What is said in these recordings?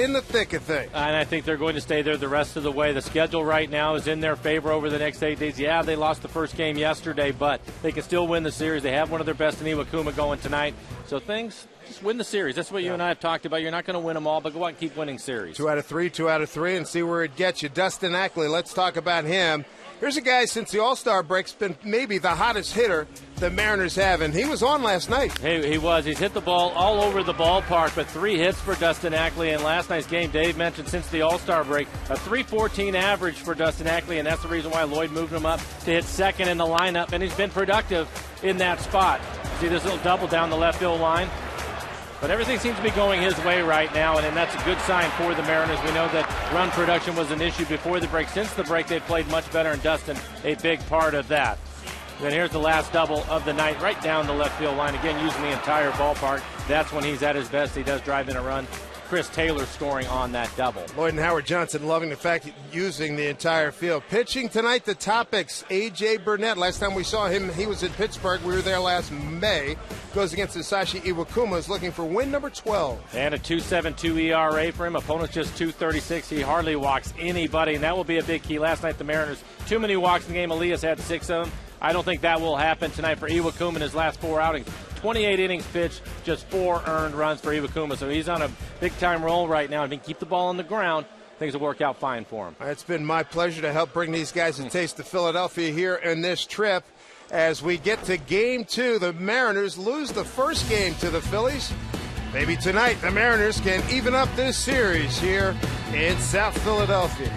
in the thick of things. And I think they're going to stay there the rest of the way. The schedule right now is in their favor over the next 8 days. Yeah, they lost the first game yesterday, but they can still win the series. They have one of their best in Iwakuma going tonight. So things, just win the series. That's what you and I have talked about. You're not going to win them all, but go out and keep winning series. 2 out of 3, and see where it gets you. Dustin Ackley, let's talk about him. Here's a guy since the All-Star break's been maybe the hottest hitter the Mariners have, and he was on last night. He was. He's hit the ball all over the ballpark, but 3 hits for Dustin Ackley in last night's game. Dave mentioned since the All-Star break, a .314 average for Dustin Ackley, and that's the reason why Lloyd moved him up to hit second in the lineup, and he's been productive in that spot. See this little double down the left field line? But everything seems to be going his way right now, and that's a good sign for the Mariners. We know that run production was an issue before the break. Since the break, they've played much better, and Dustin, a big part of that. Then here's the last double of the night, right down the left field line. Again, using the entire ballpark. That's when he's at his best. He does drive in a run. Chris Taylor scoring on that double. Lloyd and Howard Johnson loving the fact that using the entire field. Pitching tonight, the topics. A.J. Burnett, last time we saw him, he was in Pittsburgh. We were there last May. Goes against Hisashi Iwakuma, is looking for win number 12. And a 2.72 ERA for him. Opponent's just 2.36. He hardly walks anybody, and that will be a big key. Last night, the Mariners, too many walks in the game. Elias had 6 of them. I don't think that will happen tonight for Iwakuma in his last 4 outings. 28 innings pitched, just 4 earned runs for Iwakuma. So he's on a big-time roll right now. If he can keep the ball on the ground, things will work out fine for him. It's been my pleasure to help bring these guys a taste of Philadelphia here in this trip. As we get to Game 2, the Mariners lose the first game to the Phillies. Maybe tonight the Mariners can even up this series here in South Philadelphia.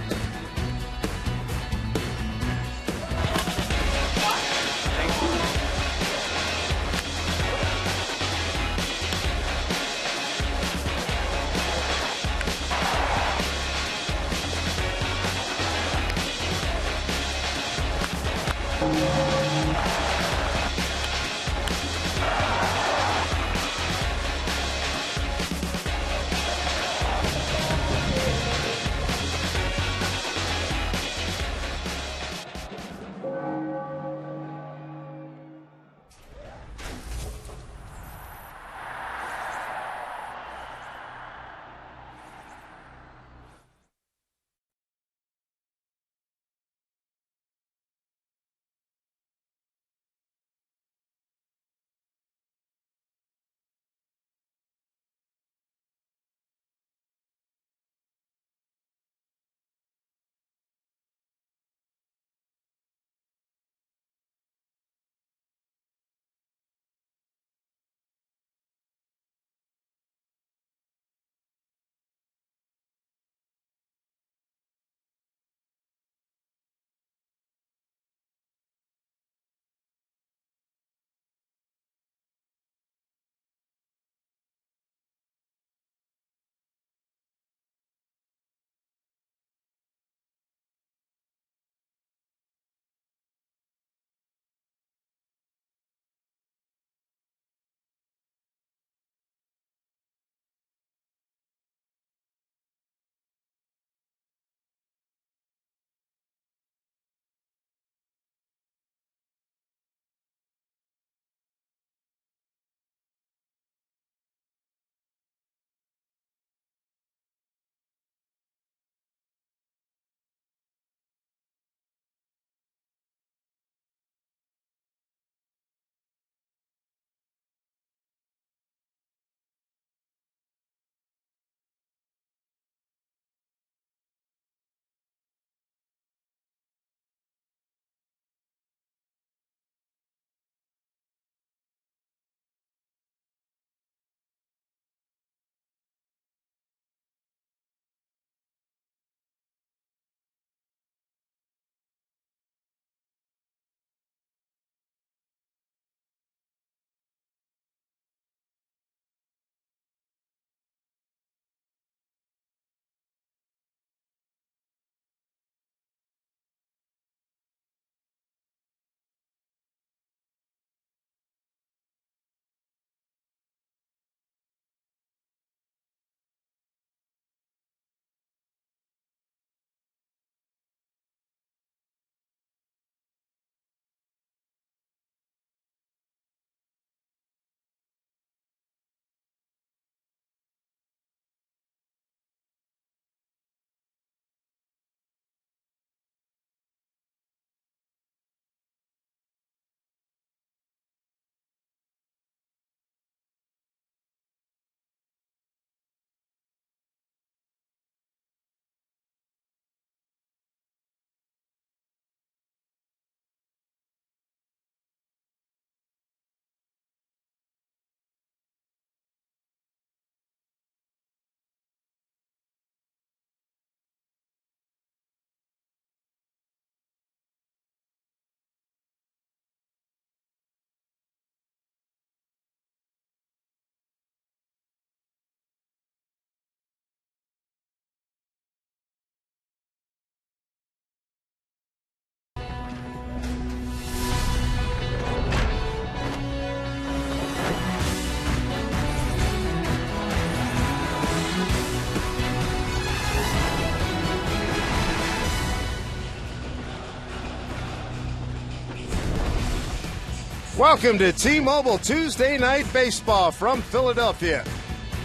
Welcome to T-Mobile Tuesday Night Baseball from Philadelphia.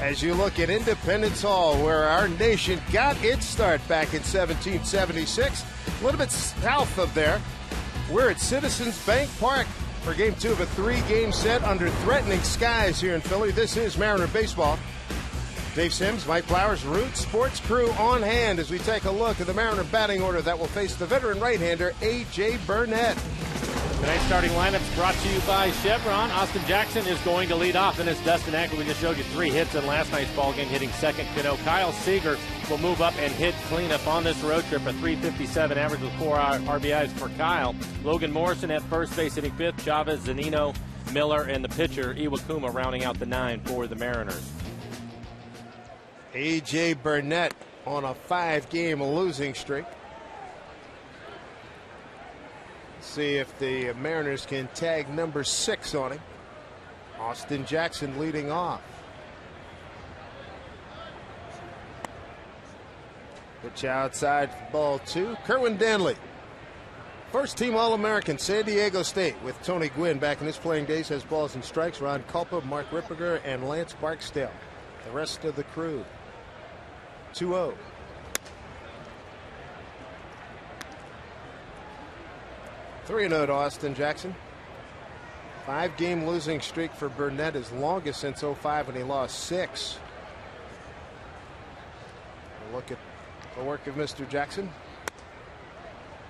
As you look at Independence Hall, where our nation got its start back in 1776, a little bit south of there, we're at Citizens Bank Park for Game 2 of a 3-game set under threatening skies here in Philly. This is Mariner Baseball. Dave Sims, Mike Flowers, Root Sports crew on hand as we take a look at the Mariner batting order that will face the veteran right-hander A.J. Burnett. Tonight's starting lineup brought to you by Chevron. Austin Jackson is going to lead off, and it's Dustin Ackley. We just showed you 3 hits in last night's ballgame, hitting second. Kyle Seager will move up and hit cleanup on this road trip, a .357 average with 4 RBIs for Kyle. Logan Morrison at first base hitting 5th. Chavez, Zanino, Miller, and the pitcher Iwakuma rounding out the 9 for the Mariners. A.J. Burnett on a 5-game losing streak. See if the Mariners can tag number 6 on him. Austin Jackson leading off. Pitch outside for ball 2. Kerwin Danley, first team All-American, San Diego State, with Tony Gwynn back in his playing days, has balls and strikes. Ron Culpa, Mark Ripperger, and Lance Barksdale, the rest of the crew. 2-0. (3-0) to Austin Jackson. 5-game losing streak for Burnett, his longest since 05 when he lost 6. A look at the work of Mr. Jackson.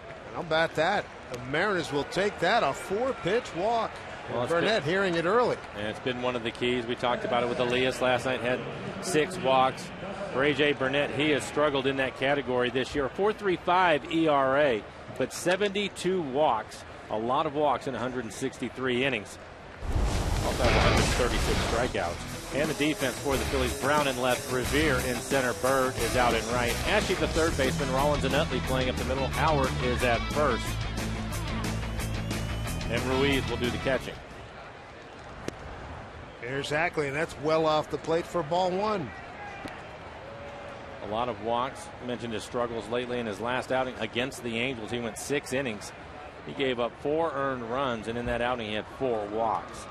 And how about that? The Mariners will take that, a 4-pitch walk. Well, Burnett hearing it early. And it's been one of the keys. We talked about it with Elias last night, had 6 walks. For A.J. Burnett, he has struggled in that category this year. 4.35 ERA, but 72 walks, a lot of walks in 163 innings. Also have 136 strikeouts. And the defense for the Phillies, Brown in left, Revere in center, Bird is out in right. Ashe, the third baseman, Rollins and Utley playing up the middle. Howard is at first. And Ruiz will do the catching. Here's Ackley, and that's well off the plate for ball 1. A lot of walks. I mentioned his struggles lately in his last outing against the Angels. He went 6 innings. He gave up 4 earned runs, and in that outing he had 4 walks.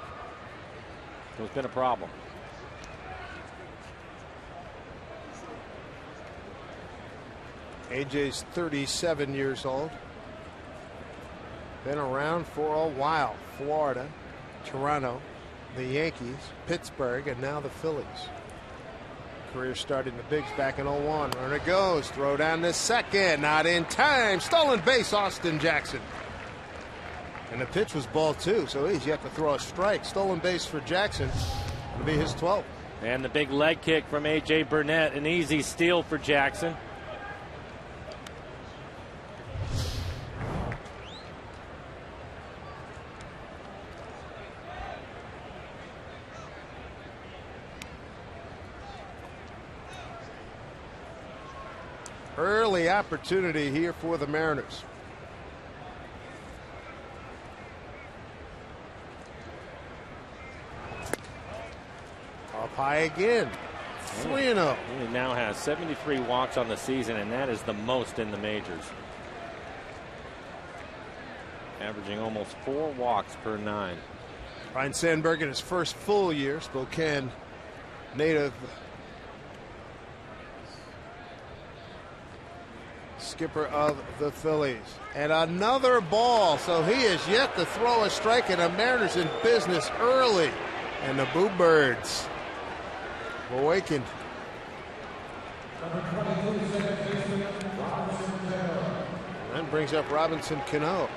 So it's been a problem. AJ's 37 years old. Been around for a while. Florida, Toronto, the Yankees, Pittsburgh, and now the Phillies. Career started in the bigs back in 01. Runner goes. Throw down to second. Not in time. Stolen base, Austin Jackson. And the pitch was ball 2, so he's yet to throw a strike. Stolen base for Jackson. It'll be his 12th. And the big leg kick from A.J. Burnett. An easy steal for Jackson. Early opportunity here for the Mariners. Up high again. 3-0. He now has 73 walks on the season, and that is the most in the majors. Averaging almost 4 walks per 9. Ryan Sandberg in his first full year, Spokane native. Skipper of the Phillies. And another ball. So he is yet to throw a strike, and the Mariners in business early. And the Boo Birds awakened. And brings up Robinson Cano.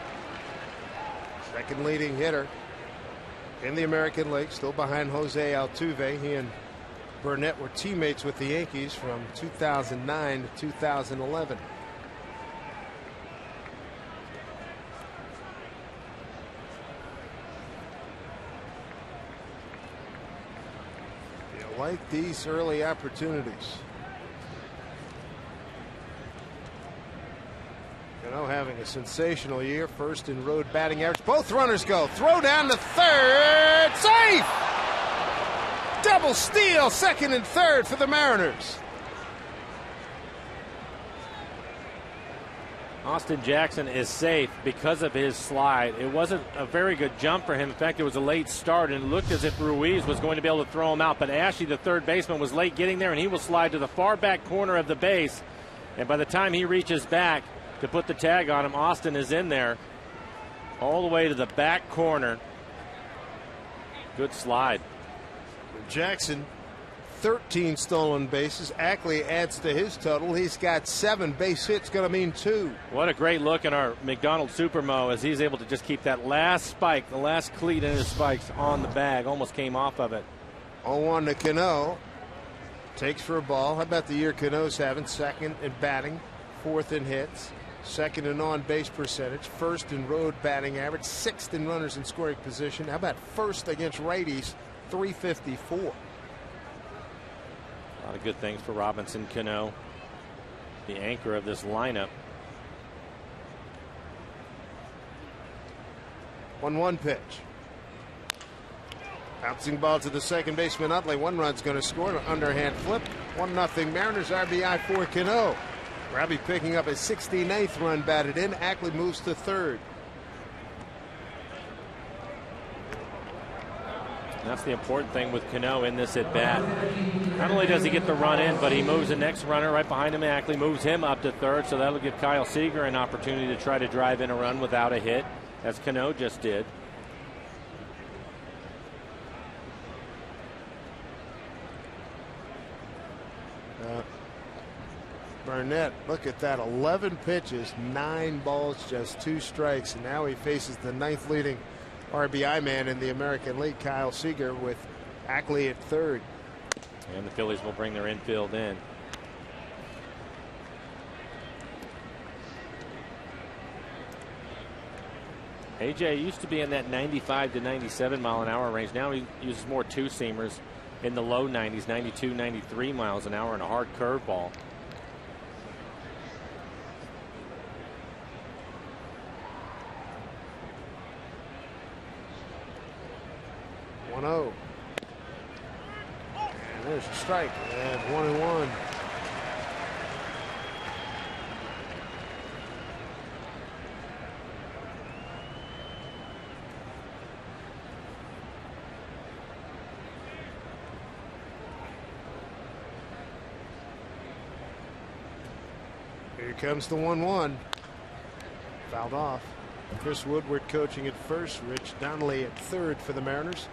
Second leading hitter in the American League, still behind Jose Altuve. He and Burnett were teammates with the Yankees from 2009 to 2011. You like these early opportunities. Having a sensational year, first in road batting average. Both runners go. Throw down to third. Safe! Double steal, second and third for the Mariners. Austin Jackson is safe because of his slide. It wasn't a very good jump for him. In fact, it was a late start, and it looked as if Ruiz was going to be able to throw him out. But Ashley, the third baseman, was late getting there, and he will slide to the far back corner of the base. And by the time he reaches back to put the tag on him, Austin is in there all the way to the back corner. Good slide. Jackson, 13 stolen bases. Ackley adds to his total. He's got 7 base hits, going to mean 2. What a great look in our McDonald Supermo as he's able to just keep that last spike, the last cleat in his spikes on the bag. Almost came off of it. 0-1 to Cano. Takes for a ball. How about the year Cano's having? Second in batting, 4th in hits, 2nd in on-base percentage, 1st in road batting average, 6th in runners in scoring position. How about 1st against righties, 354. A lot of good things for Robinson Cano, the anchor of this lineup. 1-1 pitch. Bouncing ball to the second baseman Utley. 1 run's going to score. An underhand flip. 1-0 Mariners. RBI for Cano. Robbie picking up a 69th run batted in. Ackley moves to third. That's the important thing with Cano in this at bat. Not only does he get the run in, but he moves the next runner right behind him. Ackley moves him up to third, so that'll give Kyle Seager an opportunity to try to drive in a run without a hit, as Cano just did. Burnett, look at that, 11 pitches, 9 balls, just 2 strikes, and now he faces the 9th leading RBI man in the American League, Kyle Seager, with Ackley at third. And the Phillies will bring their infield in. AJ used to be in that 95 to 97 mile an hour range. Now he uses more two-seamers in the low 90s, 92, 93 miles an hour, and a hard curveball. And there's a strike at 1-1. Here comes the 1-1. Fouled off. Chris Woodward coaching at first. Rich Donnelly at third for the Mariners.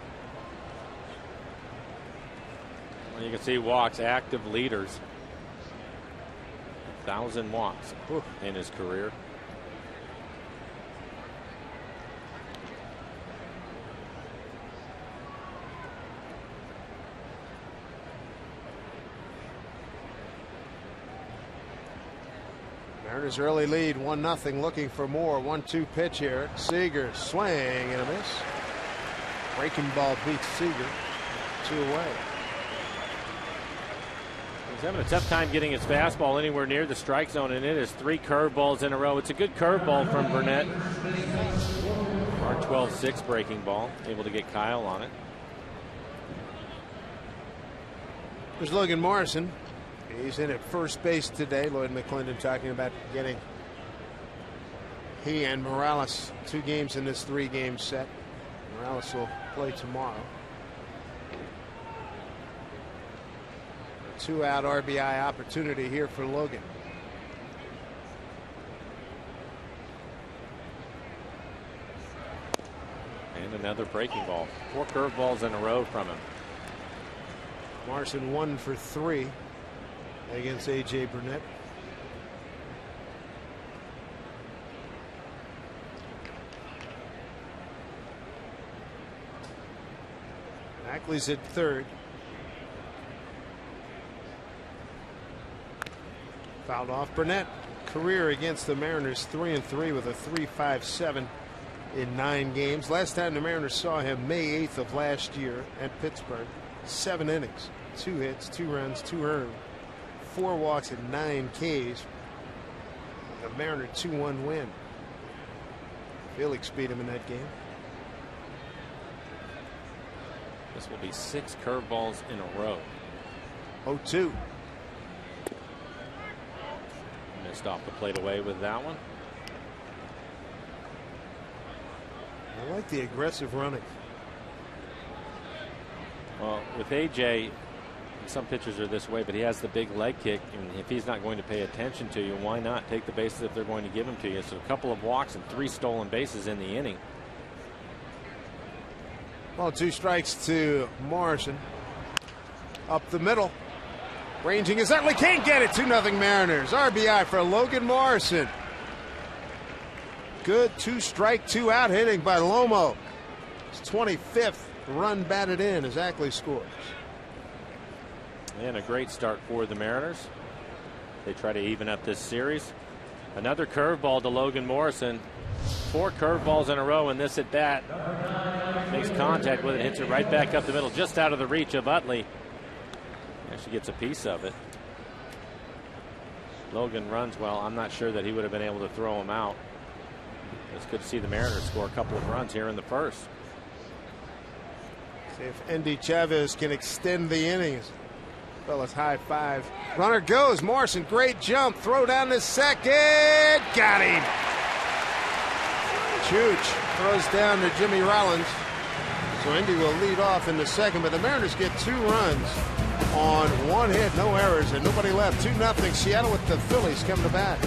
You can see walks, active leaders. 1,000 walks in his career. Mariners early lead, 1-0, looking for more. 1-2 pitch here. Seager, swing and a miss. Breaking ball beats Seager. 2 away. He's having a tough time getting his fastball anywhere near the strike zone, and it is 3 curveballs in a row. It's a good curveball from Burnett. Our 12-6 breaking ball, able to get Kyle on it. There's Logan Morrison. He's in at first base today. Lloyd McClendon talking about getting he and Morales 2 games in this 3-game set. Morales will play tomorrow. 2-out RBI opportunity here for Logan. And another breaking ball. 4 curveballs in a row from him. Morrison 1 for 3 against A.J. Burnett. Ackley's at third. Fouled off. Burnett, career against the Mariners 3-3 with a 3.57 in 9 games. Last time the Mariners saw him May 8th of last year at Pittsburgh. 7 innings, 2 hits, 2 runs, 2 earned, 4 walks and 9 Ks. A Mariner 2-1 win. Felix beat him in that game. This will be 6 curveballs in a row. 0-2. Missed off the plate away with that one. I like the aggressive running. Well, with AJ, some pitchers are this way, but he has the big leg kick, and if he's not going to pay attention to you, why not take the bases if they're going to give them to you? So a couple of walks and 3 stolen bases in the inning. Well, 2 strikes to Morrison. Up the middle. Ranging is Utley, can't get it. 2-0 Mariners. RBI for Logan Morrison. Good 2-strike, 2-out hitting by Lomo. His 25th run batted in as Ackley scores. And a great start for the Mariners. They try to even up this series. Another curveball to Logan Morrison. 4 curveballs in a row in this at bat. Makes contact with it, hits it right back up the middle, just out of the reach of Utley. Actually gets a piece of it. Logan runs well. I'm not sure that he would have been able to throw him out. It's good to see the Mariners score a couple of runs here in the first. See if Endy Chavez can extend the innings. Fellas high five. Runner goes. Morrison, great jump. Throw down to second. Got him. Chooch throws down to Jimmy Rollins. So Endy will lead off in the second, but the Mariners get 2 runs on 1 hit, no errors, and nobody left. 2-0 Seattle with the Phillies coming to bat.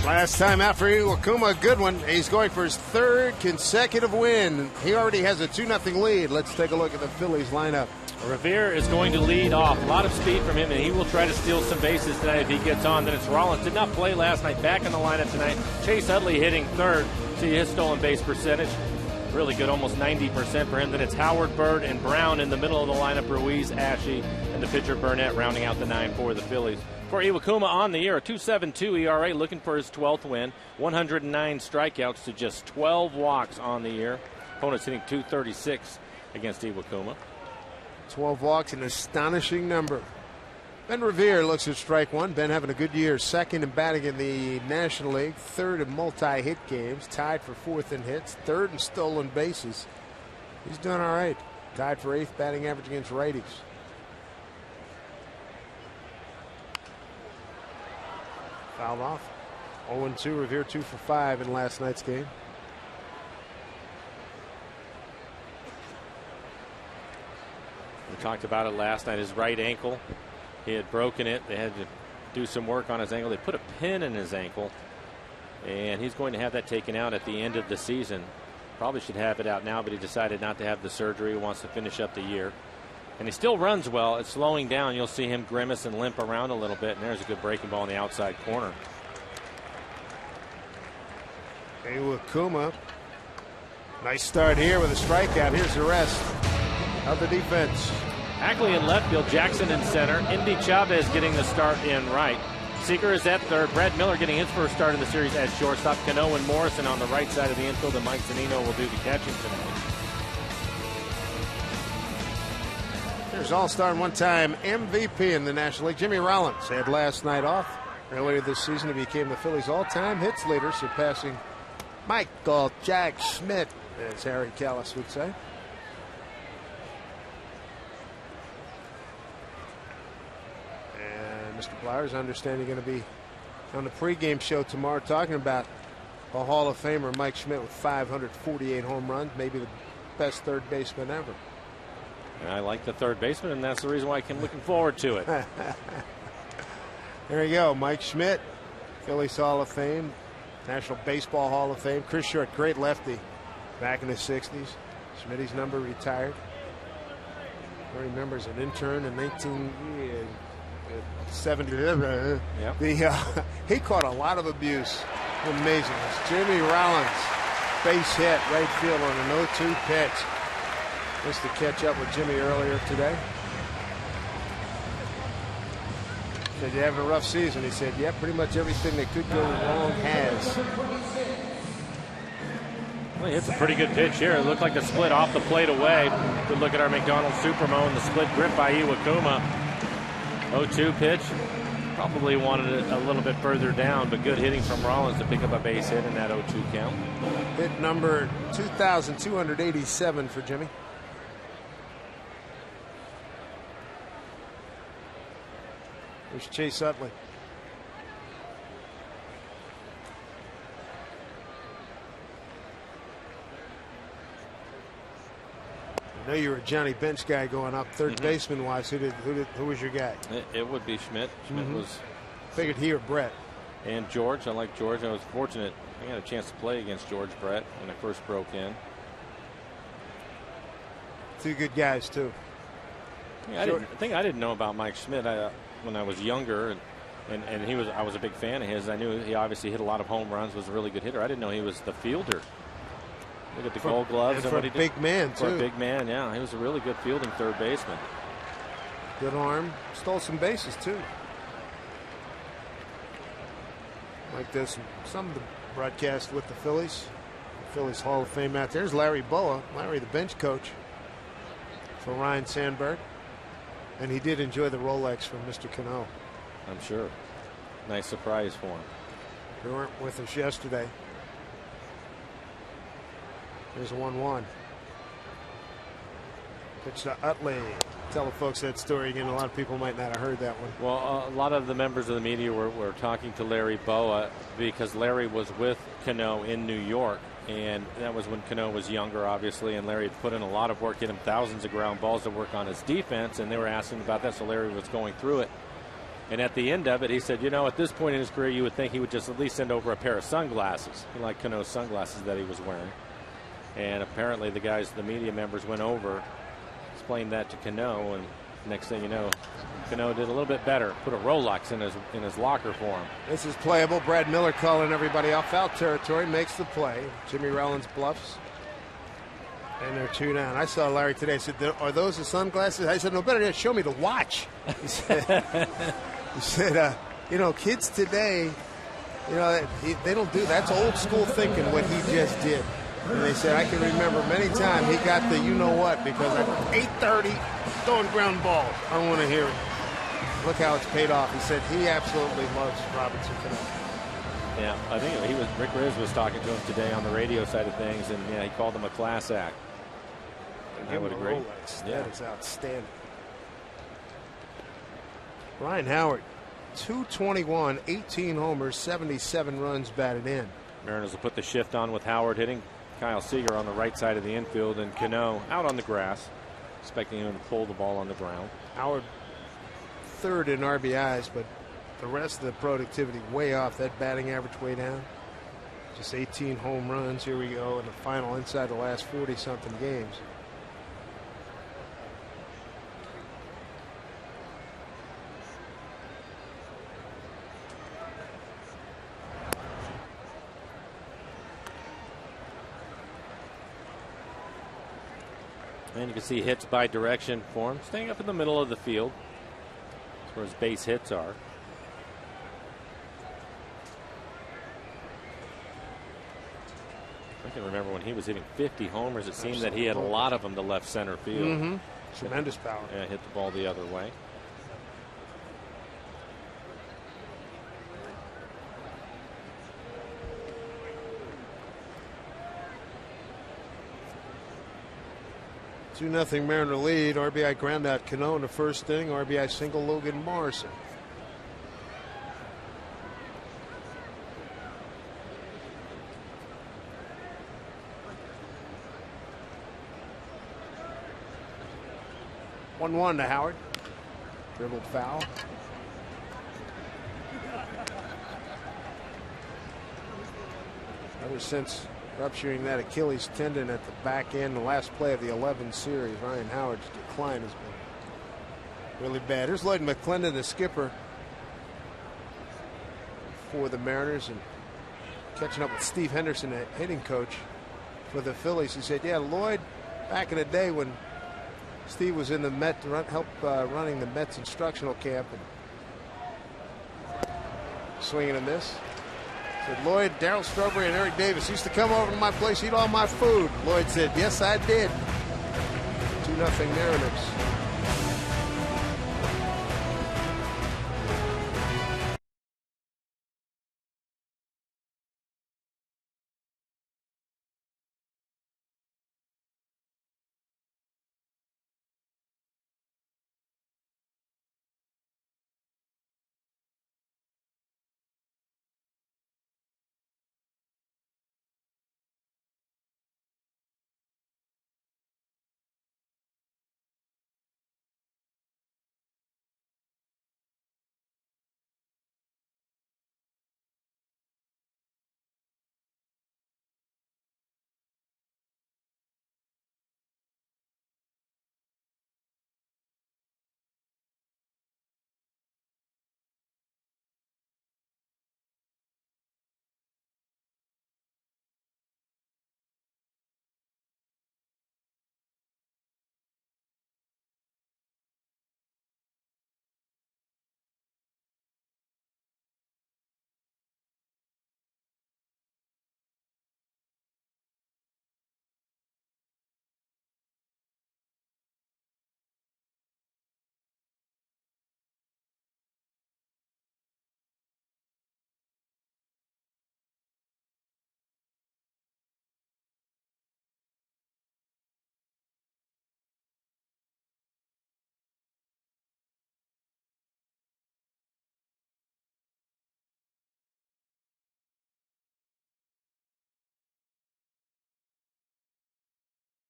Last time out for Iwakuma, a good one. He's going for his 3rd consecutive win. He already has a 2-0 lead. Let's take a look at the Phillies lineup. Revere is going to lead off. A lot of speed from him, and he will try to steal some bases tonight if he gets on. Then it's Rollins. Did not play last night. Back in the lineup tonight. Chase Utley hitting 3rd. See his stolen base percentage. Really good, almost 90% for him. Then it's Howard, Bird, and Brown in the middle of the lineup. Ruiz, Ashe, and the pitcher Burnett rounding out the 9 for the Phillies. For Iwakuma on the year, a 2.72 ERA, looking for his 12th win. 109 strikeouts to just 12 walks on the year. Opponents hitting .236 against Iwakuma. 12 walks, an astonishing number. Ben Revere looks at strike 1. Ben having a good year. 2nd in batting in the National League. 3rd in multi-hit games. Tied for 4th in hits. 3rd in stolen bases. He's doing all right. Tied for 8th batting average against righties. Fouled off. 0-2. Revere 2 for 5 in last night's game. We talked about it last night. His right ankle. He had broken it. They had to do some work on his ankle. They put a pin in his ankle, and he's going to have that taken out at the end of the season. Probably should have it out now, but he decided not to have the surgery. He wants to finish up the year. And he still runs well. It's slowing down. You'll see him grimace and limp around a little bit, and there's a good breaking ball in the outside corner. Iwakuma. Nice start here with a strikeout. Here's the rest of the defense. Ackley in left field, Jackson in center, Indy Chavez getting the start in right. Seager is at third, Brad Miller getting his first start in the series at shortstop, Cano and Morrison on the right side of the infield, and Mike Zunino will do the catching tonight. There's All-Star and one-time MVP in the National League. Jimmy Rollins had last night off. Earlier this season, he became the Phillies' all-time hits leader, surpassing Michael Jack Schmidt, as Harry Callis would say. And Mr. Blowers, understanding, going to be on the pregame show tomorrow talking about a Hall of Famer, Mike Schmidt, with 548 home runs, maybe the best third baseman ever. And I like the third baseman, and that's the reason why I'm looking forward to it. There you go, Mike Schmidt, Phillies Hall of Fame, National Baseball Hall of Fame. Chris Short, great lefty back in the 60s. Schmidt's number retired. I remember as an intern in 1970. Yep. He caught a lot of abuse. Amazing. It's Jimmy Rollins, base hit, right field on an 0-2 pitch. Just to catch up with Jimmy earlier today. Said, "You having a rough season?" He said, "Yeah, pretty much everything that could go wrong has." Well, he hits a pretty good pitch here. It looked like the split off the plate away. Good look at our McDonald's Supermo and the split grip by Iwakuma. 0-2 pitch. Probably wanted it a little bit further down, but good hitting from Rollins to pick up a base hit in that 0-2 count. Hit number 2,287 for Jimmy. There's Chase Utley. I know you were a Johnny Bench guy going up third baseman wise. Who was your guy? It would be Schmidt. Schmidt was. Figured he or Brett. And George. I like George. I was fortunate. I had a chance to play against George Brett when I first broke in. Two good guys too. I didn't know about Mike Schmidt when I was younger, and I was a big fan of his. I knew he obviously hit a lot of home runs, was a really good hitter. I didn't know he was the fielder. Look at the Gold Gloves and for what he a did. Big man too. For a big man, yeah, he was a really good fielding third baseman. Good arm, stole some bases too. Like this, some of the broadcast with the Phillies. Phillies Hall of Fame out there. There's Larry Boa, Larry the bench coach for Ryan Sandberg. And he did enjoy the Rolex from Mr. Cano. I'm sure. Nice surprise for him. They weren't with us yesterday. There's a 1-1. Pitch to Utley. Tell the folks that story again. A lot of people might not have heard that one. Well, a lot of the members of the media were talking to Larry Boa because Larry was with Cano in New York. And that was when Cano was younger, obviously, and Larry had put in a lot of work, hit him thousands of ground balls to work on his defense, and they were asking about that, so Larry was going through it. And at the end of it, he said, you know, at this point in his career, you would think he would just at least send over a pair of sunglasses. He liked Cano's sunglasses that he was wearing. And apparently the guys, the media members went over, explained that to Cano, and next thing you know, Cano did a little bit better. Put a Rolex in his locker for him. This is playable. Brad Miller calling everybody off. Foul territory, makes the play. Jimmy Rollins bluffs. And they're 2 down. I saw Larry today. I said, "Are those the sunglasses?" I said, "No, better yet, show me the watch." He said, you know, kids today, you know, they don't do that. That's old school thinking what he just did. And they said, I can remember many times he got the you-know-what because at 8:30, throwing ground balls. I don't want to hear it. Look how it's paid off. He said he absolutely loves Robinson Cano. Yeah, I think Rick Riz was talking to him today on the radio side of things, and yeah, he called him a class act. I would agree. Yeah. That is outstanding. Ryan Howard, 221, 18 homers, 77 runs batted in. Mariners will put the shift on with Howard hitting. Kyle Seager on the right side of the infield, and Cano out on the grass, expecting him to pull the ball on the ground. Howard third in RBIs, but the rest of the productivity way off. That batting average way down. Just 18 home runs. Here we go in the final inside the last 40-something games. And you can see hits by direction for him, staying up in the middle of the field. That's where his base hits are. I can remember when he was hitting 50 homers, it seemed that he had a lot of them to left center field. Tremendous power. Yeah, hit the ball the other way. Two 2-0 Mariner lead. RBI ground out Cano in the first inning. RBI single Logan Morrison. One to Howard. Dribbled foul. Ever since rupturing that Achilles tendon at the back end, the last play of the 11 series, Ryan Howard's decline has been really bad. Here's Lloyd McClendon, the skipper for the Mariners, and catching up with Steve Henderson, the hitting coach for the Phillies. He said, yeah, Lloyd, back in the day when Steve was in the Met, running the Mets instructional camp, and swinging a miss. Said Lloyd, Darryl Strawberry, and Eric Davis used to come over to my place, eat all my food. Lloyd said, yes, I did. 2-0 Mariners.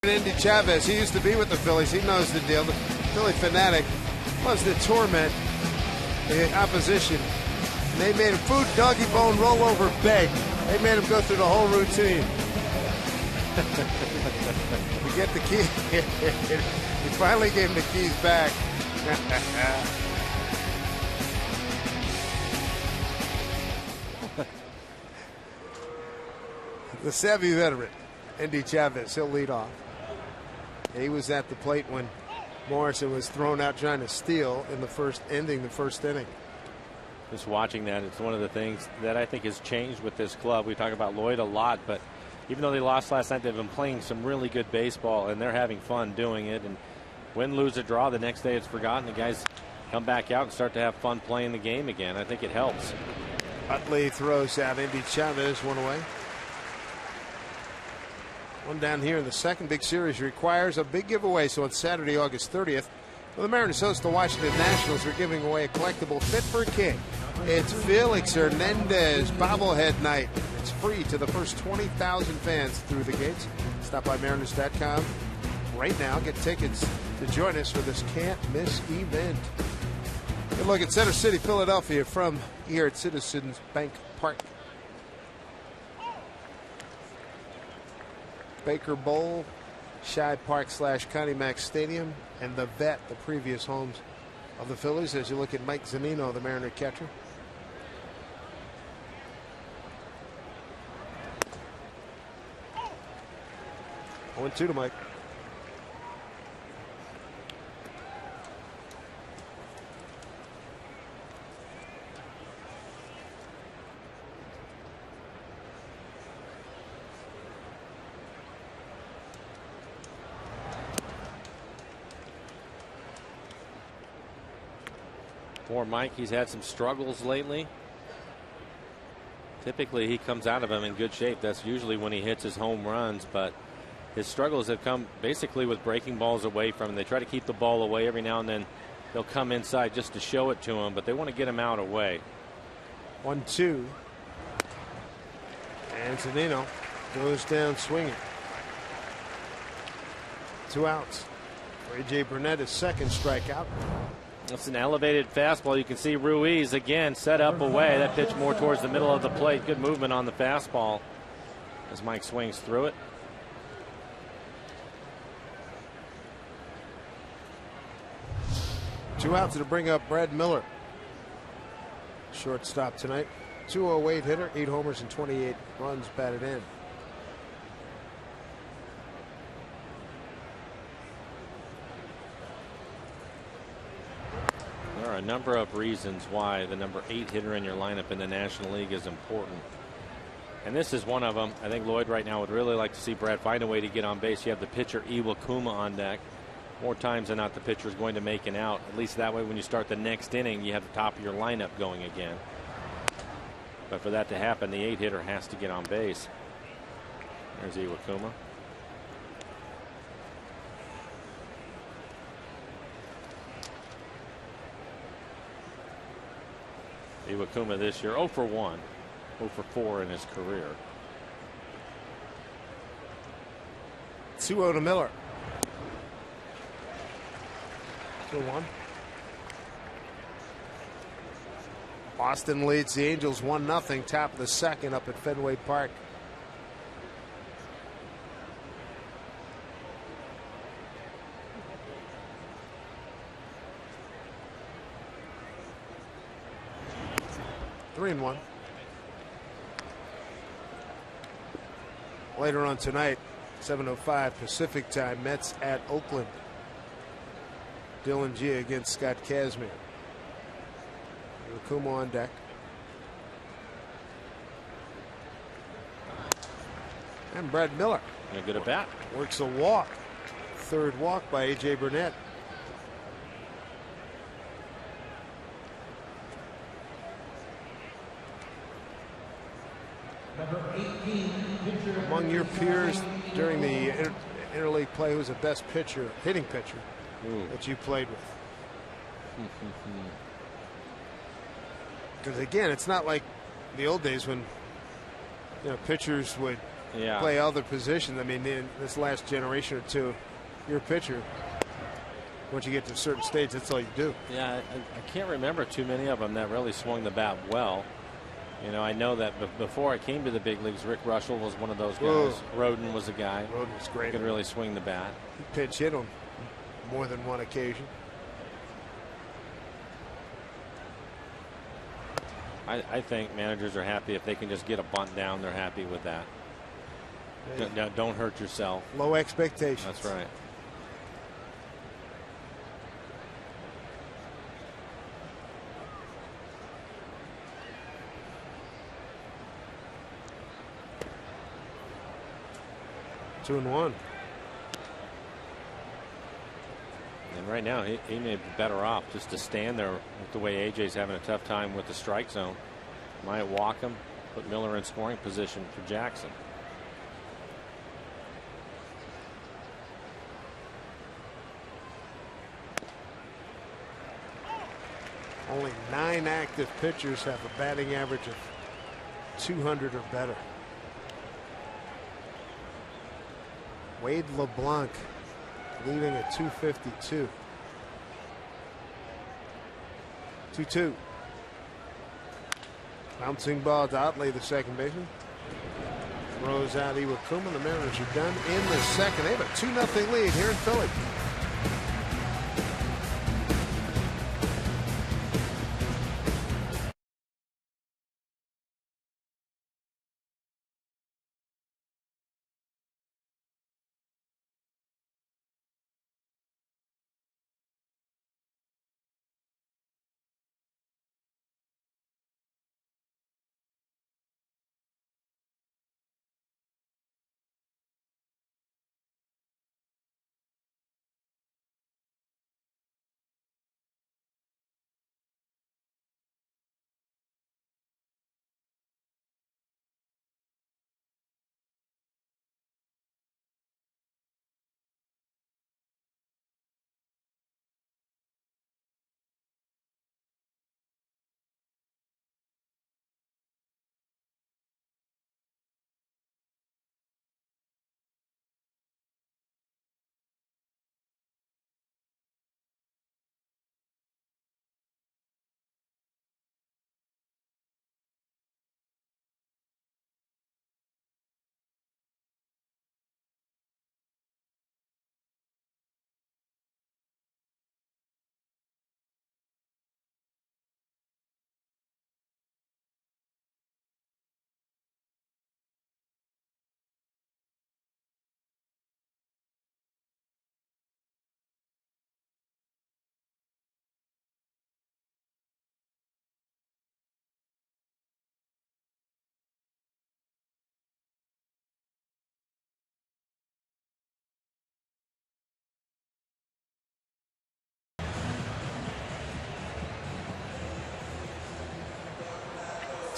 Andy Chavez, he used to be with the Phillies. He knows the deal. The Philly fanatic was to torment the opposition. And they made him food, doggy bone, roll over, beg. They made him go through the whole routine. We get the key. He finally gave him the keys back. The savvy veteran, Andy Chavez, he'll lead off. He was at the plate when Morrison was thrown out trying to steal in the first inning. Just watching that, it's one of the things that I think has changed with this club. We talk about Lloyd a lot, but even though they lost last night, they've been playing some really good baseball, and they're having fun doing it. And win, lose, or draw, the next day it's forgotten. The guys come back out and start to have fun playing the game again. I think it helps. Utley throws out Andy Chavez, one away. One down here in the second. Big series requires a big giveaway. So on Saturday, August 30th, well, the Mariners host the Washington Nationals. They're giving away a collectible fit for a king. It's Felix Hernandez bobblehead night. It's free to the first 20,000 fans through the gates. Stop by Mariners.com right now. Get tickets to join us for this can't miss event. Good look at Center City, Philadelphia from here at Citizens Bank Park. Baker Bowl, Shibe Park / Connie Mack Stadium, and the Vet, the previous homes of the Phillies, as you look at Mike Zunino, the Mariner catcher. Oh, 1-2 to Mike. For Mike, he's had some struggles lately. Typically, he comes out of them in good shape. That's usually when he hits his home runs, but his struggles have come basically with breaking balls away from him. They try to keep the ball away. Every now and then they'll come inside just to show it to him, but they want to get him out away. 1-2. And Zunino goes down swinging. 2 outs. For A.J. Burnett, his second strikeout. That's an elevated fastball. You can see Ruiz again set up away. That pitch more towards the middle of the plate. Good movement on the fastball as Mike swings through it. Two outs to bring up Brad Miller. Shortstop tonight. 208 hitter, 8 homers and 28 runs batted in. There are a number of reasons why the number 8 hitter in your lineup in the National League is important. And this is one of them. I think Lloyd right now would really like to see Brad find a way to get on base. You have the pitcher Iwakuma on deck. More times than not, the pitcher is going to make an out. At least that way, when you start the next inning, you have the top of your lineup going again. But for that to happen, the 8 hitter has to get on base. There's Iwakuma. Iwakuma this year 0 for 1, 0 for 4 in his career. 2-0 to Miller. 2-1. Boston leads the Angels 1-0, top of the second up at Fenway Park. Three and 1. Later on tonight, 7:05 Pacific time, Mets at Oakland. Dylan Gia against Scott Kazmir. Iwakuma on deck. And Brad Miller. And a good at bat. Works a walk. Third walk by A.J. Burnett. Among your peers during the interleague play, who's the best pitcher, hitting pitcher that you played with? Because again, it's not like the old days when pitchers would play other positions. I mean, in this last generation or two, your pitcher, once you get to a certain stage, that's all you do. Yeah, I can't remember too many of them that really swung the bat well. I know that before I came to the big leagues, Rick Russell was one of those guys. Whoa. Roden was a guy. Roden was great. He could really swing the bat. He pitch hit on more than one occasion. I think managers are happy if they can just get a bunt down. They're happy with that. Don't hurt yourself. Low expectations. That's right. 2-1. And right now, he may be better off just to stand there with the way AJ's having a tough time with the strike zone. Might walk him, put Miller in scoring position for Jackson. Only 9 active pitchers have a batting average of 200 or better. Wade LeBlanc leading at 252. 2-2. Bouncing ball to Otley, the second baseman. Throws out Iwakuma. The Mariners are done in the second. They have a 2-0 lead here in Philly.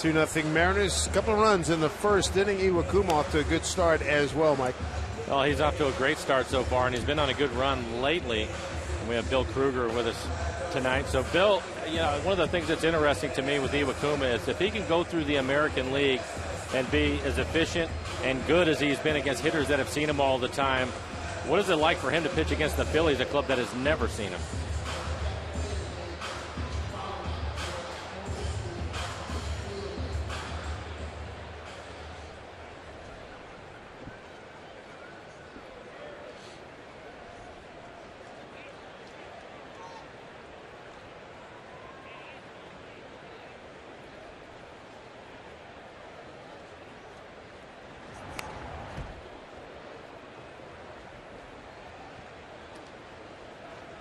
2-0 Mariners. A couple of runs in the first inning. Iwakuma off to a good start as well, Mike. Well, he's off to a great start so far, and he's been on a good run lately. And we have Bill Kruger with us tonight. So, Bill, one of the things that's interesting to me with Iwakuma is if he can go through the American League and be as efficient and good as he's been against hitters that have seen him all the time, what is it like for him to pitch against the Phillies, a club that has never seen him?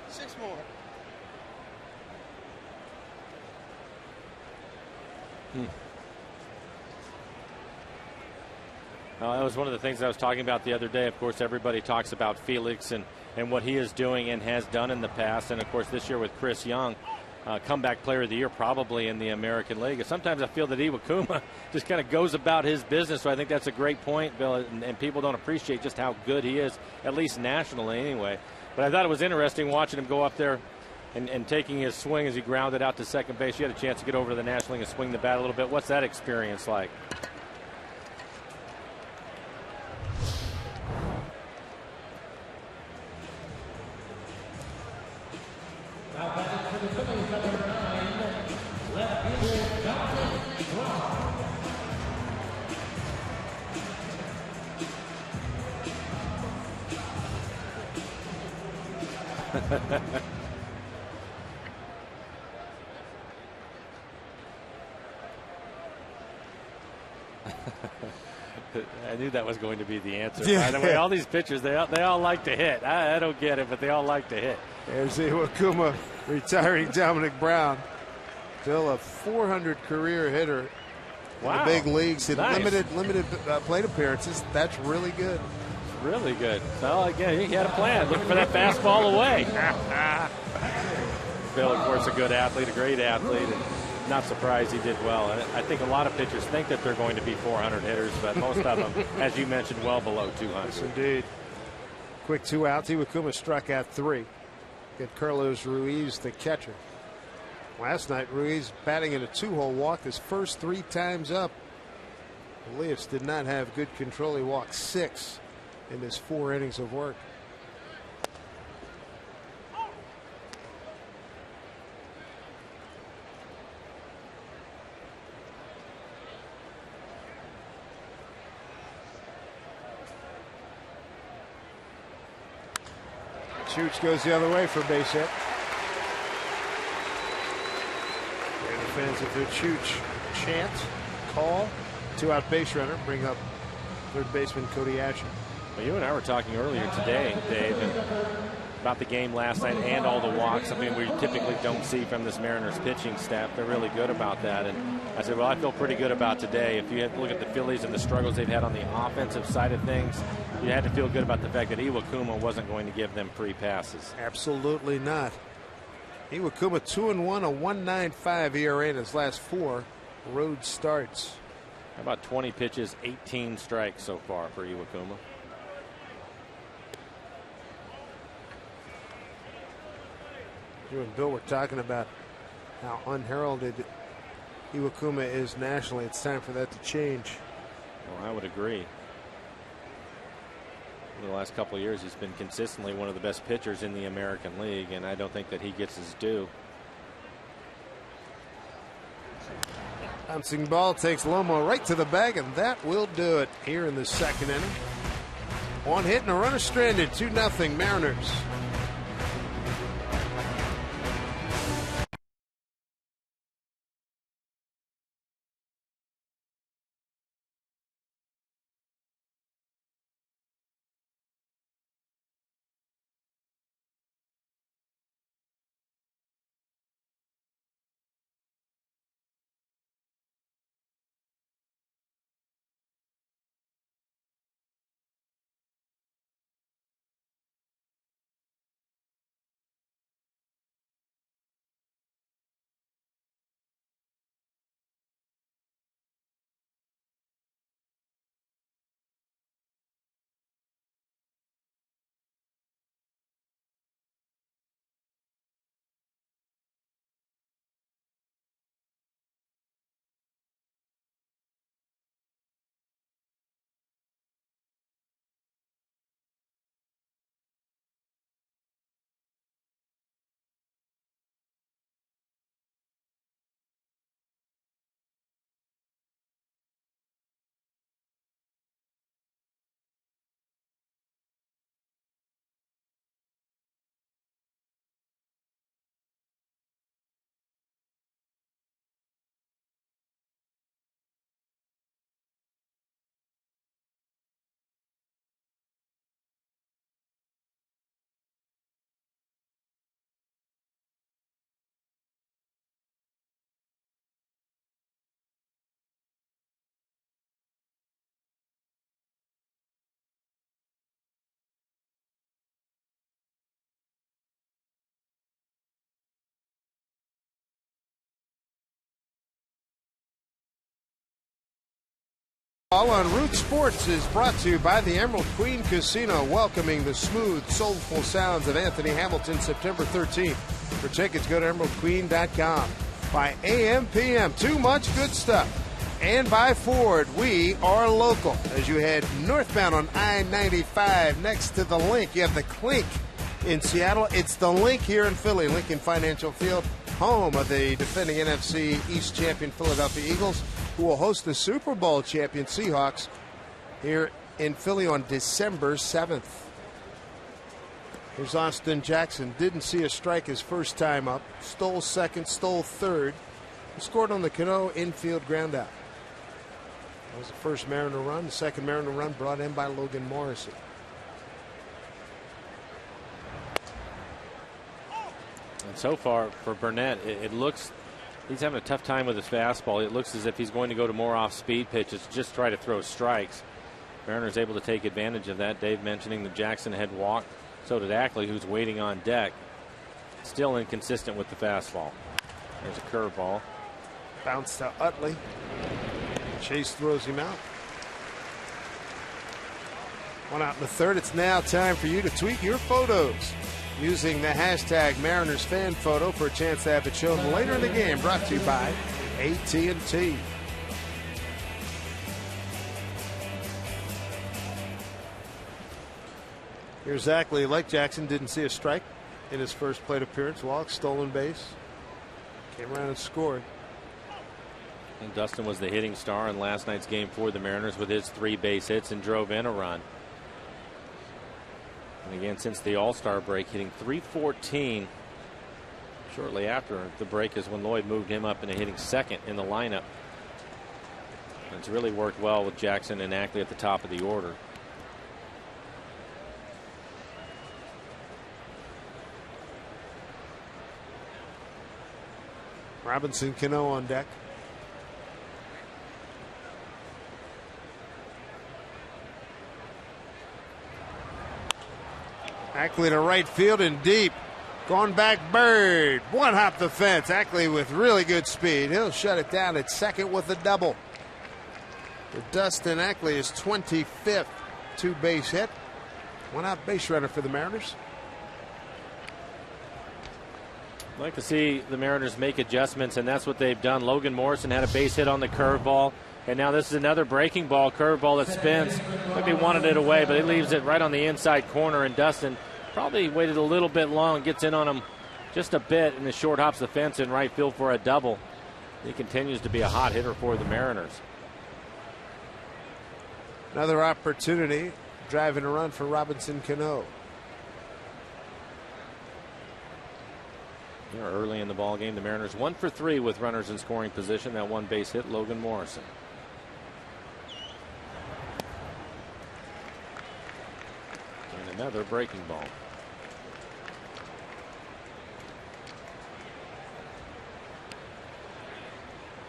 Six more. That was one of the things I was talking about the other day. Of course, everybody talks about Felix and what he is doing and has done in the past. And, of course, this year with Chris Young, comeback player of the year probably in the American League. And sometimes I feel that Iwakuma just kind of goes about his business. So I think that's a great point, Bill, and people don't appreciate just how good he is, at least nationally anyway. But I thought it was interesting watching him go up there and taking his swing as he grounded out to second base. You had a chance to get over to the National League and swing the bat a little bit. What's that experience like? I knew that was going to be the answer. Yeah. By the way, all these pitchers, they all like to hit. I don't get it, but they all like to hit. There's Iwakuma retiring Dominic Brown. Still a 400 career hitter in the big leagues in Nice. limited plate appearances. That's really good. Really good. So, again, he had a plan. Looking for that fastball away. Bill, of course, a good athlete, a great athlete, and not surprised he did well. And I think a lot of pitchers think that they're going to be 400 hitters, but most of them, as you mentioned, well below 200. Yes, indeed. Quick 2 outs. Iwakuma struck out 3. Get Carlos Ruiz, the catcher. Last night, Ruiz batting in a 2-hole walk his first 3 times up. The Leafs did not have good control. He walked 6 in his 4 innings of work. Chooch goes the other way for a base hit. And the fans of the Chooch chant, call, 2-out base runner, bring up third baseman Cody Asher. Well, you and I were talking earlier today, Dave, about the game last night and all the walks, something we typically don't see from this Mariners pitching staff. They're really good about that. And I said, well, I feel pretty good about today. If you had to look at the Phillies and the struggles they've had on the offensive side of things, you had to feel good about the fact that Iwakuma wasn't going to give them free passes. Absolutely not. Iwakuma 2-1, a 1.95 ERA in his last 4 road starts. How about 20 pitches, 18 strikes so far for Iwakuma? You and Bill were talking about how unheralded Iwakuma is nationally. It's time for that to change. Well, I would agree. In the last couple of years, he's been consistently one of the best pitchers in the American League, and I don't think that he gets his due. Bouncing ball takes Lomo right to the bag, and that will do it here in the second inning. 1 hit and a runner stranded. 2-0 Mariners. Baseball on Root Sports is brought to you by the Emerald Queen Casino, welcoming the smooth, soulful sounds of Anthony Hamilton September 13th. For tickets, go to emeraldqueen.com. By AM PM, too much good stuff. And by Ford, we are local. As you head northbound on I-95 next to the Link, you have the Clink in Seattle. It's the Link here in Philly, Lincoln Financial Field, home of the defending NFC East champion Philadelphia Eagles, who will host the Super Bowl champion Seahawks here in Philly on December 7th. Here's Austin Jackson. Didn't see a strike his first time up. Stole second, stole third. He scored on the Cano infield ground out. That was the first Mariner run. The second Mariner run brought in by Logan Morrison. And so far for Burnett, it looks he's having a tough time with his fastball. It looks as if he's going to go to more off-speed pitches, just try to throw strikes. Mariner's able to take advantage of that. Dave mentioning that Jackson had walked. So did Ackley, who's waiting on deck. Still inconsistent with the fastball. There's a curveball. Bounce to Utley. Chase throws him out. One out in the third. It's now time for you to tweet your photos using the hashtag Mariners fan photo for a chance to have it shown later in the game. Brought to you by AT&T. Here's Ackley. Like Jackson, didn't see a strike in his first plate appearance. Walk, stolen base. Came around and scored. And Dustin was the hitting star in last night's game for the Mariners with his 3 base hits and drove in a run. And again, since the All-Star break, hitting .314. Shortly after the break is when Lloyd moved him up into hitting second in the lineup. And it's really worked well with Jackson and Ackley at the top of the order. Robinson Cano on deck. Ackley to right field and deep. Going back, Bird. One hop the fence. Ackley with really good speed. He'll shut it down at second with a double. For Dustin Ackley, his 25th 2-base hit. One out base runner for the Mariners. I'd like to see the Mariners make adjustments, and that's what they've done. Logan Morrison had a base hit on the curveball, and now this is another breaking ball, curveball that spins. Maybe wanted it away, but he leaves it right on the inside corner, and Dustin probably waited a little bit long, gets in on him just a bit, and the short hops the fence in right field for a double. He continues to be a hot hitter for the Mariners. Another opportunity, driving a run for Robinson Cano. Early in the ball game, the Mariners 1 for 3 with runners in scoring position. That 1 base hit, Logan Morrison. And another breaking ball.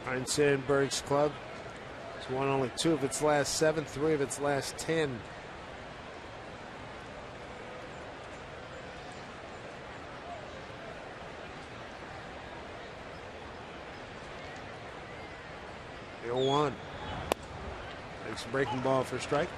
Ryan Sandberg's club has won only 2 of its last 7, 3 of its last 10. The 0-1. Makes a breaking ball for strike.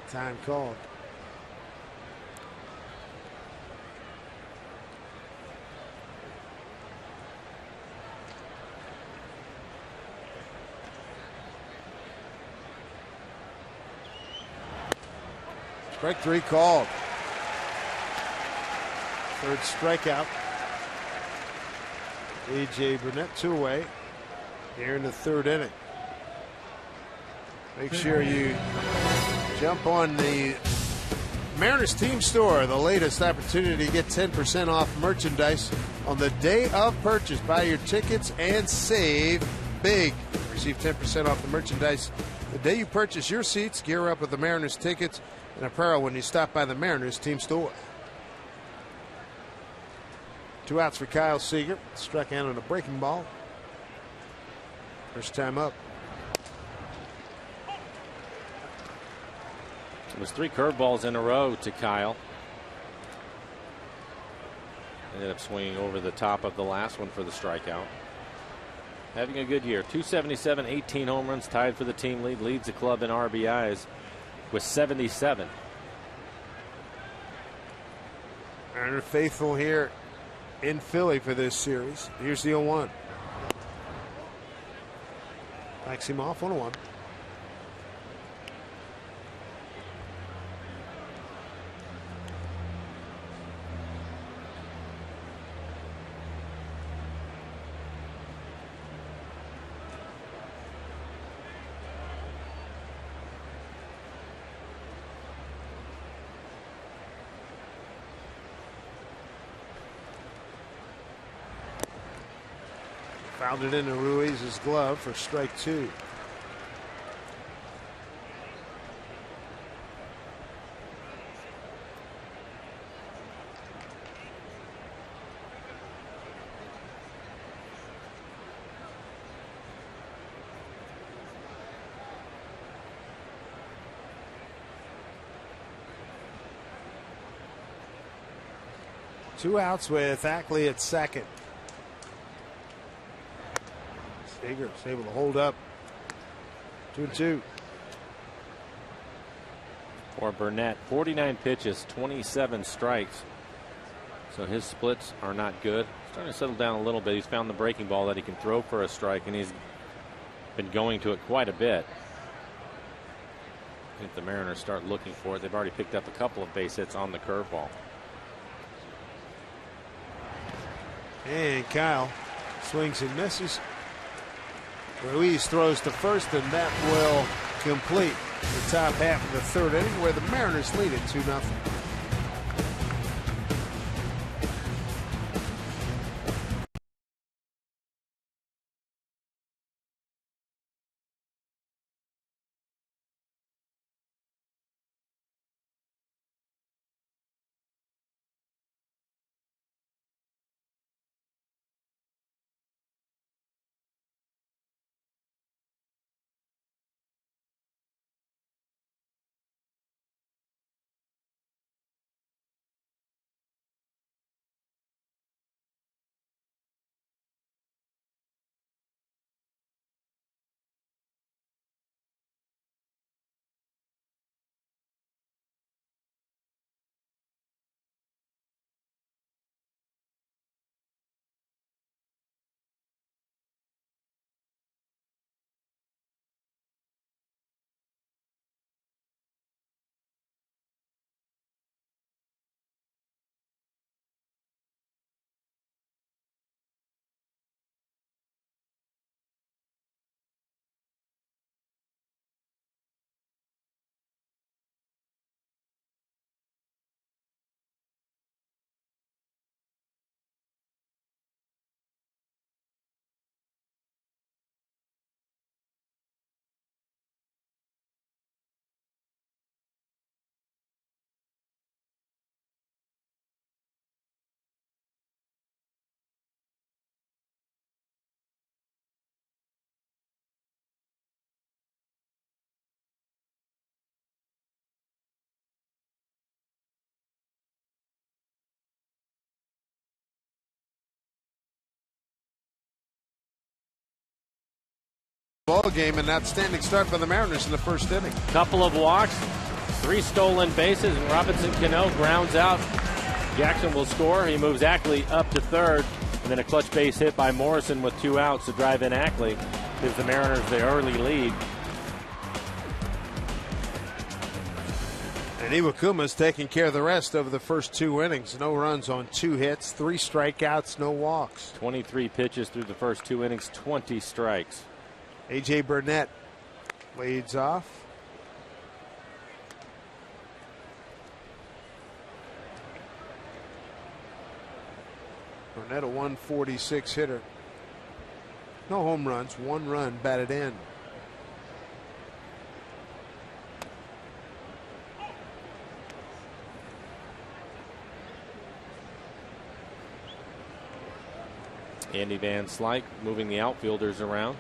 Time called. Strike 3 called. Third strikeout. A.J. Burnett 2 away here in the 3rd inning. Make sure you jump on the Mariners team store. The latest opportunity to get 10% off merchandise on the day of purchase. Buy your tickets and save big. Receive 10% off the merchandise the day you purchase your seats. Gear up with the Mariners tickets and apparel when you stop by the Mariners team store. 2 outs for Kyle Seager. Struck out on a breaking ball. First time up. It was 3 curveballs in a row to Kyle. Ended up swinging over the top of the last one for the strikeout. Having a good year. 277, 18 home runs, tied for the team lead. Leads the club in RBIs with 77. Mariner faithful here in Philly for this series. Here's the 0-1. Backs him off 1-1. Fouled it into Ruiz's glove for strike 2. Two outs with Ackley at second. Seager is able to hold up. 2-2. For Burnett, 49 pitches, 27 strikes. So his splits are not good. Starting to settle down a little bit. He's found the breaking ball that he can throw for a strike, and he's been going to it quite a bit. I think the Mariners start looking for it. They've already picked up a couple of base hits on the curveball. And Kyle swings and misses. Ruiz throws to first, and that will complete the top half of the third inning, where the Mariners lead it 2-0. Ball game, an outstanding start by the Mariners in the first inning. Couple of walks, 3 stolen bases, and Robinson Cano grounds out. Jackson will score. He moves Ackley up to third, and then a clutch base hit by Morrison with 2 outs to drive in Ackley. Gives the Mariners the early lead. And Iwakuma's taking care of the rest over the first 2 innings. No runs on 2 hits, 3 strikeouts, no walks. 23 pitches through the first 2 innings, 20 strikes. A.J. Burnett leads off. Burnett, a 146 hitter. No home runs, 1 run batted in. Andy Van Slyke moving the outfielders around.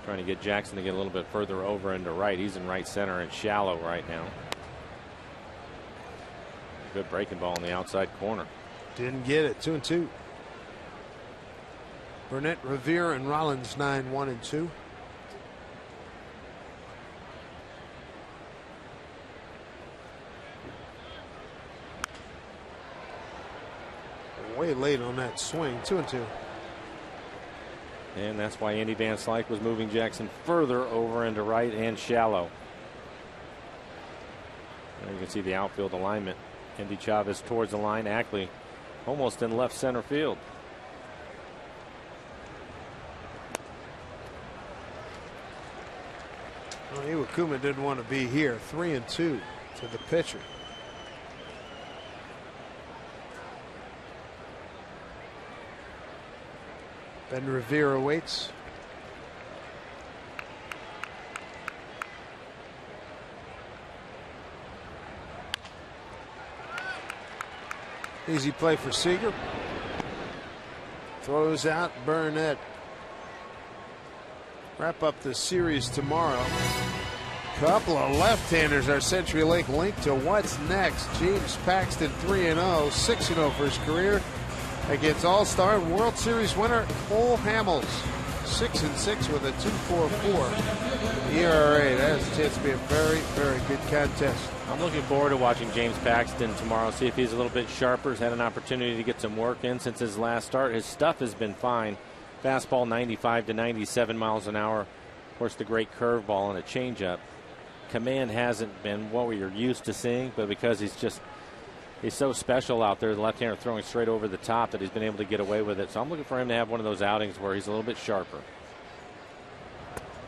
Trying to get Jackson to get a little bit further over into right. He's in right center and shallow right now. Good breaking ball in the outside corner. Didn't get it. 2-2. Burnett, Revere, and Rollins 9-1-2. Way late on that swing. 2-2. And that's why Andy Van Slyke was moving Jackson further over into right and shallow. And you can see the outfield alignment. Andy Chavez towards the line. Ackley almost in left center field. Well, Iwakuma didn't want to be here. 3-2 to the pitcher. Ben Revere awaits. Easy play for Seager. Throws out Burnett. Wrap up the series tomorrow. Couple of left-handers are CenturyLink linked to what's next. James Paxton 3-0, 6-0 for his career against All-Star and World Series winner Cole Hamels. 6-6 with a 2.44 ERA. That has a chance to be a very, very good contest. I'm looking forward to watching James Paxton tomorrow. See if he's a little bit sharper. He's had an opportunity to get some work in since his last start. His stuff has been fine. Fastball 95 to 97 miles an hour. Of course, the great curveball and a changeup. Command hasn't been what we are used to seeing, but because he's so special out there, the left-hander throwing straight over the top, that he's been able to get away with it. So I'm looking for him to have one of those outings where he's a little bit sharper.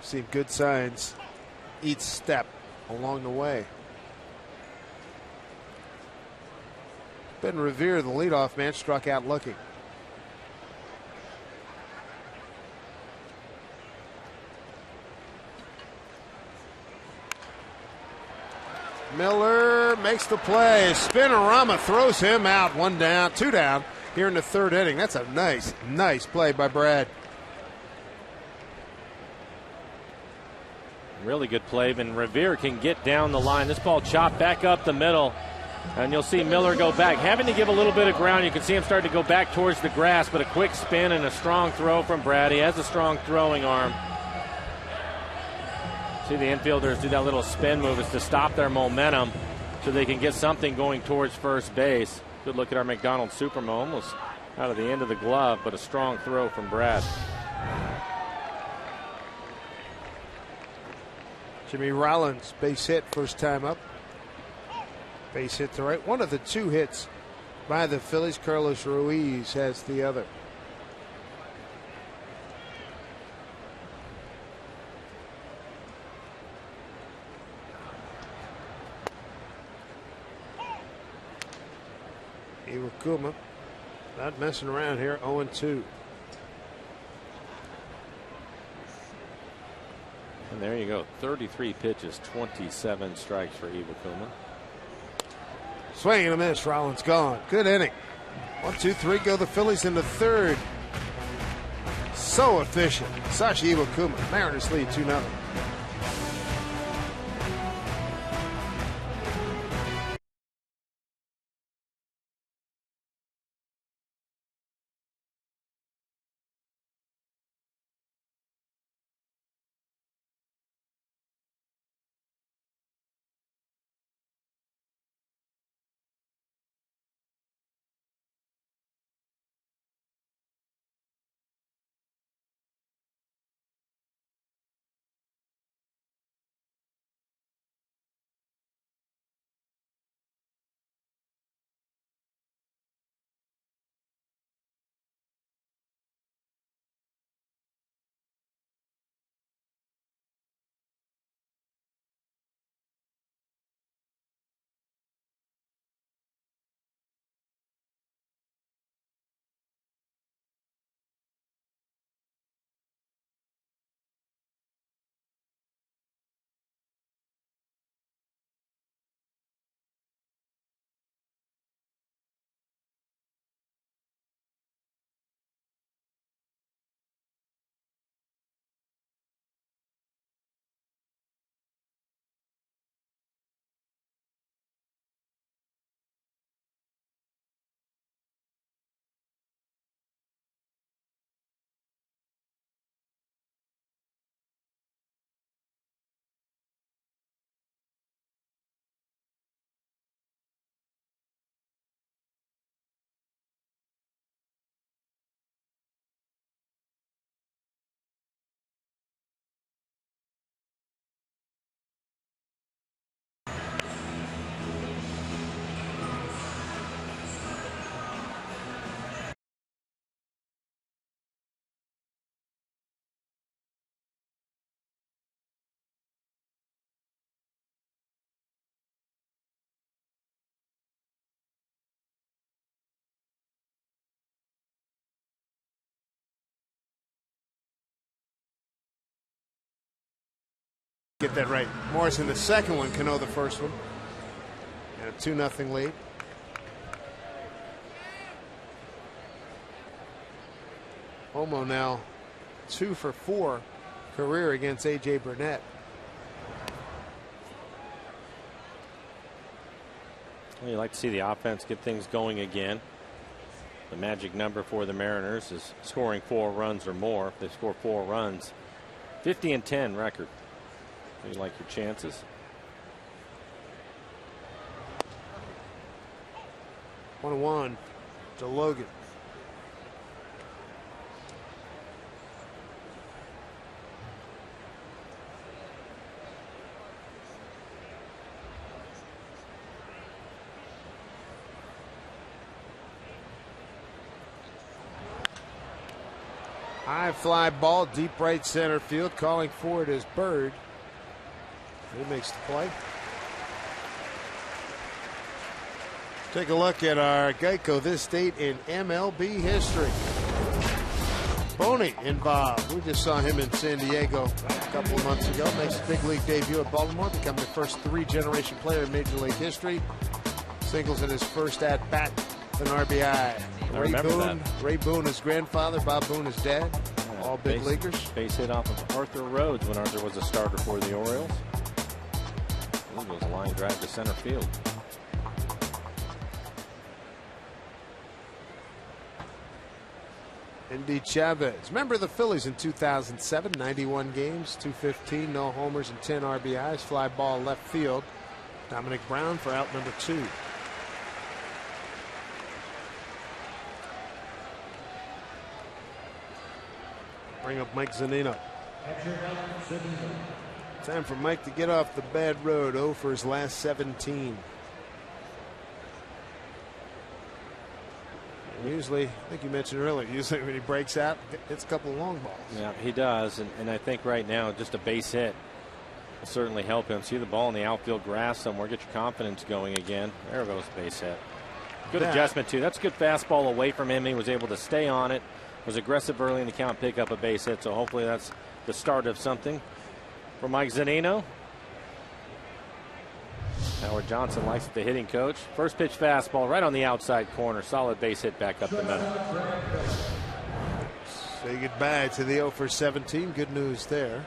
Seen good signs each step along the way. Ben Revere, the leadoff man, struck out looking. Miller makes the play. Spinorama throws him out. 1 down, 2 down here in the third inning. That's a nice play by Brad. Really good play. And Revere can get down the line. This ball chopped back up the middle. And you'll see Miller go back. Having to give a little bit of ground. You can see him starting to go back towards the grass, but a quick spin and a strong throw from Brad. He has a strong throwing arm. See the infielders do that little spin move. It's to stop their momentum so they can get something going towards first base. Good look at our McDonald's Supermo. Almost out of the end of the glove, but a strong throw from Brad. Jimmy Rollins, base hit, first time up. Base hit to right. One of the 2 hits by the Phillies. Carlos Ruiz has the other. Iwakuma not messing around here. 0-2. And there you go. 33 pitches, 27 strikes for Iwakuma. Swing and a miss. Rollins gone. Good inning. 1, 2, 3 go the Phillies in the third. So efficient. Sashi Iwakuma. Mariners lead 2-0. Get that right. Morrison the second one, Cano the first one. And a 2-0 lead. Homo now 2 for 4 career against A.J. Burnett. Well, you like to see the offense get things going again. The magic number for the Mariners is scoring 4 runs or more. If they score 4 runs, 50-10 record. So you like your chances. 1-1 to Logan. High fly ball, deep right center field. Calling for it is Bird. He makes the play. Take a look at our Geico This Date in MLB history. Boney involved. We just saw him in San Diego a couple of months ago. Makes his big league debut at Baltimore, becoming the first 3-generation player in Major League history. Singles in his first at bat, an RBI. Ray Boone, his grandfather. Bob Boone, his dad. All big leaguers. Base hit off of Arthur Rhodes when Arthur was a starter for the Orioles. It was a line drive to center field. Indy Chavez, member of the Phillies in 2007, 91 games, 215, no homers and 10 RBIs. Fly ball left field. Dominic Brown for out number 2. Bring up Mike Zunino. Time for Mike to get off the bad road. 0 for his last 17. And usually, I think you mentioned earlier, usually when he breaks out, it's a couple of long balls. Yeah, he does. And I think right now, just a base hit will certainly help him. See the ball in the outfield grass somewhere. Get your confidence going again. There goes the base hit. Good adjustment, too. That's a good fastball away from him. He was able to stay on it. Was aggressive early in the count, pick up a base hit. So hopefully that's the start of something for Mike Zunino. Howard Johnson likes it, the hitting coach. First pitch fastball right on the outside corner. Solid base hit back up the middle. Say goodbye to the 0 for 17. Good news there.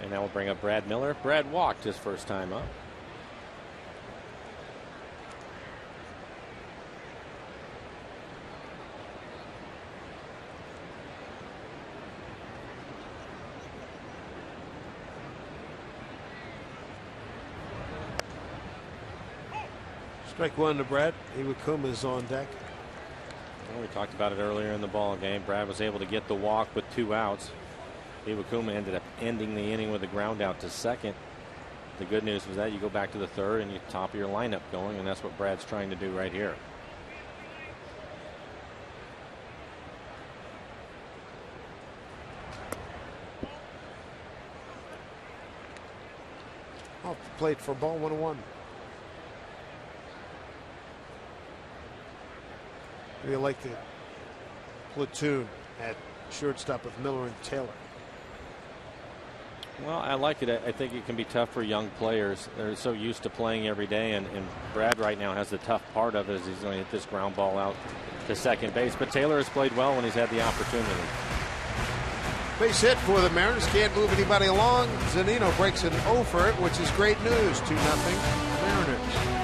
And now we'll bring up Brad Miller. Brad walked his first time up. Strike 1 to Brad. Iwakuma is on deck. Well, we talked about it earlier in the ball game. Brad was able to get the walk with 2 outs. Iwakuma ended up ending the inning with a ground out to second. The good news was that you go back to the third and you top your lineup going, and that's what Brad's trying to do right here. Off the plate for ball 1-1. We like the platoon at shortstop with Miller and Taylor. Well, I like it. I think it can be tough for young players. They're so used to playing every day, and Brad right now has the tough part of it as he's going to hit this ground ball out to second base. But Taylor has played well when he's had the opportunity. Base hit for the Mariners. Can't move anybody along. Zunino breaks an 0 for it, which is great news. 2-0 Mariners.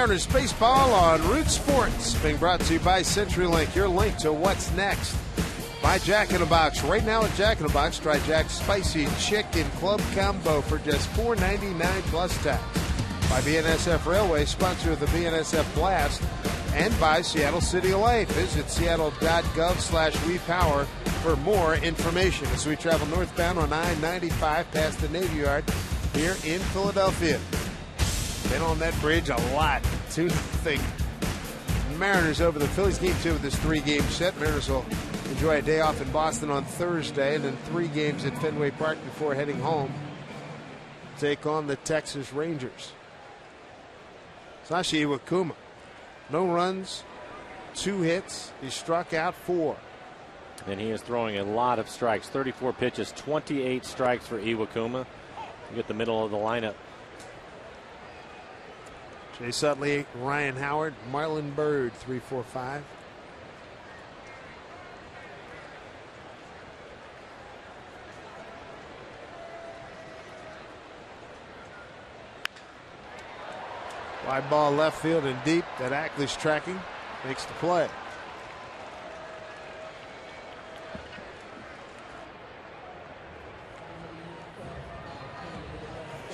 Mariners baseball on Root Sports, being brought to you by CenturyLink, your link to what's next. By Jack in the Box. Right now at Jack in the Box, try Jack's Spicy Chicken Club Combo for just $4.99 plus tax. By BNSF Railway, sponsor of the BNSF Blast. And by Seattle City Life. Visit seattle.gov/WePower for more information as we travel northbound on I-95 past the Navy Yard here in Philadelphia. Been on that bridge a lot. 2-0. Mariners over the Phillies. Game 2 of this 3-game set. Mariners will enjoy a day off in Boston on Thursday and then 3 games at Fenway Park before heading home. Take on the Texas Rangers. Sashi Iwakuma. No runs, 2 hits. He struck out 4. And he is throwing a lot of strikes. 34 pitches, 28 strikes for Iwakuma. You get the middle of the lineup. Chase Utley, Ryan Howard, Marlon Byrd, 3, 4, 5. Wide ball left field and deep that Ackley's tracking. Makes the play.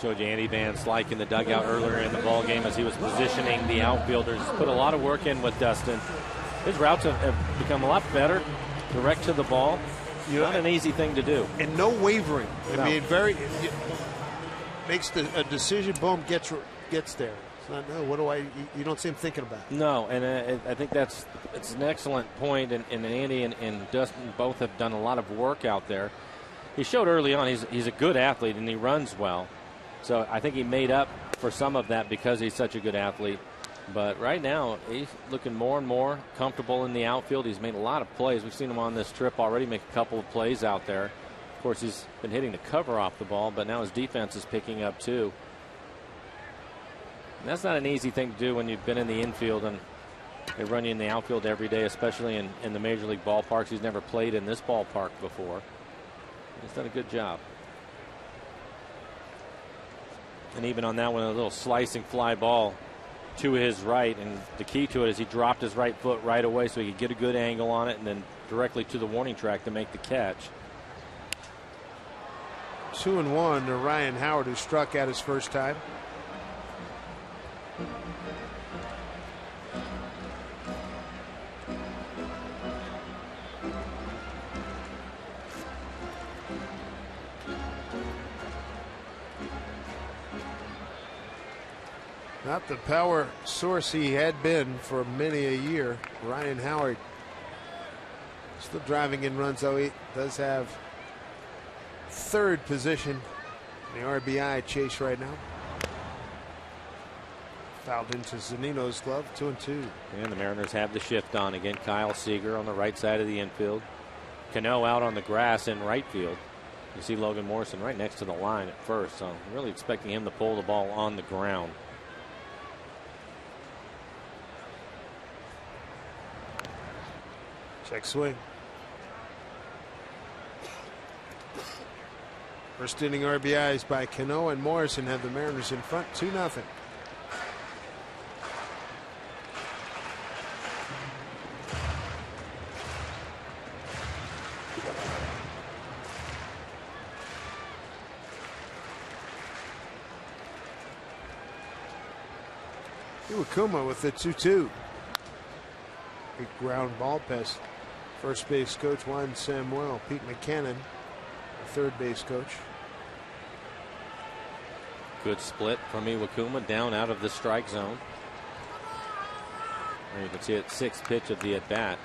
Showed you Andy Van Slyke in the dugout earlier in the ball game as he was positioning the outfielders. Put a lot of work in with Dustin. His routes have become a lot better, direct to the ball. Not an easy thing to do. And no wavering. No. I mean, makes a decision. Boom, gets there. It's not, no, what do I? You don't see him thinking about it. No, and I think it's an excellent point. And Andy and Dustin both have done a lot of work out there. He showed early on he's a good athlete and he runs well. So I think he made up for some of that because he's such a good athlete. But right now, he's looking more and more comfortable in the outfield. He's made a lot of plays. We've seen him on this trip already make a couple of plays out there. Of course, he's been hitting the cover off the ball, but now his defense is picking up too. And that's not an easy thing to do when you've been in the infield and they run you in the outfield every day, especially in the major league ballparks. He's never played in this ballpark before. He's done a good job. And even on that one, a little slicing fly ball to his right. And the key to it is he dropped his right foot right away so he could get a good angle on it and then directly to the warning track to make the catch. 2-1 to Ryan Howard, who struck out his first time. Not the power source he had been for many a year. Ryan Howard still driving in runs, though he does have 3rd position in the RBI chase right now. Fouled into Zunino's glove, 2-2. And the Mariners have the shift on again. Kyle Seager on the right side of the infield. Cano out on the grass in right field. You see Logan Morrison right next to the line at first, so I'm really expecting him to pull the ball on the ground. Check swing. First inning RBIs by Cano and Morrison have the Mariners in front 2-0. Iwakuma with the 2-2. Big ground ball past first base coach Juan Samuel. Pete McCannon, the third base coach. Good split from Iwakuma down out of the strike zone. And you can see it, 6th pitch of the at bat.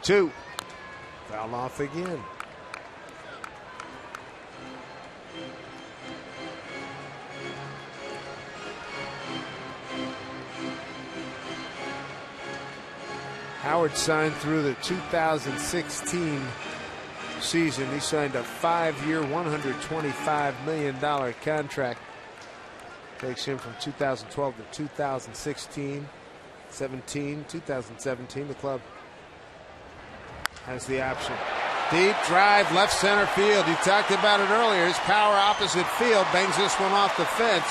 Two. Foul off again. Howard signed through the 2016 season. He signed a 5-year, $125 million contract. Takes him from 2012 to 2016, 2017. The club has the option. Deep drive, left center field. You talked about it earlier. His power opposite field bangs this one off the fence.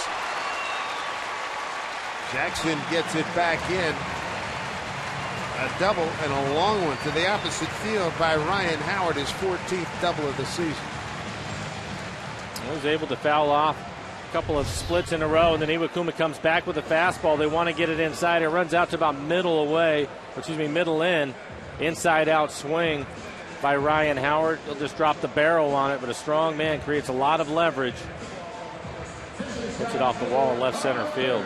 Jackson gets it back in. A double and a long one to the opposite field by Ryan Howard, his 14th double of the season. He was able to foul off a couple of splits in a row, and then Iwakuma comes back with a fastball. They want to get it inside. It runs out to about middle in. Inside out swing by Ryan Howard. He'll just drop the barrel on it, but a strong man creates a lot of leverage. Puts it off the wall in left center field.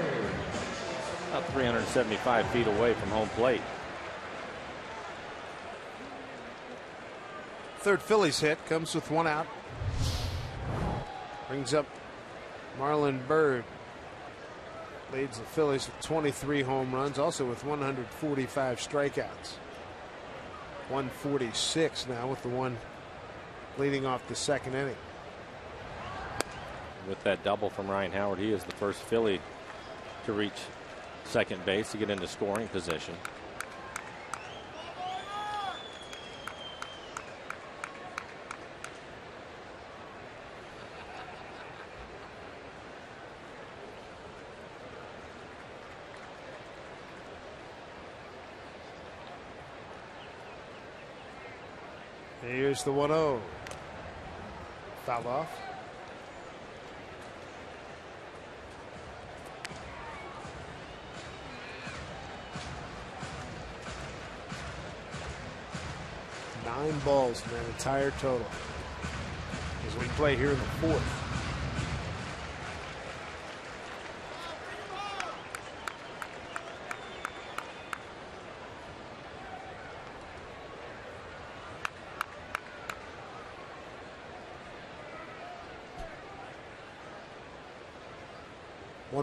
About 375 feet away from home plate. Third Phillies hit comes with one out. Brings up Marlon Byrd. Leads the Phillies with 23 home runs, also with 145 strikeouts. 146 now with the one leading off the second inning. With that double from Ryan Howard, he is the first Philly to reach second base to get into scoring position. Here's the 1-0. Foul off. Nine balls in that entire total as we play here in the fourth.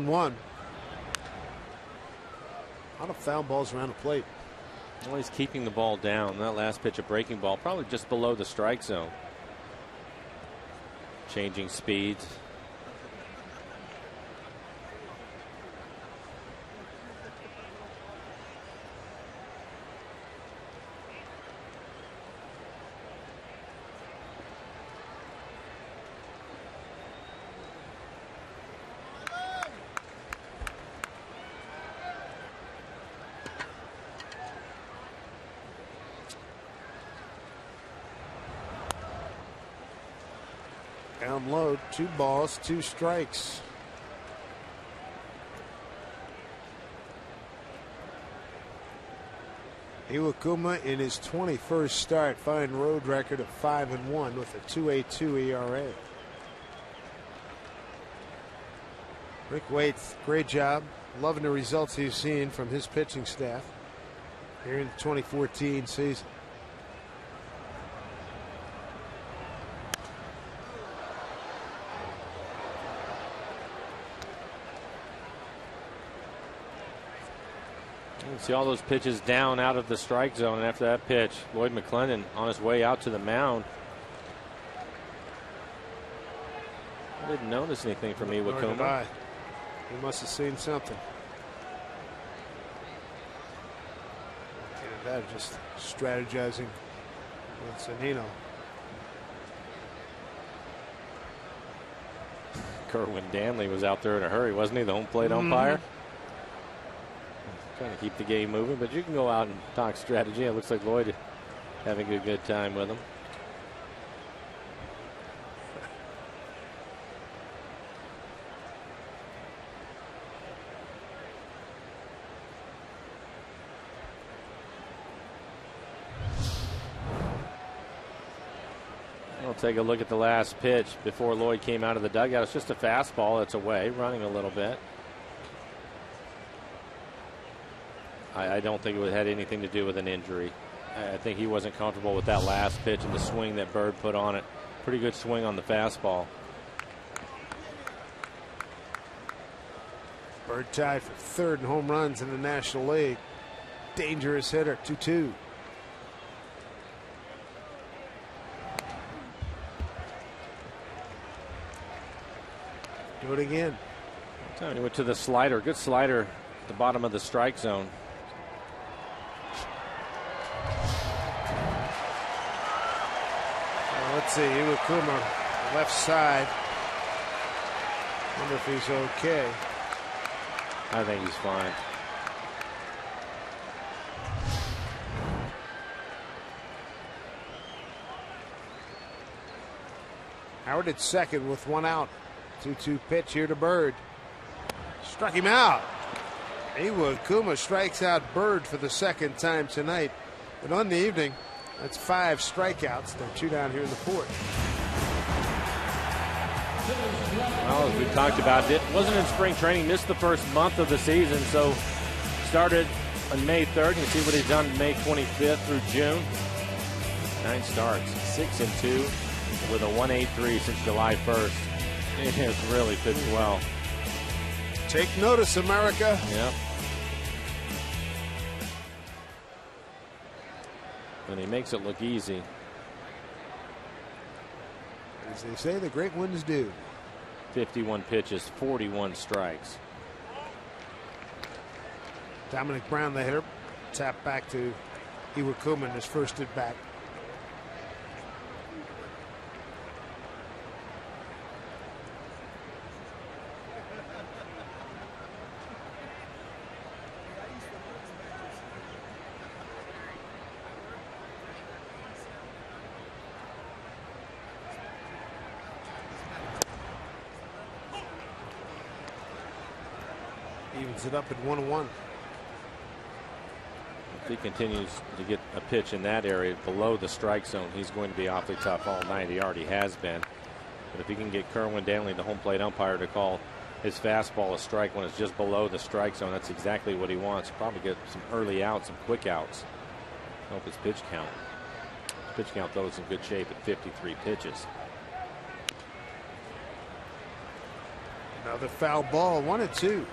A lot of foul balls around the plate. Well, he's keeping the ball down. That last pitch, a breaking ball, probably just below the strike zone. Changing speeds. Down low, 2 balls, 2 strikes. Iwakuma in his 21st start, fine road record of 5-1 with a 2.82 ERA. Rick Waite, great job. Loving the results he's seen from his pitching staff here in the 2014 season. See all those pitches down out of the strike zone, and after that pitch, Lloyd McClendon on his way out to the mound. I didn't notice anything from Iwakuma. He must have seen something. And that just strategizing with Zunino. Kerwin Danley was out there in a hurry, wasn't he? The home plate umpire. Trying to keep the game moving, but you can go out and talk strategy. It looks like Lloyd having a good time with him. We'll take a look at the last pitch before Lloyd came out of the dugout. It's just a fastball. It's away, running a little bit. I don't think it had anything to do with an injury. I think he wasn't comfortable with that last pitch and the swing that Bird put on it. Pretty good swing on the fastball. Bird tied for third in home runs in the National League. Dangerous hitter, 2-2. Do it again. He went to the slider. Good slider at the bottom of the strike zone. Let's see, Iwakuma, left side. Wonder if he's okay. I think he's fine. Howard at second with one out. 2-2 pitch here to Bird. Struck him out. Iwakuma strikes out Bird for the second time tonight. But on the evening, that's 5 strikeouts. They're 2 down here in the fourth. Well, as we talked about, it wasn't in spring training. Missed the first month of the season, so started on May 3rd. You see what he's done May 25th through June. 9 starts, 6-2 with a 1.83 since July 1st. He has really pitched well. Take notice, America. Yep. And he makes it look easy. As they say, the great ones do. 51 pitches, 41 strikes. Dominic Brown, the hitter, tapped back to Iwakuma in his first at bat. Evens it up at 1-1. If he continues to get a pitch in that area below the strike zone, he's going to be awfully tough all night. He already has been. But if he can get Kerwin Danley, the home plate umpire, to call his fastball a strike when it's just below the strike zone, that's exactly what he wants. Probably get some early outs, some quick outs. Help his pitch count. His pitch count, though, is in good shape at 53 pitches. Another foul ball, 1-2.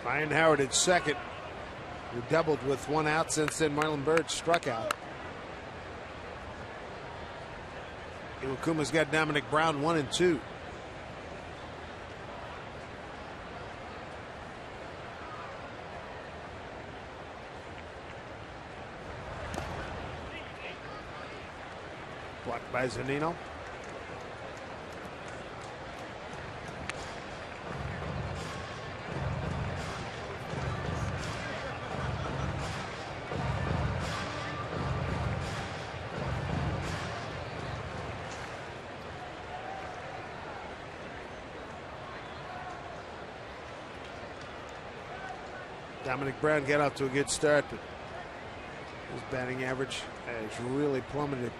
Ryan Howard at second, who doubled with 1 out. Since then, Marlon Byrd struck out. Iwakuma's got Dominic Brown 1-2. Blocked by Zunino. Dominic Brown got out to a good start, but his batting average has really plummeted.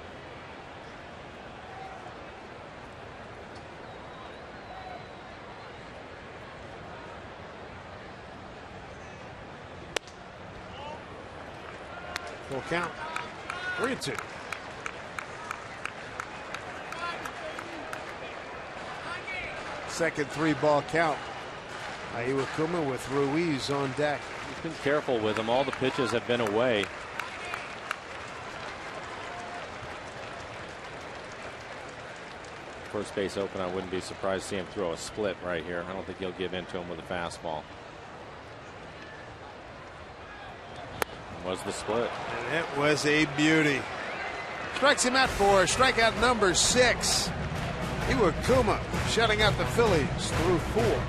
Full count. 3-2. Second 3-ball count. Iwakuma with Ruiz on deck. He's been careful with him. All the pitches have been away. First base open. I wouldn't be surprised to see him throw a split right here. I don't think he'll give in to him with a fastball. Was the split. And it was a beauty. Strikes him out for strikeout number 6. Iwakuma shutting out the Phillies through 4.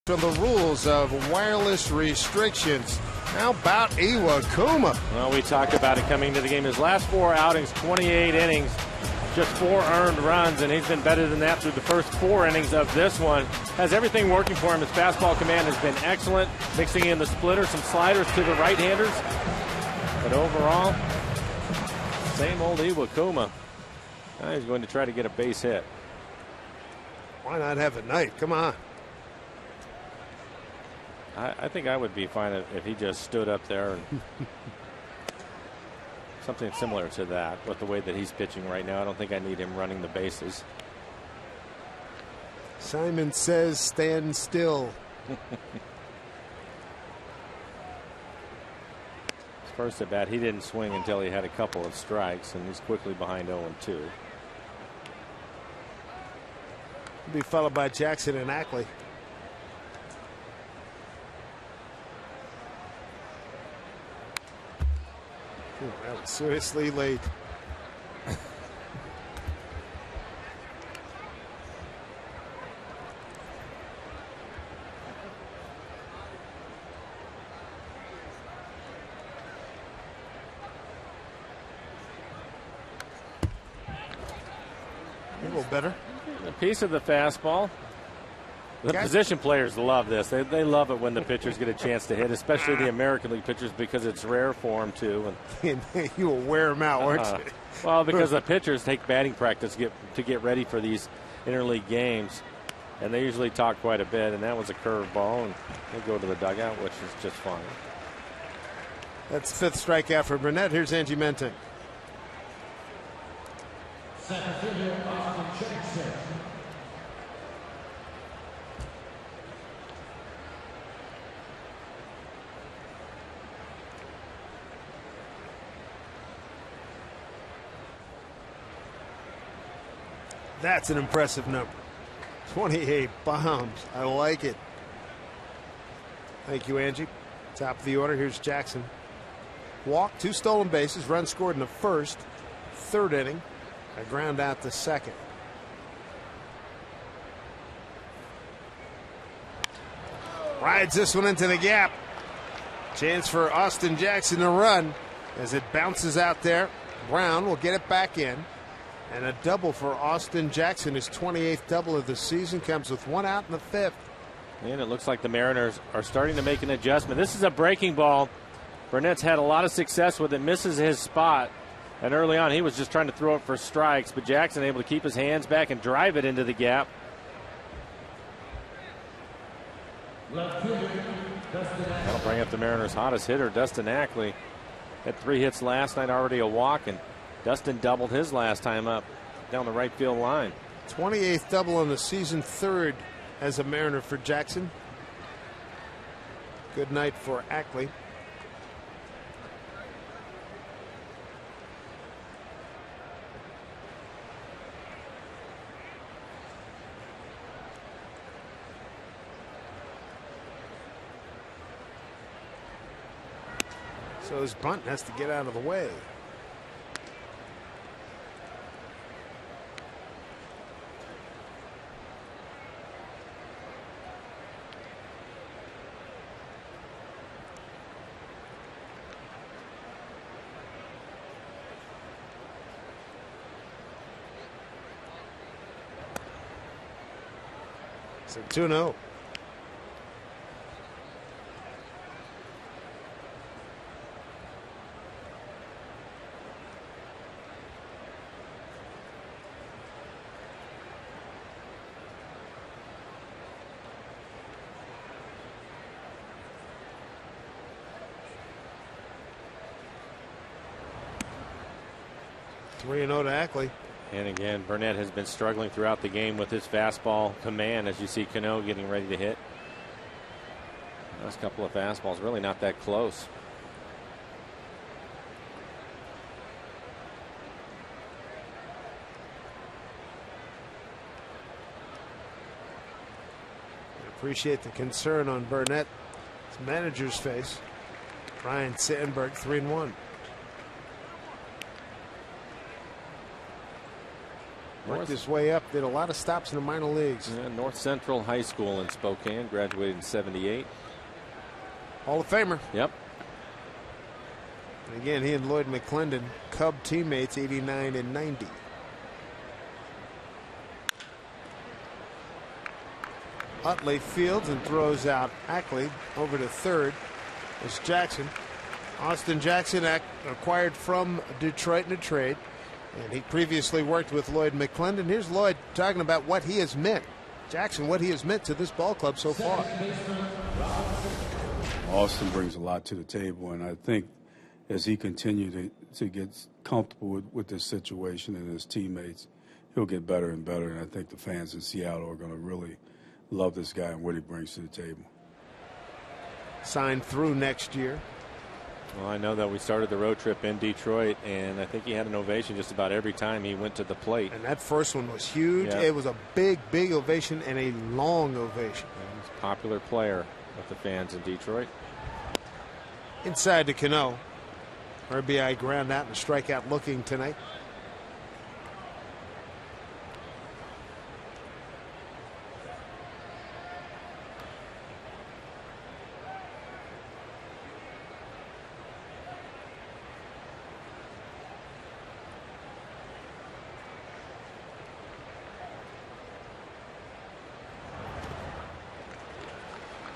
From the rules of wireless restrictions. How about Iwakuma? Well, we talked about it coming into the game. His last 4 outings, 28 innings, just 4 earned runs, and he's been better than that through the first 4 innings of this one. Has everything working for him. His fastball command has been excellent, mixing in the splitter, some sliders to the right-handers. But overall, same old Iwakuma. Now he's going to try to get a base hit. Why not have a night? Come on. I think I would be fine if he just stood up there and something similar to that with the way that he's pitching right now. I don't think I need him running the bases. Simon says stand still. His first at bat, he didn't swing until he had a couple of strikes, and he's quickly behind 0-2. He'll be followed by Jackson and Ackley. Ooh, that was seriously late. A little better. A piece of the fastball. The position players love this. They love it when the pitchers get a chance to hit, especially the American League pitchers, because it's rare for them to. And you will wear them out, won't you? Well, because the pitchers take batting practice to get ready for these interleague games, and they usually talk quite a bit. And that was a curveball, and they go to the dugout, which is just fine. That's 5th strikeout for Burnett. Here's Angie Menting. That's an impressive number. 28 bombs. I like it. Thank you, Angie. Top of the order. Here's Jackson. Walk, 2 stolen bases. Run scored in the first. 3rd inning. A ground out the 2nd. Rides this one into the gap. Chance for Austin Jackson to run as it bounces out there. Brown will get it back in. And a double for Austin Jackson. His 28th double of the season comes with 1 out in the 5th. And it looks like the Mariners are starting to make an adjustment. This is a breaking ball. Burnett's had a lot of success with it. Misses his spot. And early on, he was just trying to throw it for strikes. But Jackson able to keep his hands back and drive it into the gap. That'll bring up the Mariners' hottest hitter, Dustin Ackley. Had 3 hits last night, already a walk. And Dustin doubled his last time up down the right field line. 28th double on the season, 3rd as a Mariner for Jackson. Good night for Ackley. So his bunt has to get out of the way. So 2-0. Three and 0 to Ackley. And again, Burnett has been struggling throughout the game with his fastball command, as you see Cano getting ready to hit. Last couple of fastballs really not that close. I appreciate the concern on Burnett's manager's face. Ryan Sandberg 3-1. Worked his way up, did a lot of stops in the minor leagues. Yeah, North Central High School in Spokane, graduated in '78. Hall of Famer. Yep. And again, he and Lloyd McClendon, Cub teammates, 89 and 90. Utley fields and throws out Ackley over to third. It's Jackson. Austin Jackson acquired from Detroit in a trade. And he previously worked with Lloyd McClendon. Here's Lloyd talking about what he has meant. Jackson, what he has meant to this ball club so far. Austin brings a lot to the table, and I think as he continues to get comfortable with this situation and his teammates, he'll get better and better. And I think the fans in Seattle are going to really love this guy and what he brings to the table. Signed through next year. Well, I know that we started the road trip in Detroit, and I think he had an ovation just about every time he went to the plate. And that first one was huge. Yeah. It was a big, big ovation and a long ovation. Yeah, he's a popular player with the fans in Detroit. Inside to Cano. RBI ground out and a strikeout looking tonight.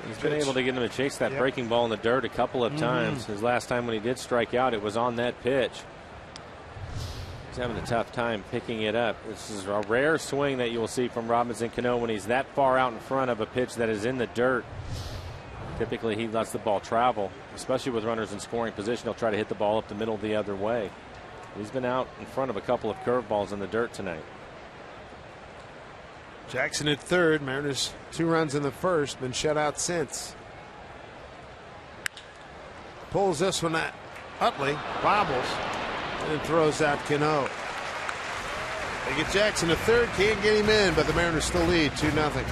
He's been able to get him to chase that breaking ball in the dirt a couple of times. His last time when he did strike out, it was on that pitch. He's having a tough time picking it up. This is a rare swing that you will see from Robinson Cano when he's that far out in front of a pitch that is in the dirt. Typically, he lets the ball travel, especially with runners in scoring position. He'll try to hit the ball up the middle the other way. He's been out in front of a couple of curveballs in the dirt tonight. Jackson at third. Mariners 2 runs in the first. Been shut out since. Pulls this one at Utley. Bobbles. And then throws out Cano. They get Jackson at third. Can't get him in, but the Mariners still lead 2-0.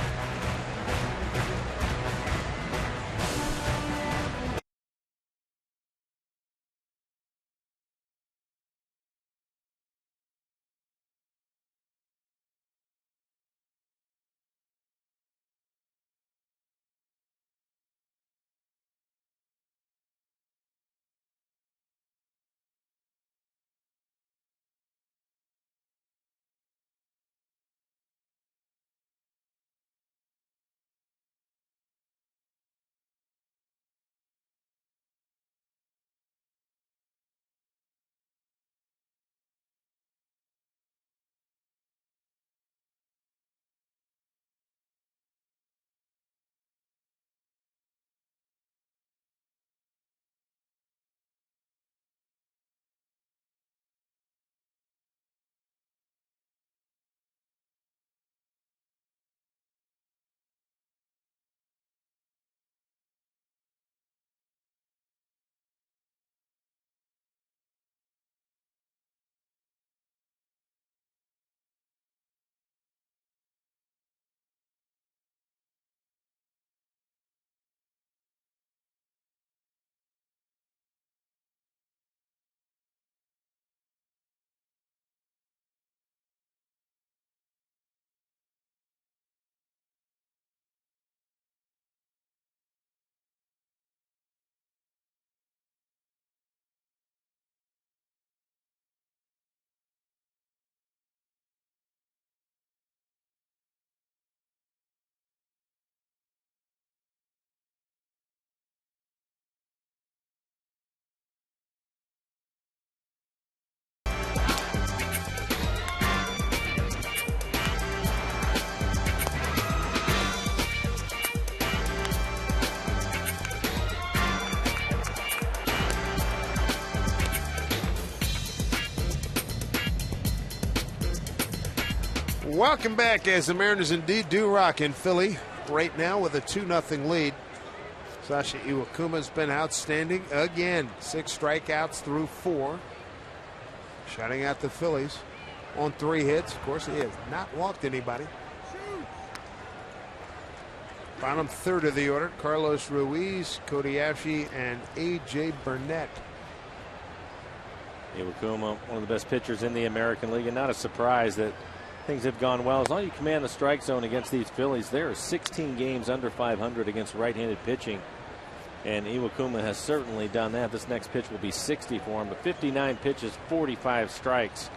Welcome back as the Mariners indeed do rock in Philly right now with a 2-0 lead. Sasha Iwakuma's been outstanding again. 6 strikeouts through 4. Shutting out the Phillies on 3 hits. Of course, he has not walked anybody. Bottom third of the order, Carlos Ruiz, Kodiashi, and A.J. Burnett. Iwakuma, one of the best pitchers in the American League, and not a surprise that things have gone well. As long as you command the strike zone against these Phillies, there are 16 games under 500 against right-handed pitching. And Iwakuma has certainly done that. This next pitch will be 60 for him, but 59 pitches, 45 strikes.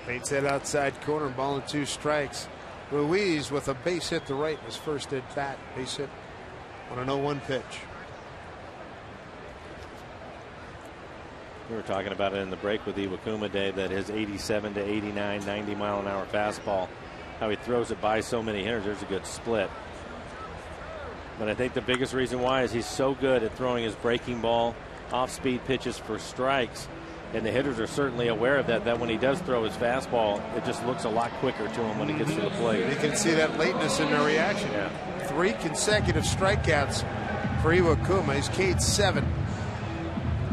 Paints that outside corner, ball and 2 strikes. Ruiz with a base hit to right in his first at bat. Base hit on an 0-1 pitch. We were talking about it in the break with Iwakuma, Dave, that his 87 to 89, 90 mile an hour fastball, how he throws it by so many hitters. There's a good split. But I think the biggest reason why is he's so good at throwing his breaking ball, off-speed pitches for strikes. And the hitters are certainly aware of that when he does throw his fastball, it just looks a lot quicker to him when he gets to the plate. You can see that lateness in their reaction. Yeah. 3 consecutive strikeouts for Iwakuma. He's K'd 7.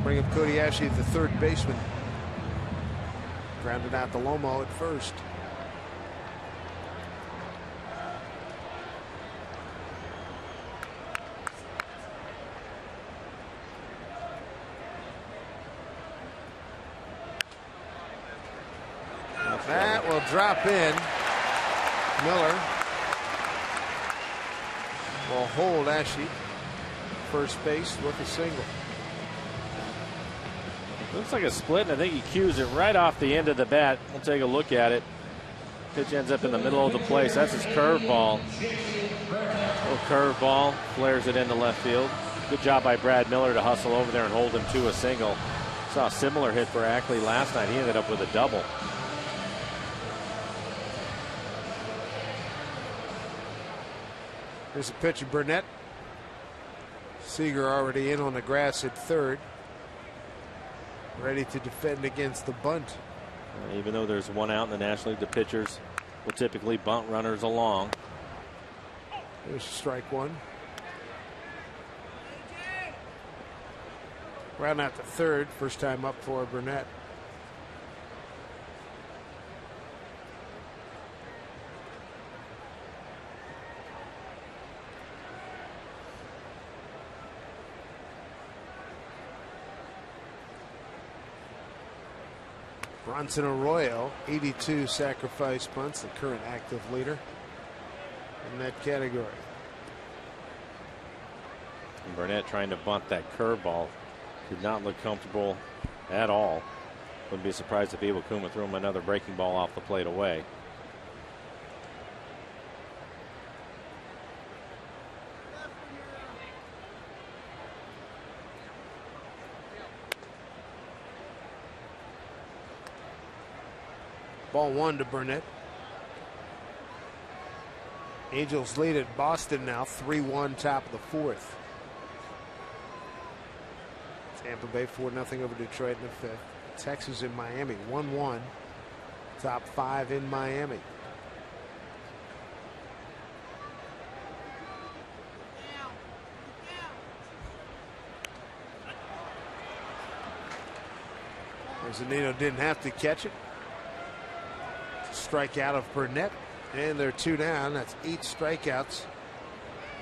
Bring up Cody Ashley, the third baseman. Grounded out to Lomo at first. That will drop in. Miller will hold Ashley first base with a single. Looks like a split, and I think he cues it right off the end of the bat. We'll take a look at it. Pitch ends up in the middle of the plate. That's his curveball. Little curveball, flares it into left field. Good job by Brad Miller to hustle over there and hold him to a single. Saw a similar hit for Ackley last night. He ended up with a double. Here's a pitch of Burnett. Seager already in on the grass at third. Ready to defend against the bunt. Even though there's 1 out in the National League, the pitchers will typically bunt runners along. There's strike 1. Round out to third. First time up for Burnett. Bronson Arroyo, 82 sacrifice bunts, the current active leader in that category. And Burnett trying to bunt that curveball. Did not look comfortable at all. Wouldn't be surprised if Iwakuma threw him another breaking ball off the plate away. Ball 1 to Burnett. Angels lead at Boston now, 3-1 top of the 4th. Tampa Bay 4-0 over Detroit in the 5th. Texas and Miami 1-1. Top 5 in Miami. Zanino didn't have to catch it. Strikeout of Burnett, and they're 2 down. That's 8 strikeouts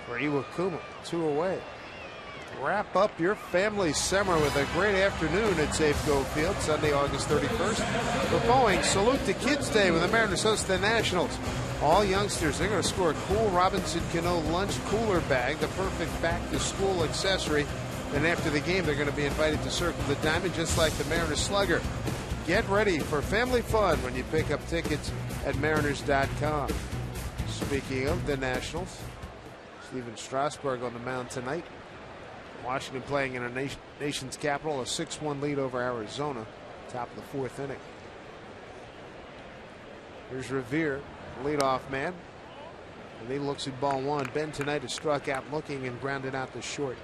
for Iwakuma. 2 away. Wrap up your family summer with a great afternoon at Safeco Field, Sunday, August 31st. For Boeing, salute to Kids Day when the Mariners host the Nationals. All youngsters, they're going to score a cool Robinson Cano lunch cooler bag, the perfect back-to-school accessory. Then after the game, they're going to be invited to circle the diamond just like the Mariners slugger. Get ready for family fun when you pick up tickets at Mariners.com. Speaking of the Nationals, Steven Strasburg on the mound tonight. Washington playing in a nation's capital, a 6-1 lead over Arizona, top of the 4th inning. Here's Revere, leadoff man. And he looks at ball 1. Ben tonight has struck out looking and grounded out to short.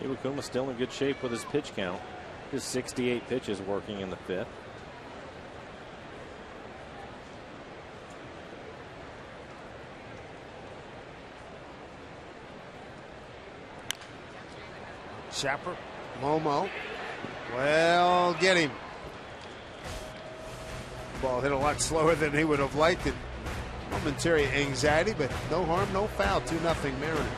Iwakuma still in good shape with his pitch count. His 68 pitches working in the 5th. Schapper, Momo. Well, get him. Ball hit a lot slower than he would have liked it. Momentary anxiety, but no harm, no foul. 2-0 Mariners.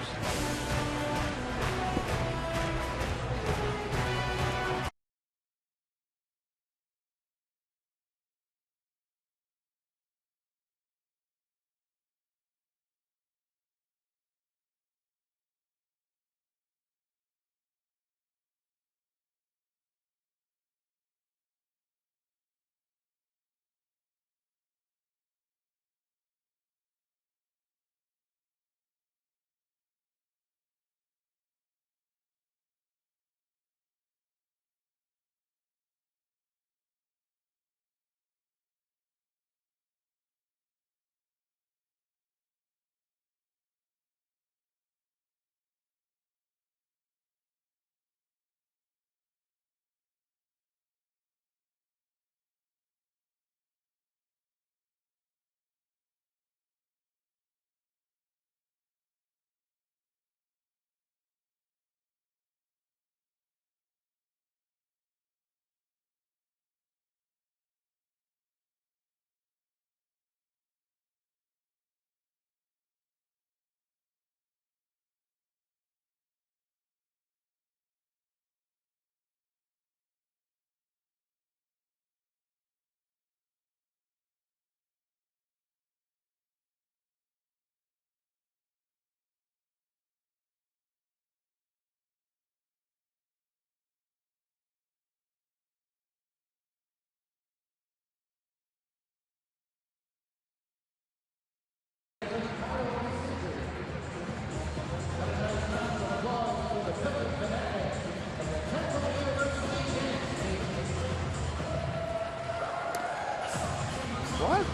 What?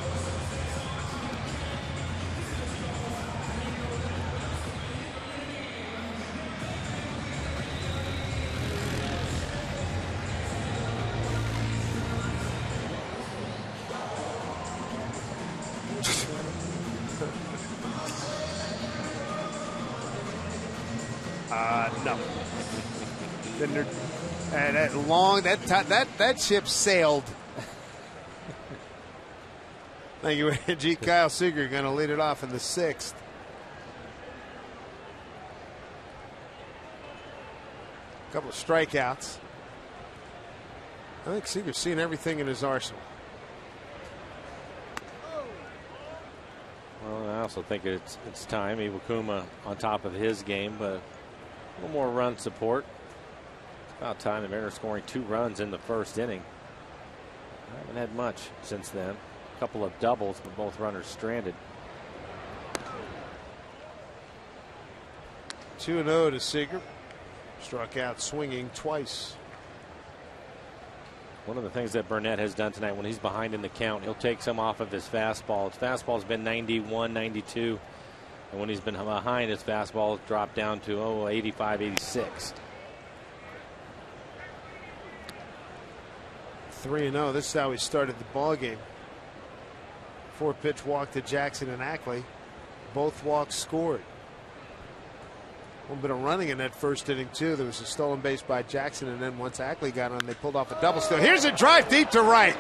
No. Then that ship sailed. Thank you, Angie. Kyle Seager going to lead it off in the 6th. A couple of strikeouts. I think Seager's seen everything in his arsenal. Well, I also think it's time. Iwakuma on top of his game, but a little more run support. It's about time. The Mariners scoring 2 runs in the first inning. I haven't had much since then. A couple of doubles, but both runners stranded. 2-0 to Seager. Struck out swinging twice. One of the things that Burnett has done tonight, when he's behind in the count, he'll take some off of his fastball. His fastball's been 91, 92. And when he's been behind, his fastball has dropped down to 85, 86. 3-0. This is how he started the ball game. 4-pitch walk to Jackson and Ackley. Both walks scored. A little bit of running in that first inning, too. There was a stolen base by Jackson, and then once Ackley got on, they pulled off a double steal. Here's a drive deep to right.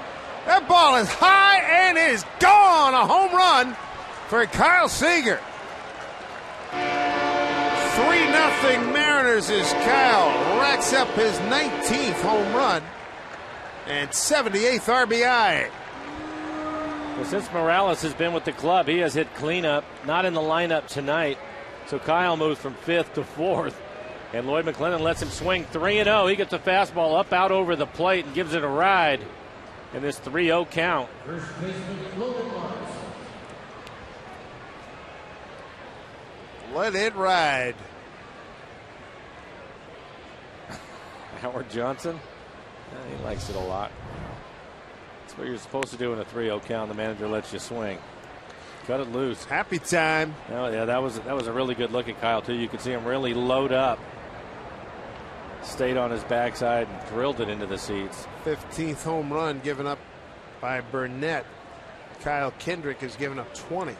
That ball is high and is gone. A home run for Kyle Seager. 3-0 Mariners as Kyle racks up his 19th home run and 78th RBI. Well, since Morales has been with the club, he has hit cleanup, not in the lineup tonight. So Kyle moves from 5th to 4th. And Lloyd McClendon lets him swing 3-0. He gets a fastball up out over the plate and gives it a ride in this 3-0 count. Let it ride. Howard Johnson, he likes it a lot. That's what you're supposed to do in a 3-0 count. The manager lets you swing. Cut it loose. Happy time. Oh, yeah, that was a really good look at Kyle, too. You could see him really load up. Stayed on his backside and drilled it into the seats. 15th home run given up by Burnett. Kyle Kendrick has given up 20.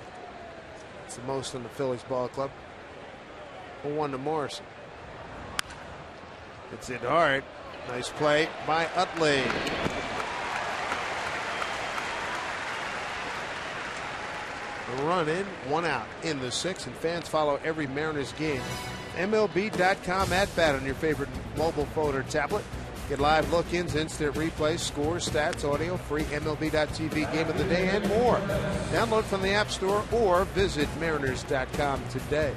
That's the most in the Phillies ball club. 1 to Morrison. It's hit hard. Nice play by Utley. A run in, 1 out in the 6th, and fans follow every Mariners game. MLB.com @bat on your favorite mobile phone or tablet. Get live look-ins, instant replays, scores, stats, audio, free MLB.tv game of the day, and more. Download from the App Store or visit Mariners.com today.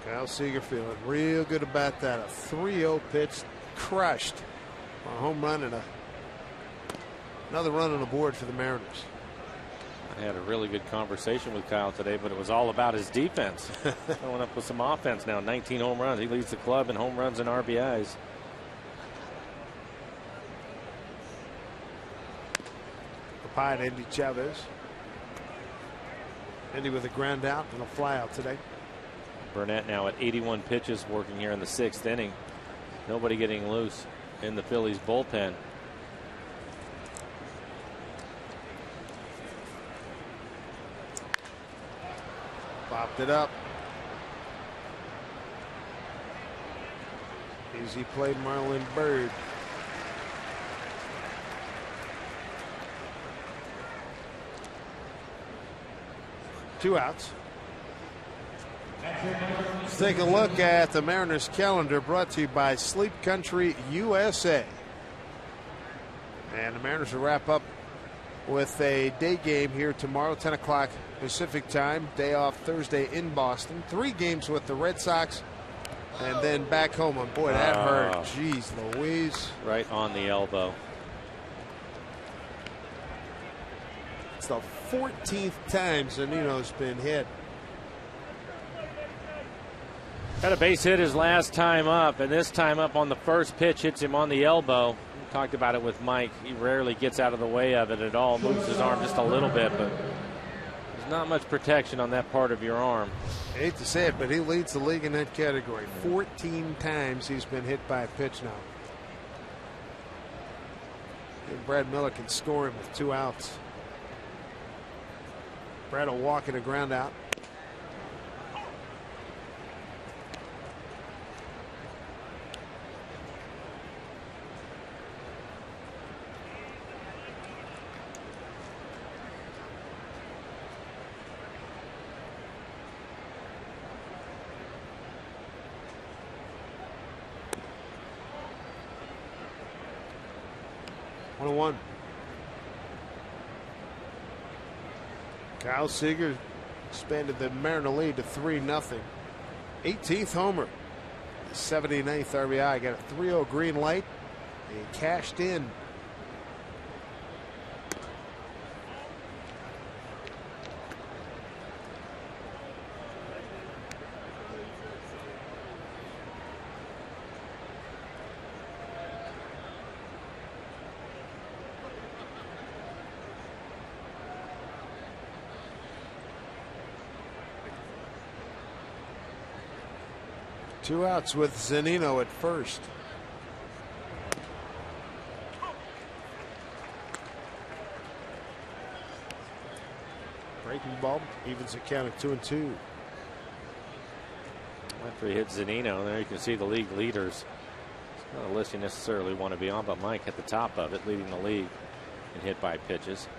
Kyle Seager feeling real good about that. A 3-0 pitch, crushed. A home run and another run on the board for the Mariners. I had a really good conversation with Kyle today, but it was all about his defense. Going up with some offense now. 19 home runs. He leads the club in home runs and RBIs. Pie to Andy Chavez. Andy with a ground out and a fly out today. Burnett now at 81 pitches, working here in the 6th inning. Nobody getting loose in the Phillies bullpen. Popped it up. Easy play, Marlon Bird. Two outs. Let's take a look at the Mariners calendar, brought to you by Sleep Country USA. And the Mariners will wrap up with a day game here tomorrow, 10 o'clock Pacific time. Day off Thursday in Boston. 3 games with the Red Sox, and then back home. And boy, that hurt. Jeez Louise. Right on the elbow. It's the 14th time Zunino's been hit. Got a base hit his last time up, and this time up on the first pitch, hits him on the elbow. We talked about it with Mike. He rarely gets out of the way of it at all. Moves his arm just a little bit, but there's not much protection on that part of your arm. I hate to say it, but he leads the league in that category. 14 times he's been hit by a pitch now. And Brad Miller can score him with 2 outs. Brad will walk in a ground out. One. Kyle Seager expanded the Mariner lead to 3-0. 18th homer. 79th RBI. Got a 3-0 green light. And he cashed in. Two outs with Zunino at first. Breaking ball evens the count at 2-2. After he hit Zunino, there you can see the league leaders. It's not a list you necessarily want to be on, but Mike at the top of it, leading the league in hit by pitches.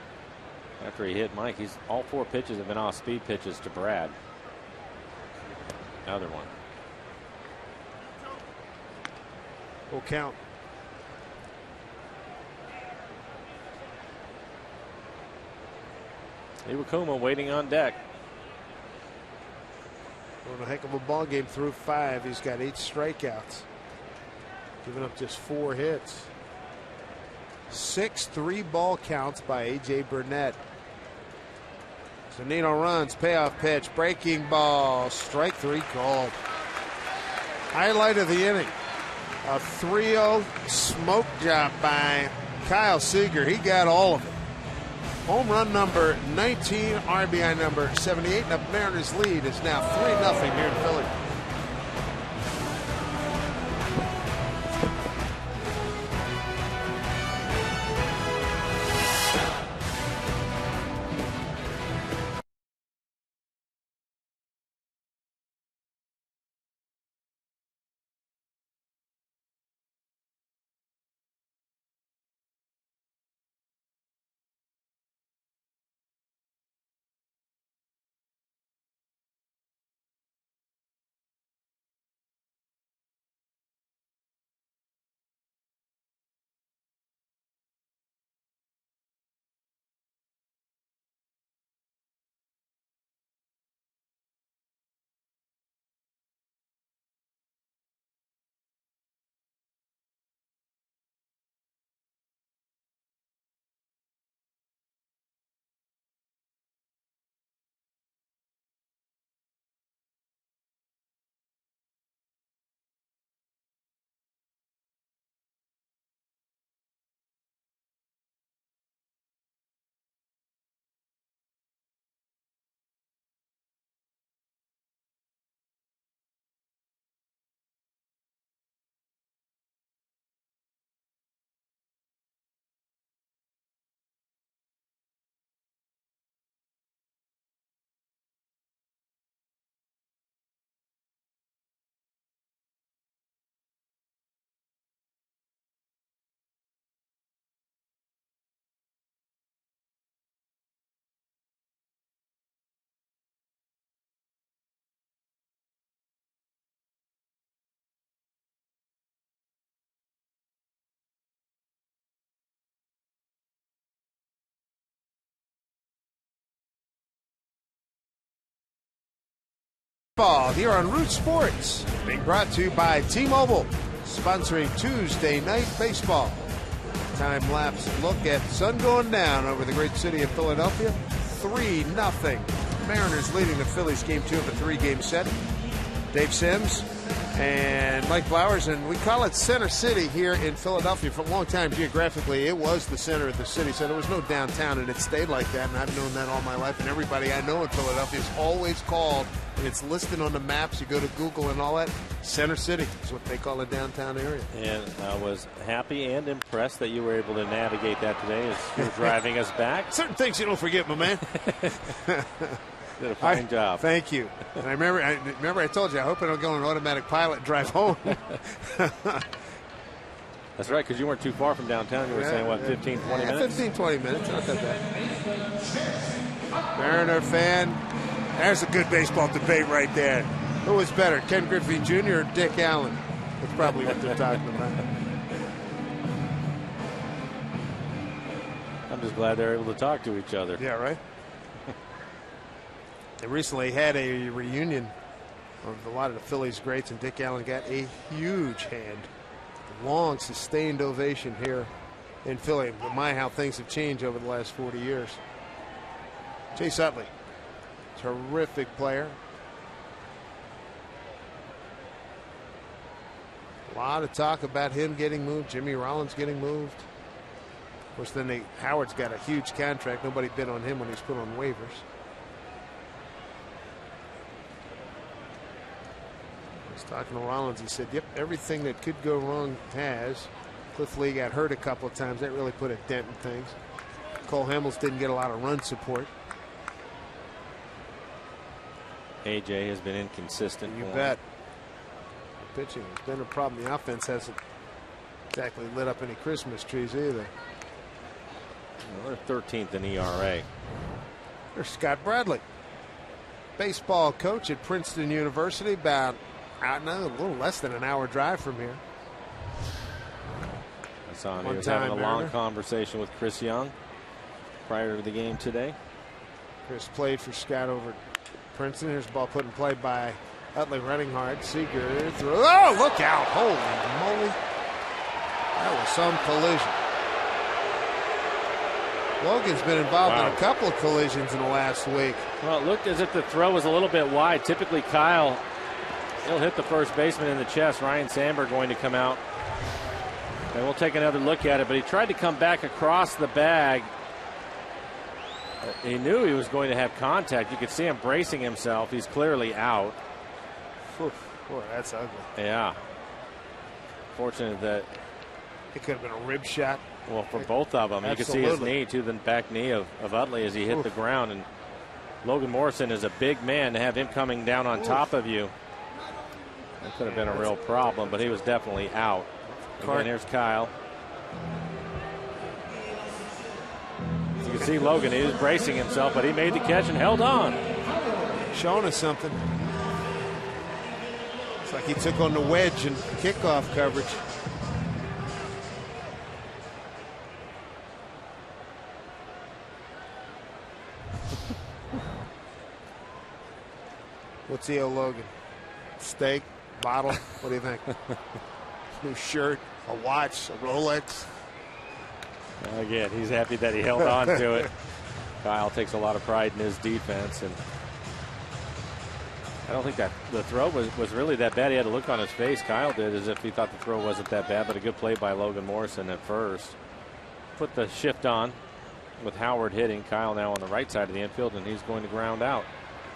After he hit Mike, all 4 pitches have been off speed pitches to Brad. Another one. Full count. Iwakuma waiting on deck. Doing a heck of a ball game through 5. He's got 8 strikeouts. Giving up just 4 hits. 6 3-ball counts by A.J. Burnett. Zunino runs, payoff pitch, breaking ball, strike 3 called. Highlight of the inning. A 3-0 smoke job by Kyle Seager. He got all of it. Home run number 19, RBI number 78. And the Mariners lead is now 3-0 here in Philly. Ball here on Root Sports, being brought to you by T-Mobile, sponsoring Tuesday Night Baseball. Time-lapse look at sun going down over the great city of Philadelphia. 3-0. Mariners leading the Phillies game 2 of a 3-game set. Dave Sims and Mike Flowers, and we call it Center City here in Philadelphia. For a long time, geographically, it was the center of the city, so there was no downtown, and it stayed like that, and I've known that all my life, and everybody I know in Philadelphia is always called, and it's listed on the maps. You go to Google and all that, Center City is what they call the downtown area. And I was happy and impressed that you were able to navigate that today as you were driving us back. Certain things you don't forget, my man. Did a fine job. Thank you. And I remember I told you, I hope I don't go on an automatic pilot and drive home. That's right, because you weren't too far from downtown. You were saying, what, 15, 20 minutes? 15, 20 minutes. Not that bad. Mariner fan. There's a good baseball debate right there. Who was better, Ken Griffey Jr. or Dick Allen? That's probably what they're talking about. I'm just glad they're able to talk to each other. Yeah, right? They recently had a reunion of a lot of the Phillies greats, and Dick Allen got a huge hand. Long, sustained ovation here in Philly. But my, how things have changed over the last 40 years. Chase Utley, terrific player. A lot of talk about him getting moved, Jimmy Rollins getting moved. Of course, then Howard's got a huge contract. Nobody bid on him when he was put on waivers. Talking to Rollins, he said, yep, everything that could go wrong has. Cliff Lee got hurt a couple of times. That really put a dent in things. Cole Hamels didn't get a lot of run support. AJ has been inconsistent. You bet. The pitching has been a problem. The offense hasn't exactly lit up any Christmas trees either. They're 13th in ERA. There's Scott Bradley, baseball coach at Princeton University, about I don't know, a little less than an hour drive from here. I saw him. He was having a long conversation with Chris Young prior to the game today. Chris played for Scott over at Princeton. Here's the ball put in play by Utley, running hard. Seager through. Oh, look out. Holy moly. That was some collision. Logan's been involved in a couple of collisions in the last week. Well, it looked as if the throw was a little bit wide. Typically, Kyle, he'll hit the first baseman in the chest. Ryan Sandberg going to come out. And we'll take another look at it, but he tried to come back across the bag. He knew he was going to have contact. You could see him bracing himself. He's clearly out. Boy, that's ugly. Yeah. Fortunate that it could have been a rib shot. Well, for both of them. Absolutely. You could see his knee, to the back knee of Utley as he hit the ground. And Logan Morrison is a big man. To have him coming down on top of you, that could have been a real problem, but he was definitely out. And here's Kyle. You can see Logan, he was bracing himself, but he made the catch and held on. Showing us something. It's like he took on the wedge and kickoff coverage. What's he owe Logan? Steak? Bottle? What do you think? New shirt? A watch? A Rolex? Again, he's happy that he held on to it. Kyle takes a lot of pride in his defense, and I don't think that the throw was really that bad. He had a look on his face, Kyle did, as if he thought the throw wasn't that bad, but a good play by Logan Morrison at first. Put the shift on with Howard hitting. Kyle now on the right side of the infield, and he's going to ground out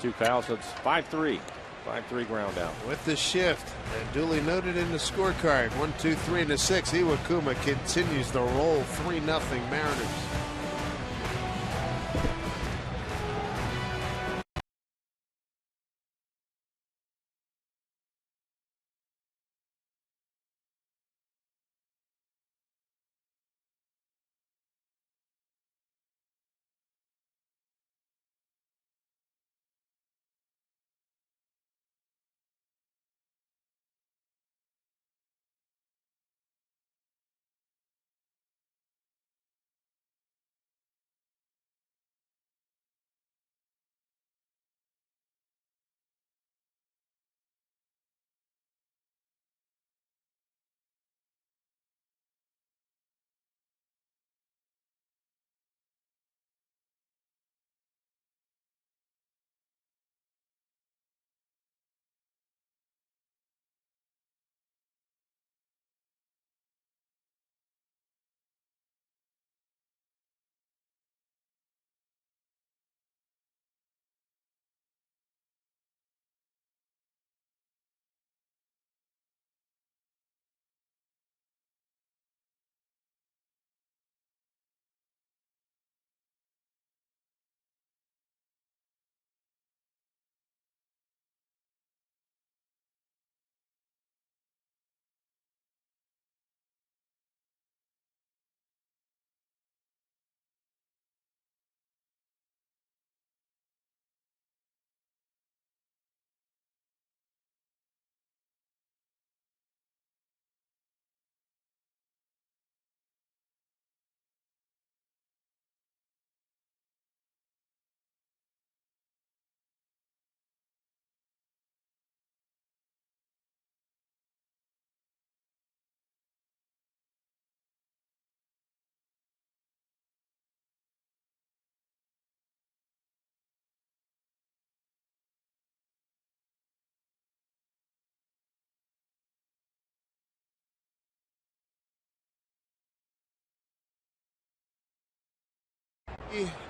to Kyle, so it's 5-3. 5-3 ground out. With the shift, and duly noted in the scorecard, 1, 2, 3, and a 6. Iwakuma continues the roll, 3-0 Mariners.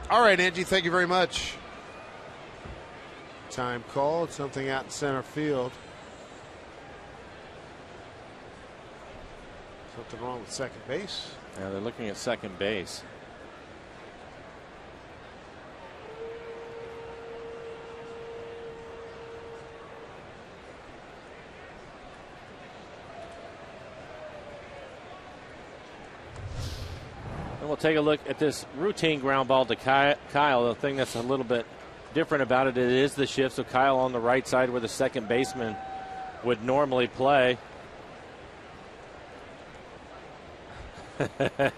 All right, Angie, thank you very much. Time called, something out in center field. Something wrong with second base. Yeah, they're looking at second base. And we'll take a look at this routine ground ball to Kyle. The thing that's a little bit different about it is the shift. So Kyle on the right side where the second baseman would normally play. Trying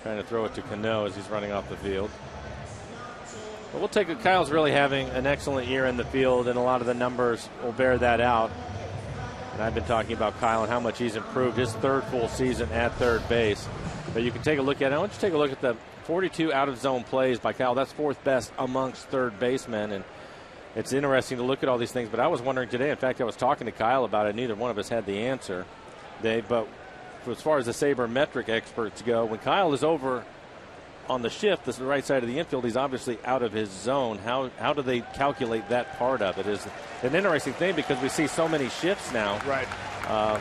to throw it to Cano as he's running off the field. But we'll take it. Kyle's really having an excellent year in the field, and a lot of the numbers will bear that out. And I've been talking about Kyle and how much he's improved his third full season at third base. But you can take a look at it. I want you to take a look at the 42 out-of-zone plays by Kyle. That's fourth best amongst third basemen. And it's interesting to look at all these things. But I was wondering today, in fact, I was talking to Kyle about it. Neither one of us had the answer. But as far as the sabermetric experts go, when Kyle is over on the shift, this is the right side of the infield, he's obviously out of his zone. How do they calculate that part of it? Is an interesting thing because we see so many shifts now. Right. Well,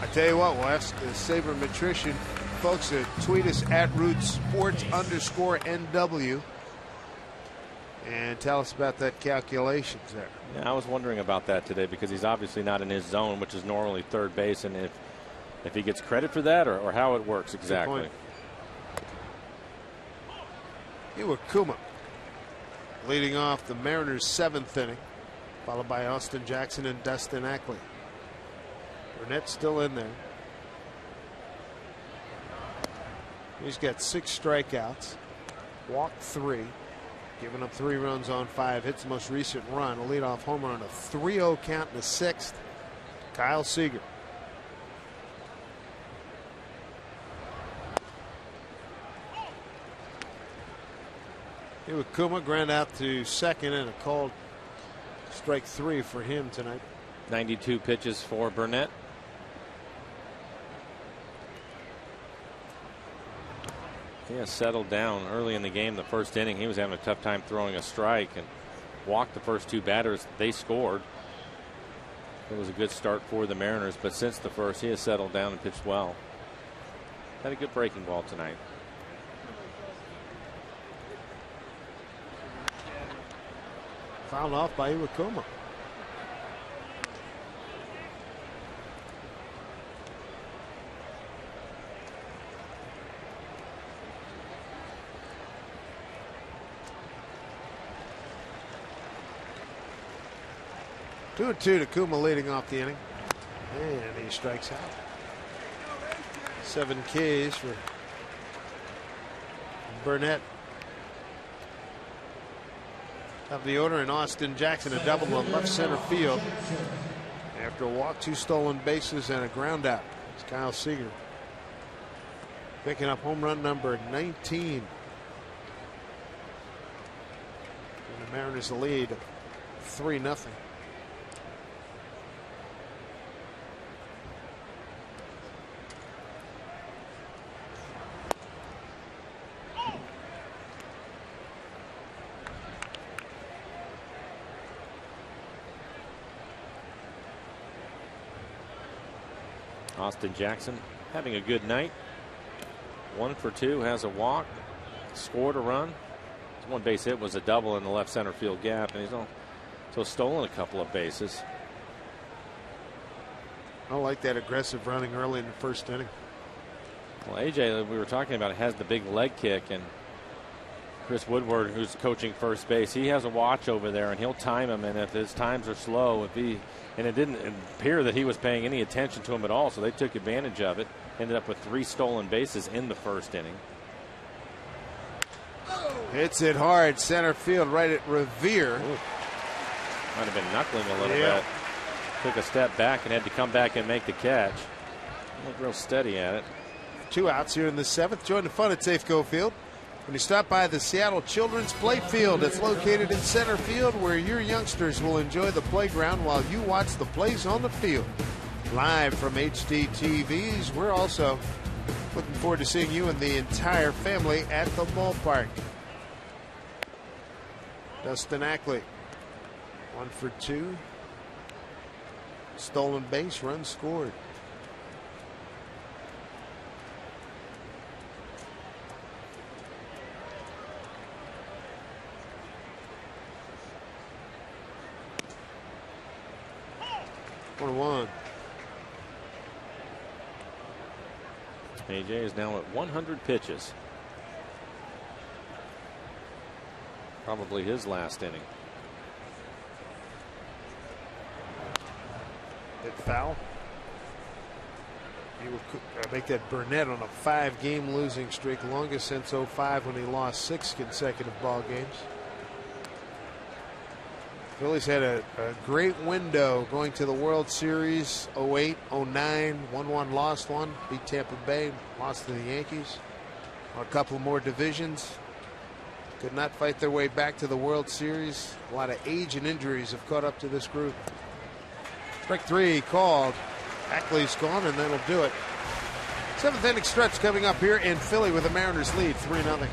I tell you what, we'll ask the sabermetrician folks to tweet us at @rootsports_NW and tell us about that calculations there. Yeah, I was wondering about that today because he's obviously not in his zone, which is normally third base, and if he gets credit for that or how it works exactly. Iwakuma leading off the Mariners' 7th inning, followed by Austin Jackson and Dustin Ackley. Burnett's still in there. He's got 6 strikeouts, walked 3, giving up 3 runs on 5 hits. The most recent run, a leadoff homer on a 3-0 count in the 6th. Kyle Seager. Iwakuma ground out to second and a called strike 3 for him tonight. 92 pitches for Burnett. He has settled down early in the game. The first inning, he was having a tough time throwing a strike and walked the first 2 batters. They scored. It was a good start for the Mariners, but since the first, he has settled down and pitched well. Had a good breaking ball tonight. Fouled off by Iwakuma. Two and two to Kuma leading off the inning. And he strikes out. 7 Ks for Burnett. Of the order, and Austin Jackson a double on left center field after a walk, 2 stolen bases and a ground out. It's Kyle Seager picking up home run number 19. And the Mariners lead 3-0. Austin Jackson having a good night. 1 for 2, has a walk, scored a run. His 1 base hit was a double in the left center field gap, and he's also stolen a couple of bases. I like that aggressive running early in the first inning. Well, AJ, we were talking about, has the big leg kick, and Chris Woodward, who's coaching first base, he has a watch over there, and he'll time him. And if his times are slow, and it didn't appear that he was paying any attention to him at all, so they took advantage of it. Ended up with 3 stolen bases in the first inning. Hits it hard center field right at Revere. Ooh. Might have been knuckling a little bit. Took a step back and had to come back and make the catch. Looked real steady at it. 2 outs here in the 7th. Join the fun at Safeco Field when you stop by the Seattle Children's Play Field. It's located in center field, where your youngsters will enjoy the playground while you watch the plays on the field. Live from HD TVs, we're also looking forward to seeing you and the entire family at the ballpark. Dustin Ackley, 1 for 2. Stolen base, run scored. AJ is now at 100 pitches. Probably his last inning. Hit foul. He will make that Burnett on a 5-game losing streak, longest since 05 when he lost 6 consecutive ball games. Phillies had a great window going to the World Series, 08, 09, won one, lost one, beat Tampa Bay, lost to the Yankees. A couple more divisions. Could not fight their way back to the World Series. A lot of age and injuries have caught up to this group. Strike 3 called. Ackley's gone, and that'll do it. 7th inning stretch coming up here in Philly with the Mariners lead 3-0.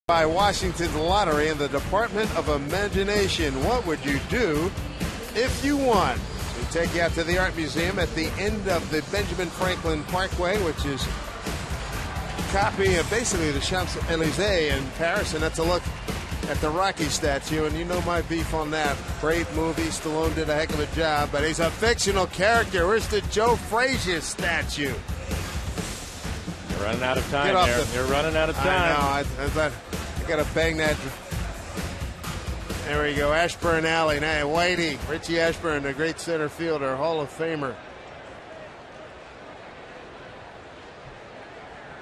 By Washington's lottery in the Department of Imagination. What would you do if you won? We take you out to the Art Museum at the end of the Benjamin Franklin Parkway, which is a copy of basically the Champs-Élysées in Paris, and that's a look at the Rockies statue. And you know my beef on that. Great movie. Stallone did a heck of a job, but he's a fictional character. Where's the Joe Frazier statue? You're running out of time there. You're running out of time. I know. I got to bang that. There we go. Ashburn Alley. Now, Whitey. Richie Ashburn, the great center fielder, Hall of Famer.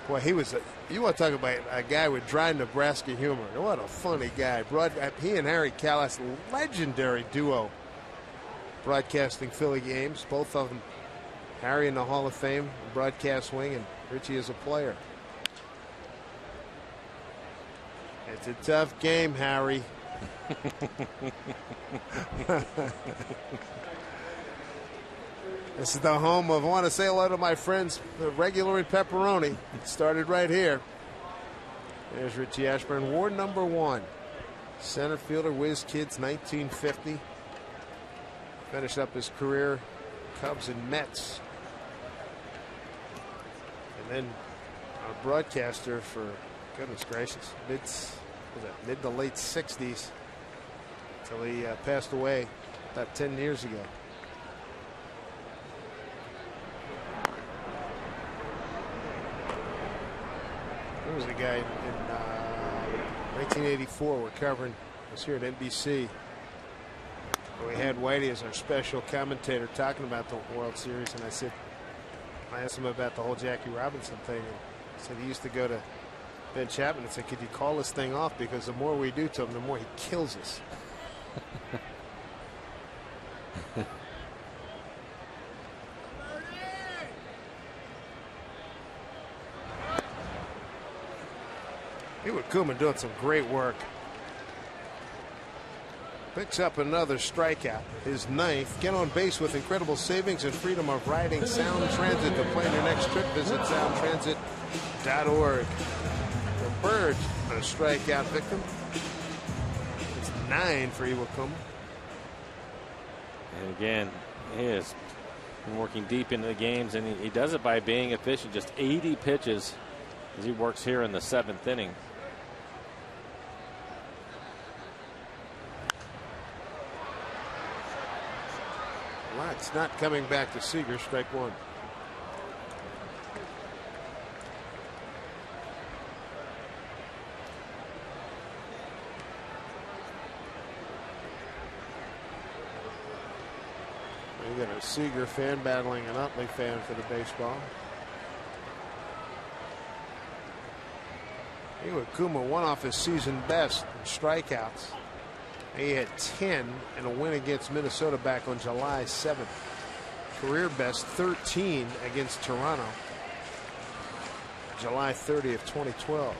Boy, he was you want to talk about a guy with dry Nebraska humor. What a funny guy. He and Harry Kalas, legendary duo, broadcasting Philly games. Both of them, Harry in the Hall of Fame, broadcast wing, and Richie is a player. It's a tough game, Harry. This is the home of, I want to say hello to my friends, the Regular and Pepperoni. It started right here. There's Richie Ashburn, Ward number 1. Center fielder, Whiz Kids, 1950. Finished up his career, Cubs and Mets. And then a broadcaster for, goodness gracious, mid to late 60s until he passed away about 10 years ago. There was a guy in 1984 we're covering. I was here at NBC. We had Whitey as our special commentator talking about the World Series, and I asked him about the whole Jackie Robinson thing. And he said he used to go to Ben Chapman and said, could you call this thing off? Because the more we do to him, the more he kills us. Iwakuma doing some great work. Picks up another strikeout, his 9th. Get on base with incredible savings and freedom of riding Sound Transit. To plan your next trip, visit soundtransit.org. The Bird, a strikeout victim. It's 9 for Iwakuma. And again, he has been working deep into the games, and he does it by being efficient. Just 80 pitches as he works here in the 7th inning. It's not coming back to Seager. Strike 1. You got a Seager fan battling an Utley fan for the baseball. Iwakuma one off his season best in strikeouts. He had 10 in a win against Minnesota back on July 7th. Career best 13 against Toronto, July 30th, 2012.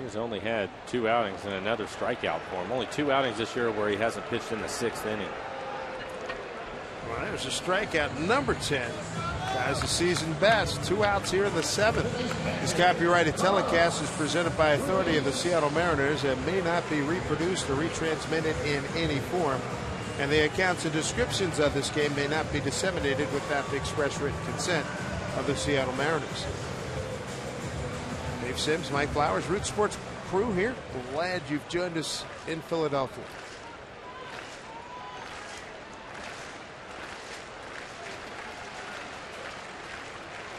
He's only had 2 outings and another strikeout for him. Only 2 outings this year where he hasn't pitched in the 6th inning. Well, there's a strikeout number 10. Guys, the season best. 2 outs here in the 7th. This copyrighted telecast is presented by authority of the Seattle Mariners and may not be reproduced or retransmitted in any form. And the accounts and descriptions of this game may not be disseminated without the express written consent of the Seattle Mariners. Dave Sims, Mike Flowers, Root Sports crew here. Glad you've joined us in Philadelphia.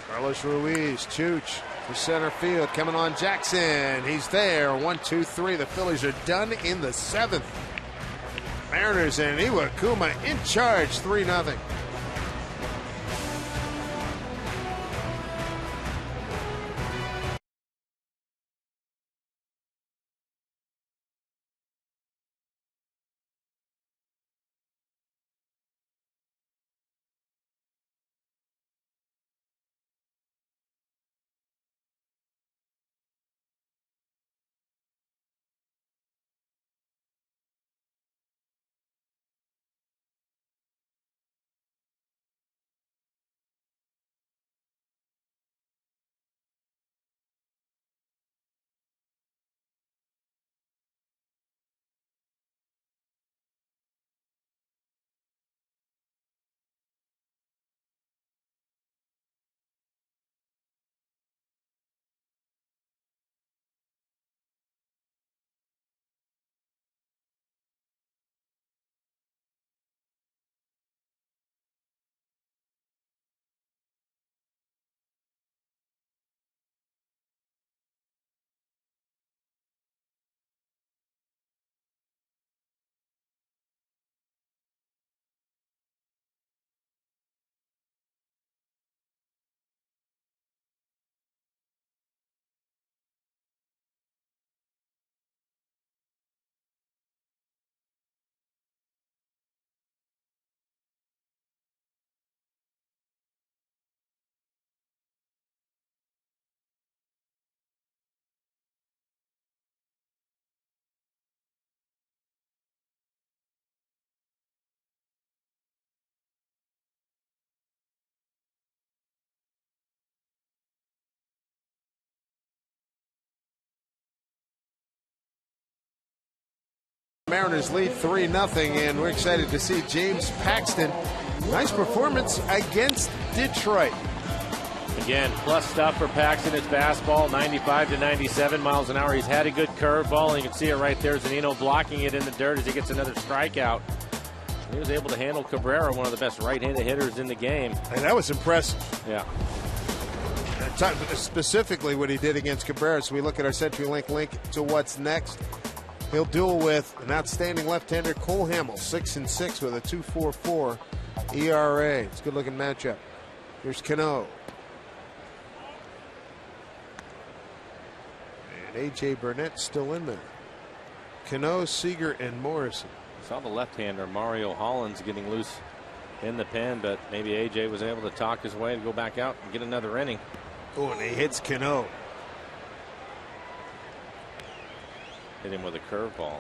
Carlos Ruiz, Chooch to center field, coming on Jackson. He's there. 1-2-3. The Phillies are done in the 7th. Mariners and Iwakuma in charge, 3-0. Mariners lead 3-0, and we're excited to see James Paxton. Nice performance against Detroit. Again, plus stuff for Paxton. His fastball, 95 to 97 miles an hour. He's had a good curveball, and you can see it right there. Zunino blocking it in the dirt as he gets another strikeout. He was able to handle Cabrera, one of the best right-handed hitters in the game. And that was impressive. Yeah. Specifically what he did against Cabrera. So we look at our CenturyLink link to what's next. He'll duel with an outstanding left-hander, Cole Hamels, 6-6 with a 2.44 ERA. It's a good-looking matchup. Here's Cano. And A.J. Burnett still in there. Cano, Seager, and Morrison. Saw the left-hander Mario Hollins getting loose in the pen, but maybe A.J. was able to talk his way to go back out and get another inning. Oh, and he hits Cano. Hit him with a curveball.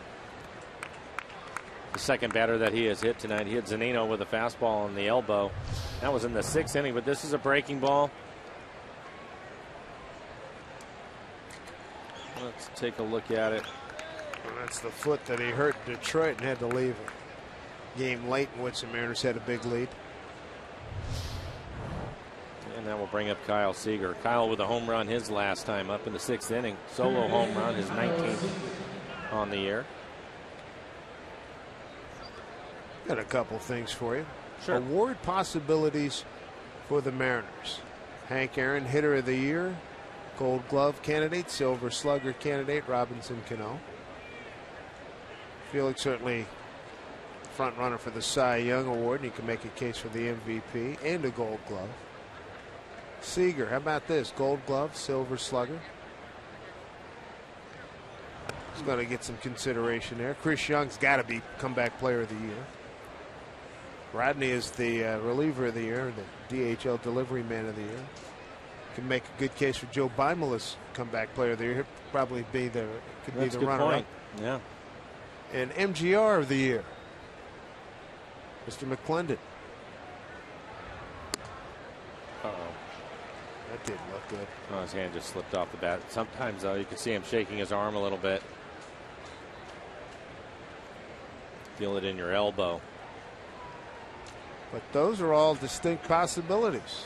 The second batter that he has hit tonight, he hit Zunino with a fastball on the elbow. That was in the 6th inning, but this is a breaking ball. Let's take a look at it. Well, that's the foot that he hurt Detroit and had to leave a game late in which the Mariners had a big lead. And that will bring up Kyle Seager. Kyle with a home run his last time up in the 6th inning. Solo home run, his 19th on the year. Got a couple things for you. Sure. Award possibilities for the Mariners. Hank Aaron, hitter of the year. Gold Glove candidate. Silver Slugger candidate. Robinson Cano. Felix certainly front runner for the Cy Young Award. And he can make a case for the MVP and a Gold Glove. Seager, how about this? Gold Glove, Silver Slugger. He's going to get some consideration there. Chris Young's got to be comeback player of the year. Rodney is the reliever of the year, the DHL delivery man of the year. Can make a good case for Joe Bimelis, comeback player of the year. He'll probably be the runner-up. Yeah. And MGR of the year, Mr. McClendon. Uh-oh. That didn't look good. Oh, his hand just slipped off the bat. Sometimes, though, you can see him shaking his arm a little bit. Feel it in your elbow. But those are all distinct possibilities.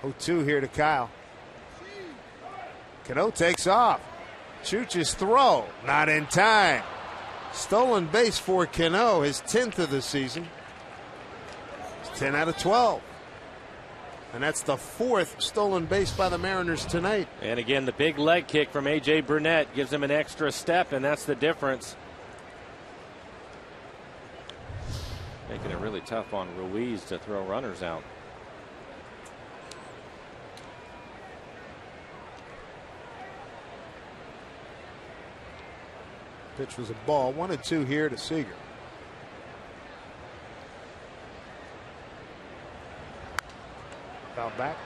Oh, 2 here to Kyle. Cano takes off. Chooch's throw, not in time. Stolen base for Cano, his 10th of the season. It's 10 out of 12. And that's the 4th stolen base by the Mariners tonight. And again, the big leg kick from A.J. Burnett gives him an extra step, and that's the difference. Making it really tough on Ruiz to throw runners out. Pitch was a ball. 1-2 here to Seager. Foul back.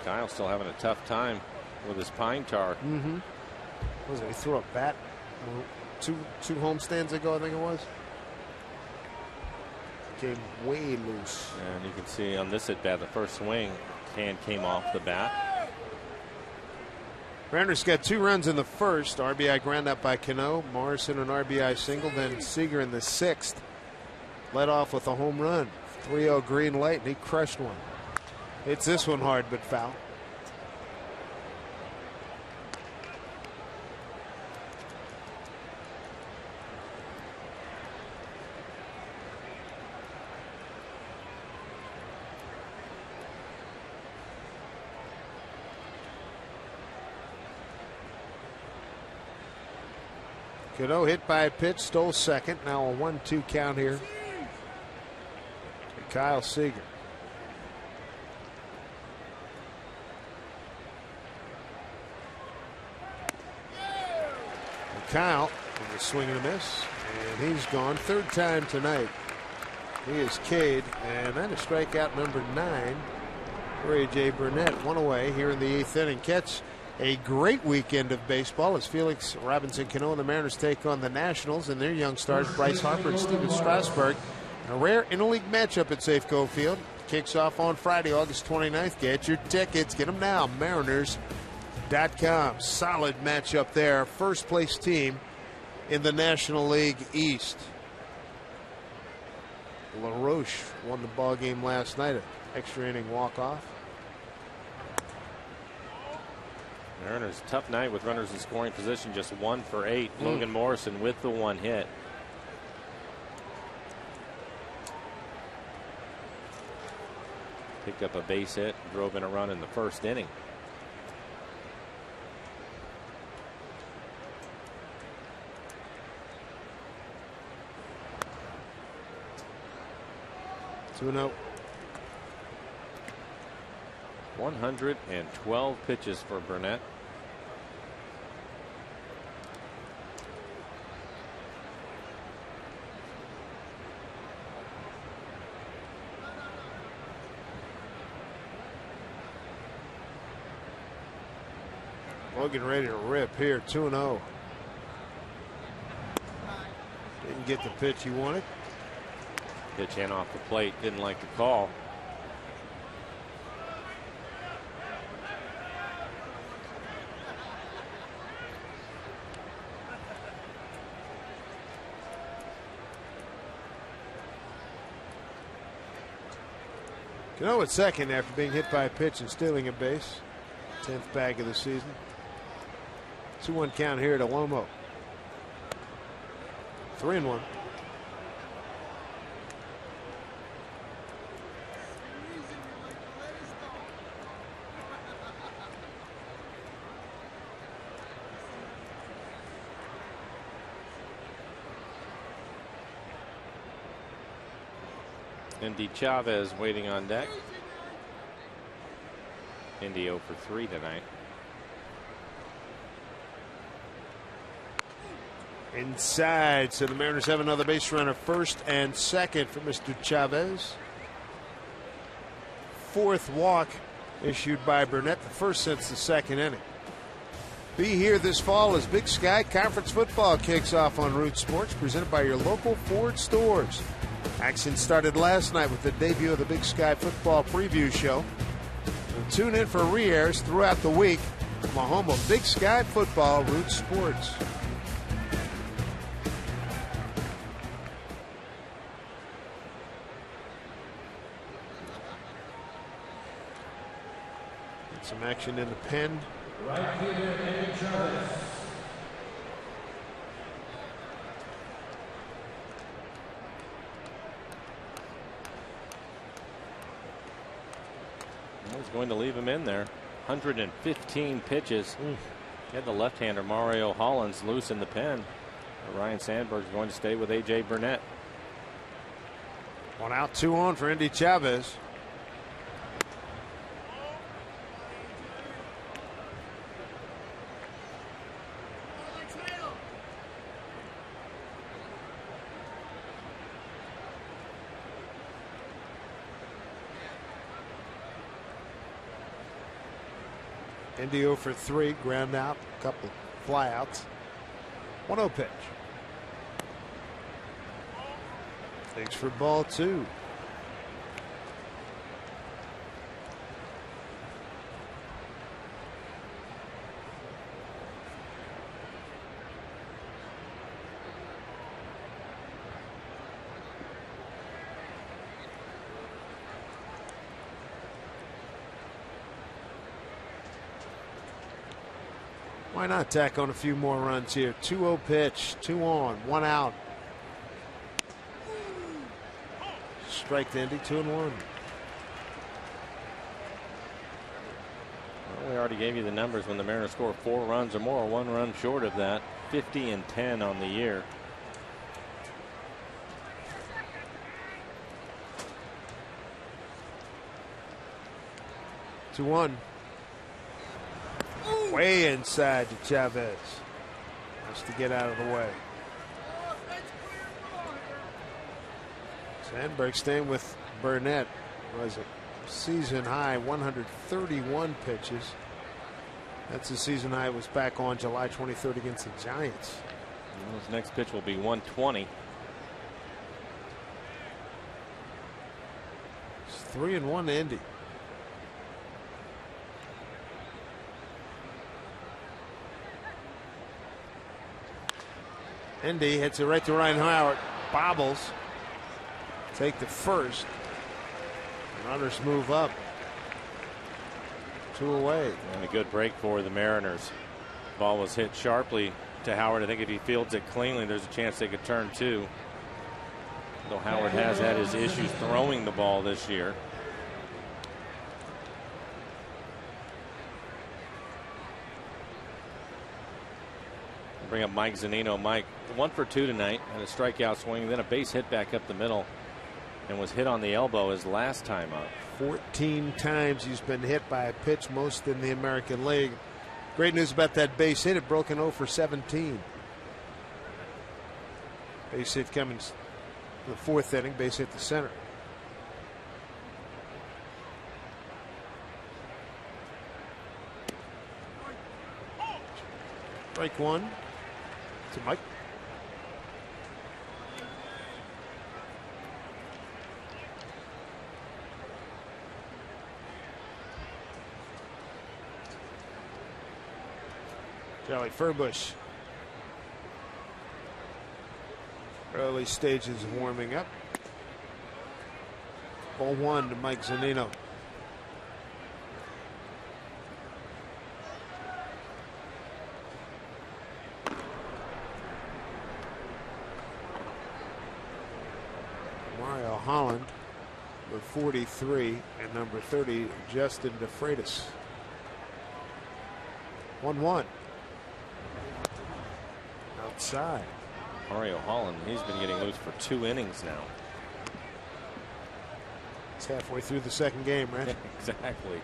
Kyle's still having a tough time with his pine tar. Mm-hmm. Was it? He threw a bat two homestands ago, I think it was. Came way loose. And you can see on this at bat, the first swing, hand came off the bat. Mariners got 2 runs in the first. RBI ground out by Cano. Morrison an RBI single. Then Seager in the 6th. Led off with a home run. 3-0 green light, and he crushed one. Hits this one hard, but foul. Cano hit by a pitch, stole second. Now a 1-2 count here. Kyle Seager. And Kyle with a swing and a miss, and he's gone. 3rd time tonight. He is K'd, and that is strikeout number 9 for A.J. Burnett. 1 away here in the 8th inning. Catch a great weekend of baseball as Felix Robinson Cano and the Mariners take on the Nationals and their young stars Bryce Harper and Steven Strasburg. A rare interleague matchup at Safeco Field. Kicks off on Friday, August 29th. Get your tickets. Get them now. Mariners.com. Solid matchup there. First place team in the National League East. LaRoche won the ball game last night. A extra inning walk-off. Mariners, tough night with runners in scoring position, just 1 for 8. Logan Morrison with the 1 hit. Picked up a base hit, drove in a run in the first inning. Two and 0. 112 pitches for Burnett. Logan ready to rip here. 2-0. Didn't get the pitch he wanted. Pitch in off the plate, didn't like the call. Cano at second after being hit by a pitch and stealing a base. 10th bag of the season. 2-1 count here to Lomo. 3-1. Indy Chavez waiting on deck. Indy 0 for 3 tonight. Inside, so the Mariners have another base runner, first and second for Mr. Chavez. 4th walk issued by Burnett, the first since the 2nd inning. Be here this fall as Big Sky Conference football kicks off on Root Sports, presented by your local Ford stores. Action started last night with the debut of the Big Sky football preview show. And tune in for re-airs throughout the week from the home of Big Sky football, Root Sports. Some action in the pen. Right here in Chavez. He's going to leave him in there. 115 pitches. He had the left-hander Mario Hollins loose in the pen. Ryan Sandberg's going to stay with A.J. Burnett. 1 out, 2 on for Indy Chavez. Indy 0 for 3, ground out, a couple flyouts. 1-0 pitch. Thanks for ball 2. Why not tack on a few more runs here? 2-0 pitch, 2 on, 1 out. Strike to Indy, 2-1. Well, we already gave you the numbers when the Mariners score 4 runs or more, 1 run short of that. 50-10 on the year. Two one. Way inside to Chavez. Has to get out of the way. Sandberg staying with Burnett. Was a season high 131 pitches. That's the season high. Was back on July 23rd against the Giants. And his next pitch will be 120. It's 3-1 to Indy. Indy hits it right to Ryan Howard. Bobbles. Take the first. Runners move up. 2 away. And a good break for the Mariners. Ball was hit sharply to Howard. I think if he fields it cleanly, there's a chance they could turn 2. Though Howard has had his issues throwing the ball this year. Bring up Mike Zunino. Mike, 1 for 2 tonight, and a strikeout swing, then a base hit back up the middle, and was hit on the elbow his last time up. 14 times he's been hit by a pitch, most in the American League. Great news about that base hit. It broke an 0 for 17. Base hit coming in the 4th inning. Base hit the center. Strike 1 to Mike. Charlie Furbush. Early stages of warming up. Ball 1 to Mike Zunino. Mario Holland with 43 and number 30 Justin DeFreitas. 1-1. Outside. Mario Holland, he's been getting loose for 2 innings now. It's halfway through the 2nd game, right? Exactly.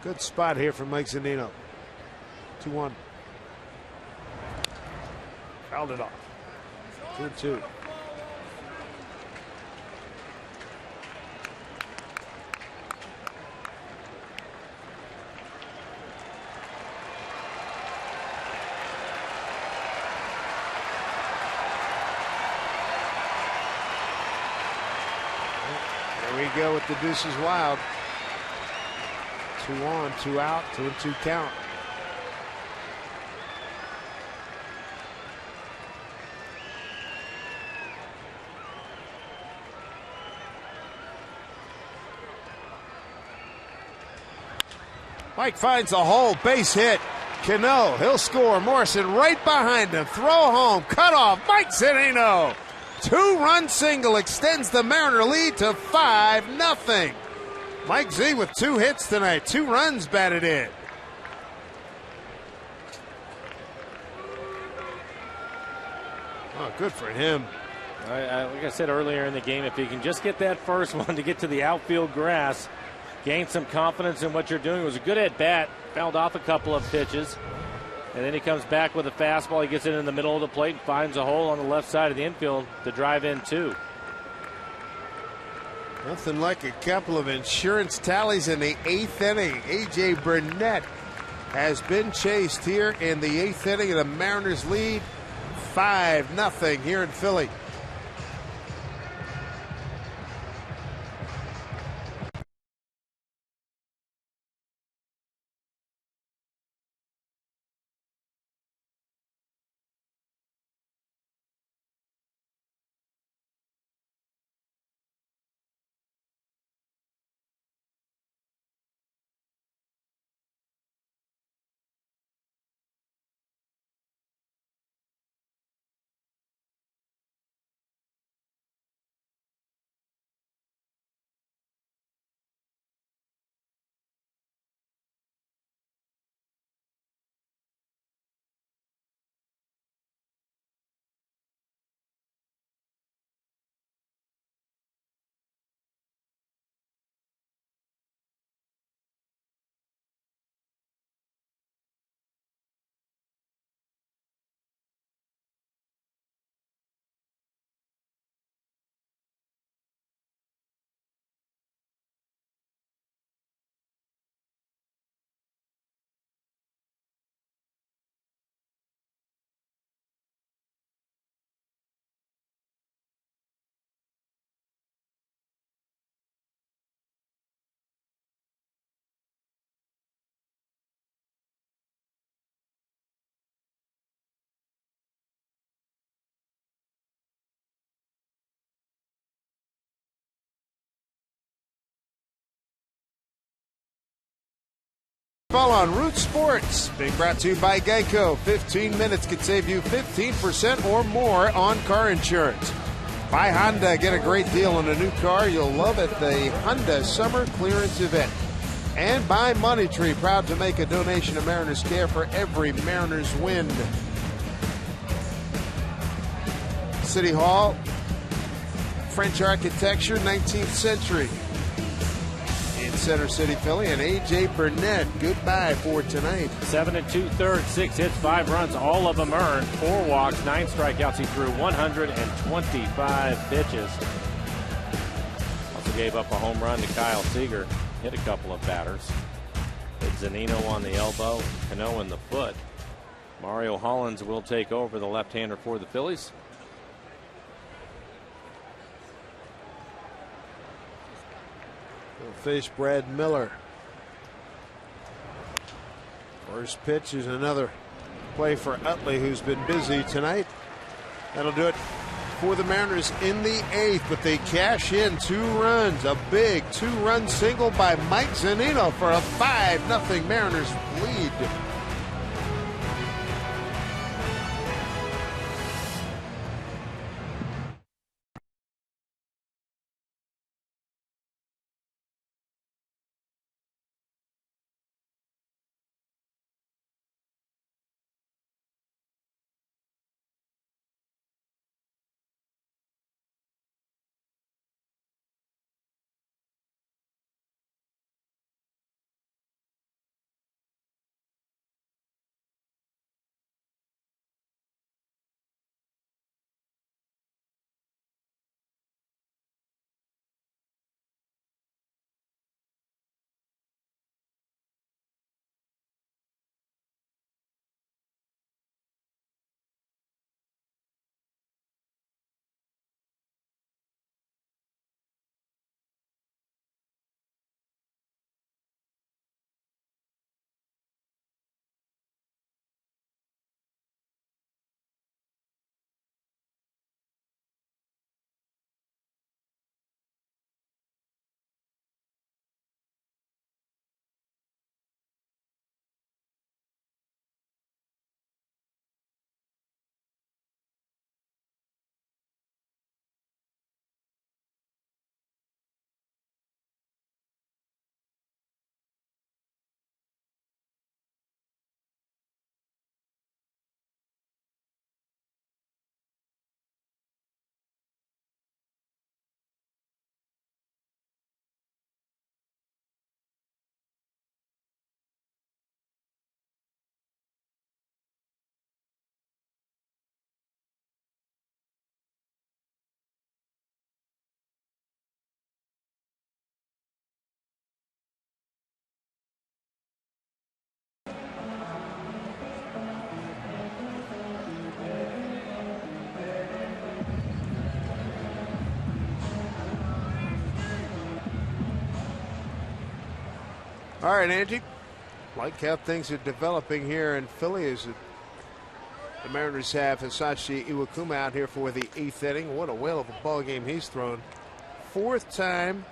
Good spot here for Mike Zunino. 2-1. Fouled it off. 2-2. There we go with the deuces wild. 2 on, 2 out, 2-2 count. Mike finds a hole, base hit. Cano, he'll score. Morrison right behind him. Throw home, cut off. Mike Zunino. 2-run single extends the Mariner lead to 5-0. Mike Z with 2 hits tonight. 2 runs batted in. Oh, good for him. Like I said earlier in the game, if you can just get that first one to get to the outfield grass, gain some confidence in what you're doing. It was a good at bat. Fouled off a couple of pitches. And then he comes back with a fastball. He gets it in the middle of the plate and finds a hole on the left side of the infield to drive in 2. Nothing like a couple of insurance tallies in the 8th inning. A.J. Burnett has been chased here in the 8th inning, and the Mariners lead 5-0 here in Philly. baseball on Root Sports. Being brought to you by Geico. 15 minutes could save you 15% or more on car insurance. Buy Honda. Get a great deal on a new car you'll love at the Honda Summer Clearance Event. And by Money Tree. Proud to make a donation to Mariners Care for every Mariners win. City Hall. French architecture, 19th century. In Center City, Philly, and A.J. Burnett. Goodbye for tonight. 7 2/3, 6 hits, 5 runs, all of them earned. 4 walks, 9 strikeouts. He threw 125 pitches. Also gave up a home run to Kyle Seager. Hit a couple of batters. Hit Zunino on the elbow, Cano in the foot. Mario Hollins will take over, the left-hander for the Phillies. We'll face Brad Miller. First pitch is another play for Utley, who's been busy tonight. That'll do it for the Mariners in the 8th, but they cash in 2 runs. A big 2-run single by Mike Zunino for a 5-0 Mariners lead. All right, Angie. Like how things are developing here in Philly as the Mariners have Hisashi Iwakuma out here for the 8th inning. What a whale of a ball game he's thrown. 4th time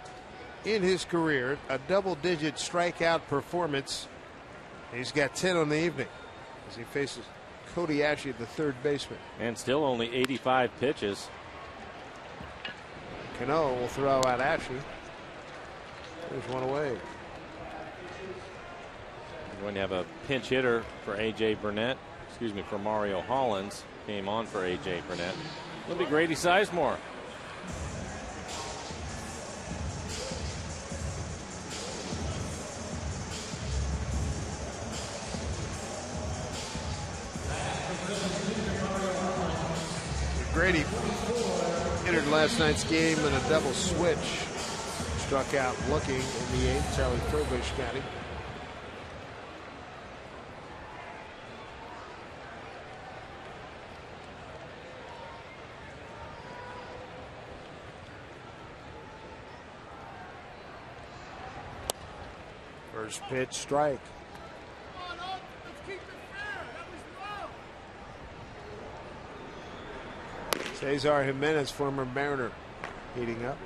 in his career, a double-digit strikeout performance. He's got 10 on the evening as he faces Cody Ashley, the 3rd baseman. And still only 85 pitches. Cano will throw out Ashley. There's one away. We're going to have a pinch hitter for A.J. Burnett. Excuse me, for Mario Hollins. Came on for A.J. Burnett. It'll be Grady Sizemore. Grady entered last night's game in a double switch. Struck out looking in the 8th. Charlie Furbush got him. First pitch, strike. Cesar Jimenez, former Mariner, heating up.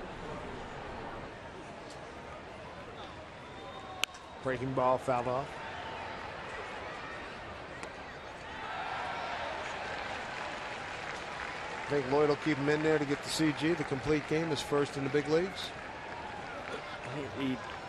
Breaking ball fouled off. I think Lloyd will keep him in there to get the CG, the complete game, his first in the big leagues.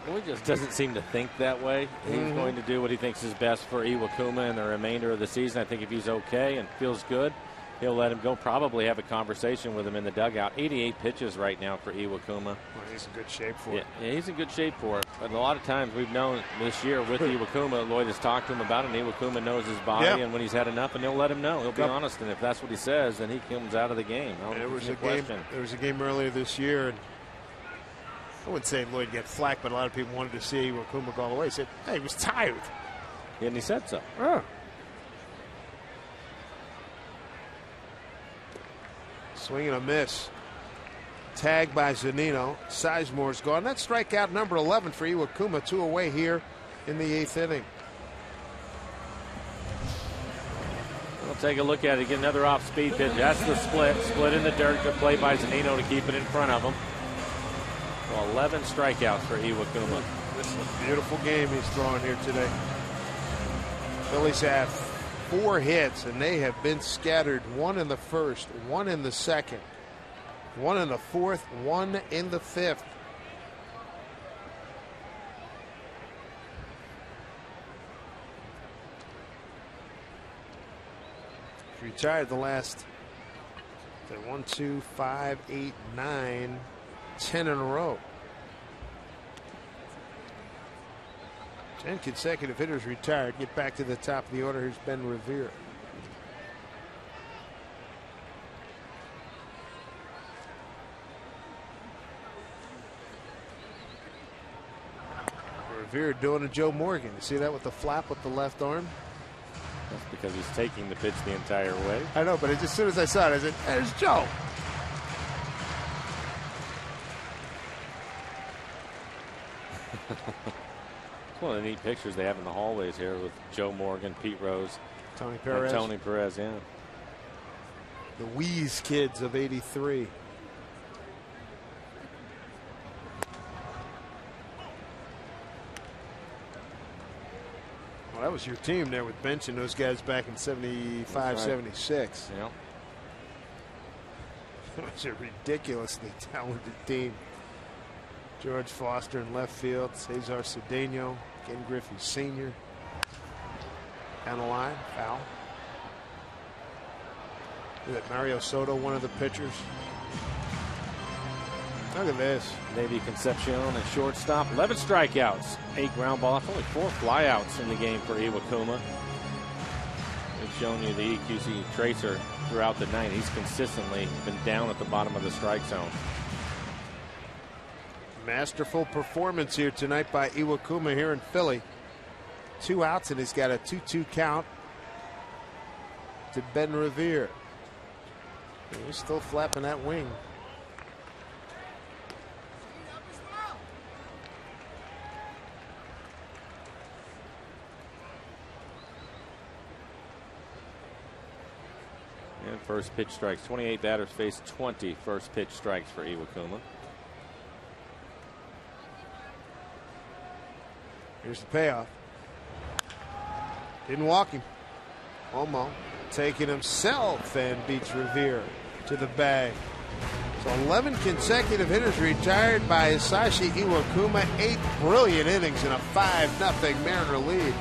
Lloyd just doesn't seem to think that way. He's going to do what he thinks is best for Iwakuma in the remainder of the season. I think if he's okay and feels good, he'll let him go. Probably have a conversation with him in the dugout. 88 pitches right now for Iwakuma. Well, he's in good shape for it. Yeah, he's in good shape for it. But a lot of times we've known this year with Iwakuma, Lloyd has talked to him about it, and Iwakuma knows his body, and when he's had enough, and he'll let him know. He'll be honest, and if that's what he says, then he comes out of the game. There was a game earlier this year, and I wouldn't say Lloyd get flack, but a lot of people wanted to see Iwakuma go all the way. He said, hey, he was tired. Yeah, and he said so. Oh. Swing and a miss. Tag by Zunino. Sizemore's gone. That's strikeout number 11 for Iwakuma. 2 away here in the 8th inning. We'll take a look at it. Get another off-speed pitch. That's the split. Split in the dirt. Good play by Zunino to keep it in front of him. Well, 11 strikeouts for Iwakuma. This is a beautiful game he's throwing here today. Phillies have 4 hits, and they have been scattered. 1 in the first, 1 in the second, 1 in the fourth, 1 in the fifth. He's retired the last 1, 2, 5, 8, 9, 10 in a row. 10 consecutive hitters retired. Get back to the top of the order. Here's Ben Revere. Revere doing a Joe Morgan. You see that with the flap with the left arm? That's because he's taking the pitch the entire way. I know, but as soon as I saw it, I said, there's Joe. It's one of the neat pictures they have in the hallways here with Joe Morgan, Pete Rose, Tony Perez. Tony Perez, yeah. The Wheeze kids of '83. Well, that was your team there with benching those guys back in 75, 76. Yeah. It was a ridiculously talented team. George Foster in left field, Cesar Cedeno, Ken Griffey Sr. Down the line, foul. Look at Mario Soto, one of the pitchers. Look at this. Navy Concepcion at shortstop. 11 strikeouts, 8 ground balls, only 4 flyouts in the game for Iwakuma. We've shown you the EQC tracer throughout the night. He's consistently been down at the bottom of the strike zone. Masterful performance here tonight by Iwakuma here in Philly. 2 outs, and he's got a 2-2 count to Ben Revere. And he's still flapping that wing. And first pitch strikes. 28 batters face 20 first pitch strikes for Iwakuma. Here's the payoff. Didn't walk him. Omo taking himself and beats Revere to the bag. So 11 consecutive hitters retired by Hisashi Iwakuma. 8 brilliant innings in a 5-0 Mariner lead.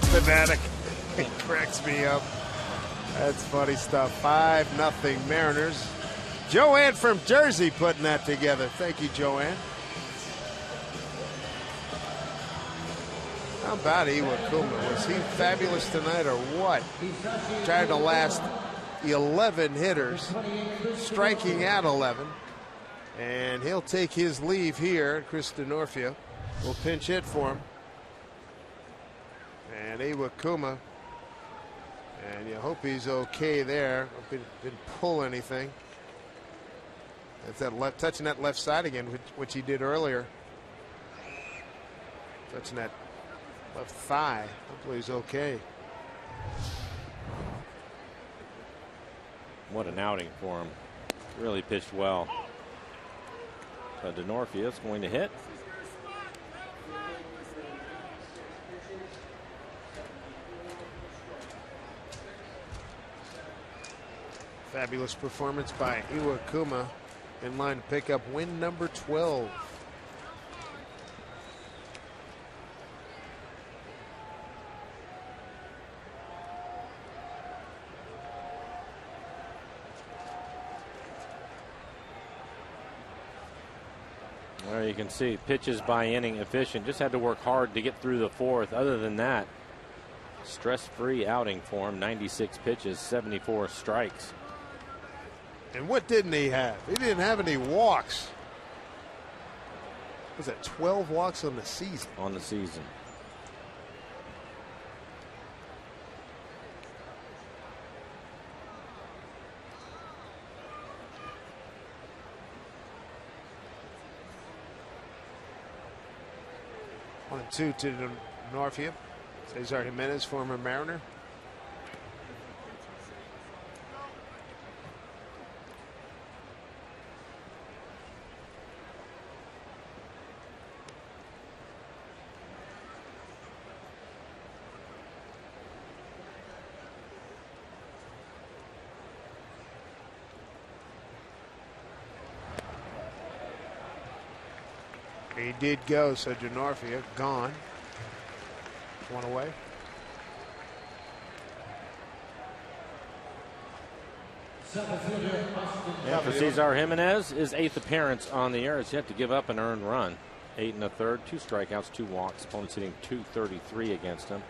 fanatic. He cracks me up. That's funny stuff. 5-0 Mariners. Joanne from Jersey putting that together. Thank you, Joanne. How about Iwakuma? Was he fabulous tonight or what? Tried to last 11 hitters, striking out 11. And he'll take his leave here. Chris Denorfia will pinch hit for him. And Iwakuma, and you hope he's okay there. Hope he didn't pull anything. It's that left, touching that left side again, which he did earlier. Touching that left thigh. Hopefully he's okay. What an outing for him. Really pitched well. So Denorfia is going to hit. Fabulous performance by Iwakuma, in line to pick up win number 12. Well, you can see pitches by inning efficient. Just had to work hard to get through the fourth. Other than that, stress-free outing for him. 96 pitches, 74 strikes. And what didn't he have? He didn't have any walks. Was that 12 walks on the season? On the season. One and two to Denorfia. Cesar Jimenez, former Mariner. He did go, so Denorfia gone. One away. Yeah, for Cesar Jimenez, his 8th appearance on the air. He's yet to give up an earned run. 8 1/3, 2 strikeouts, 2 walks. Opponents hitting .233 against him.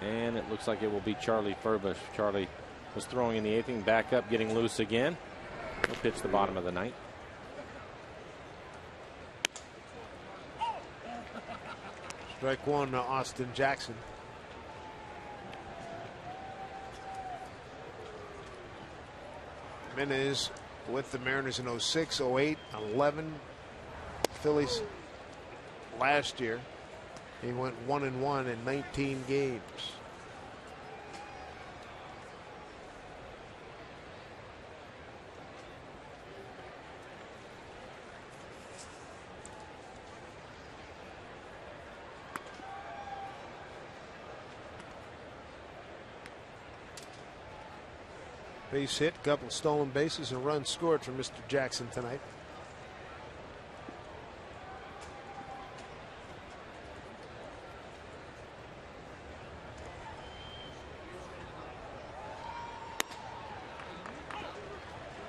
And it looks like it will be Charlie Furbush. Charlie was throwing in the 8th inning, back up, getting loose again. He'll pitch the bottom of the ninth. Strike one, Austin Jackson. Jimenez with the Mariners in 06, 08, 11. Phillies last year. He went 1-1 in 19 games. Base hit, couple stolen bases, and runs scored for Mr. Jackson tonight.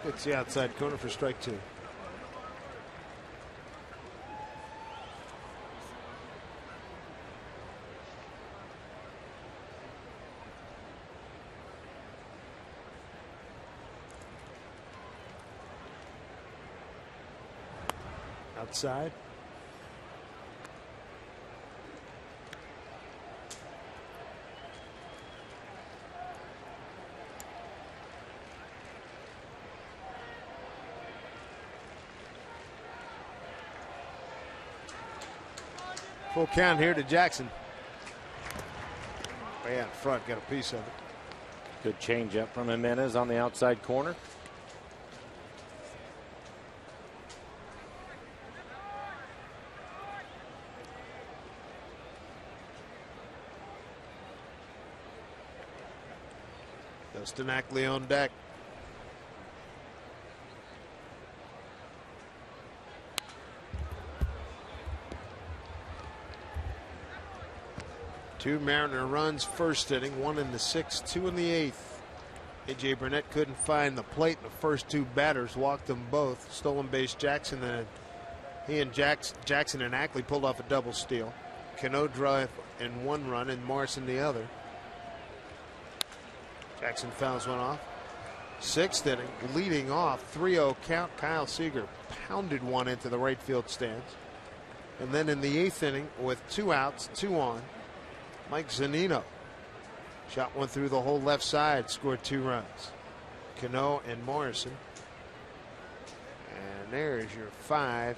Hits the outside corner for strike two. Outside. Full count here to Jackson. Way out front, got a piece of it. Good changeup from Jimenez on the outside corner. Dustin Ackley on deck. 2 Mariner runs first inning, 1 in the 6th, 2 in the 8th. A.J. Burnett couldn't find the plate. The first 2 batters walked them both. Stolen base Jackson, and he and Jackson and Ackley pulled off a double steal. Cano drive and 1 run, and Morrison the other. Jackson fouls one off. 6th inning, leading off, 3-0 count. Kyle Seager pounded one into the right field stands. And then in the 8th inning, with 2 outs, 2 on, Mike Zunino shot one through the whole left side, scored 2 runs. Cano and Morrison. And there's your 5-0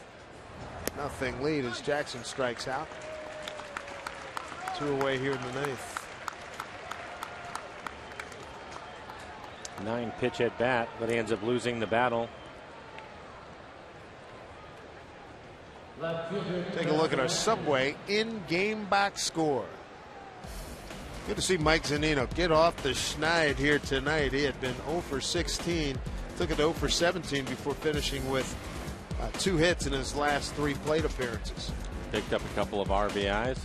lead as Jackson strikes out. 2 away here in the 9th. 9-pitch at bat, but he ends up losing the battle. Take a look at our Subway in-game box score. Good to see Mike Zunino get off the schneid here tonight. He had been 0 for 16, took it 0 for 17 before finishing with 2 hits in his last 3 plate appearances. Picked up a couple of RBIs.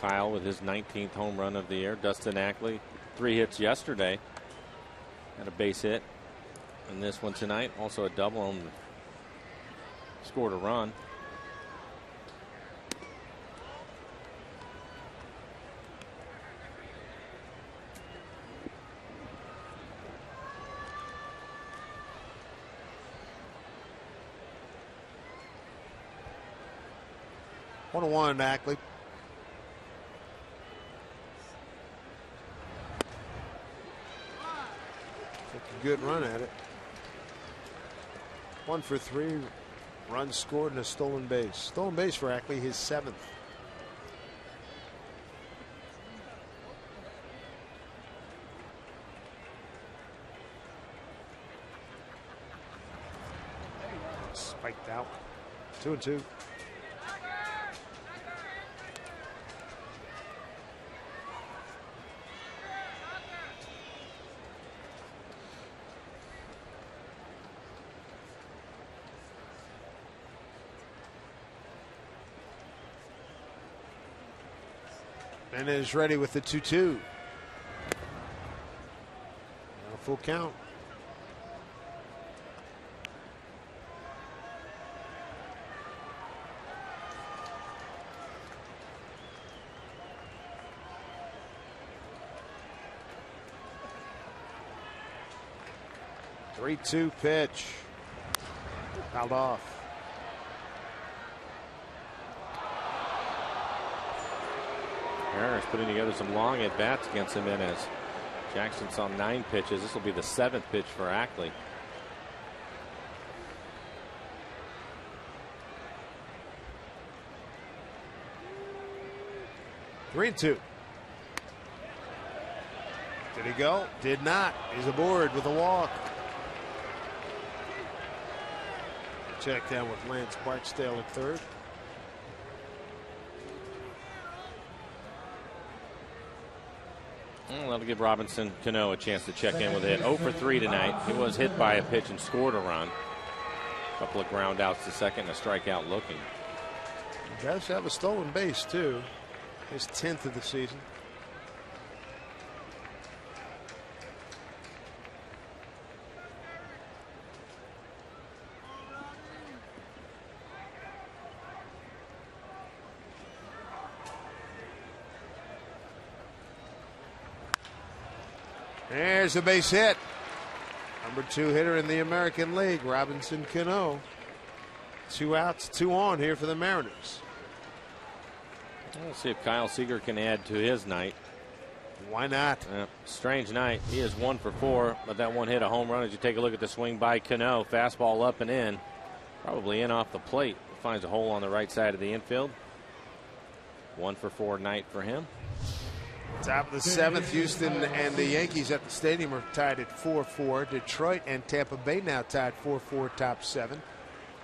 Kyle with his 19th home run of the year. Dustin Ackley, 3 hits yesterday. Had a base hit. And this one tonight, also a double, and scored a run. One on one, Ackley. Took a good run at it. 1 for 3. Runs scored and a stolen base. Stolen base for Ackley, his 7th. Spiked out. 2-2. And is ready with the 2-2. Now full count. The 3-2 pitch. Fouled off. Harris putting together some long at bats against Jimenez. Jackson saw 9 pitches. This will be the 7th pitch for Ackley. Three and 2. Did he go? Did not. He's aboard with a walk. Check down with Lance Barksdale at 3rd. Well, that'll give Robinson Cano a chance to check in with a hit. 0 for 3 tonight. He was hit by a pitch and scored a run. A couple of ground outs to second, a strikeout looking. He does have a stolen base, too. His 10th of the season. There's a base hit. Number 2 hitter in the American League, Robinson Cano. 2 outs, 2 on here for the Mariners. Let's see if Kyle Seager can add to his night. Why not? Strange night. He is 1 for 4, but that one hit a home run. As you take a look at the swing by Cano, fastball up and in, probably in off the plate. Finds a hole on the right side of the infield. 1 for 4 night for him. Top of the 7th, Houston and the Yankees at the stadium are tied at 4-4. Detroit and Tampa Bay now tied 4-4, top 7.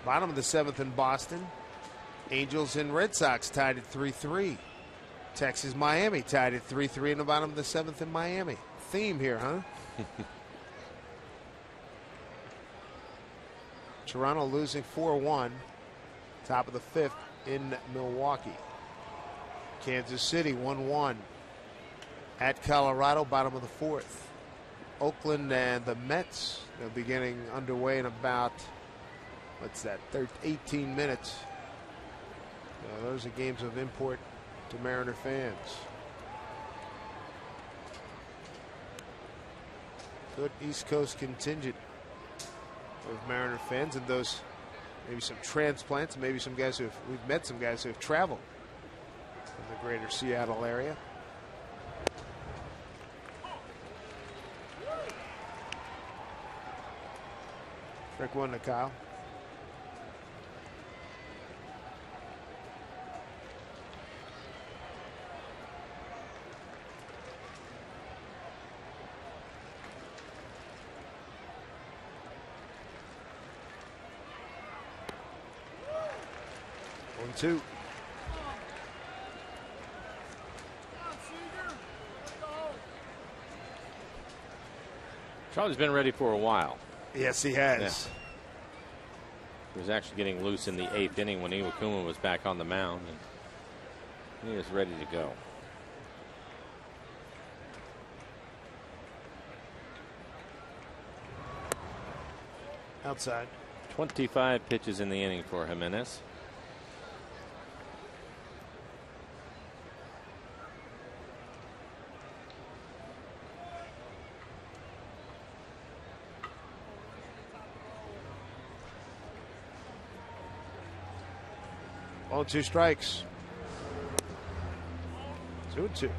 Bottom of the 7th in Boston, Angels and Red Sox tied at 3-3. Texas, Miami tied at 3-3 in the bottom of the 7th in Miami. Theme here, huh? Toronto losing 4-1. Top of the 5th in Milwaukee. Kansas City 1-1 at Colorado, bottom of the fourth. Oakland and the Mets, they'll be getting underway in about, 18 minutes. Those are games of import to Mariner fans. Good East Coast contingent of Mariner fans, and those maybe some transplants, maybe some guys we've met some guys who have traveled from the greater Seattle area. Strike one to Kyle. Two. Charlie's been ready for a while. Yes, he has. Yeah. He was actually getting loose in the 8th inning when Iwakuma was back on the mound, and he was ready to go. Outside. 25 pitches in the inning for Jimenez. All 2 strikes. 2-2.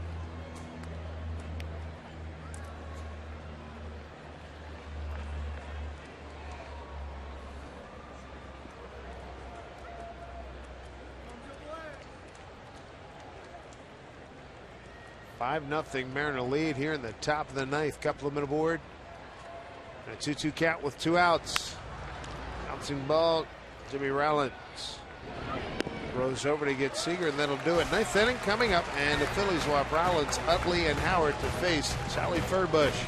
Nothing Mariner lead here in the top of the 9th. Couple of men aboard. And a 2-2 count with 2 outs. Bouncing ball. Jimmy Rollins throws over to get Seager, and that'll do it. 9th inning coming up, and the Phillies will have Rollins, Utley, and Howard to face Charlie Furbush.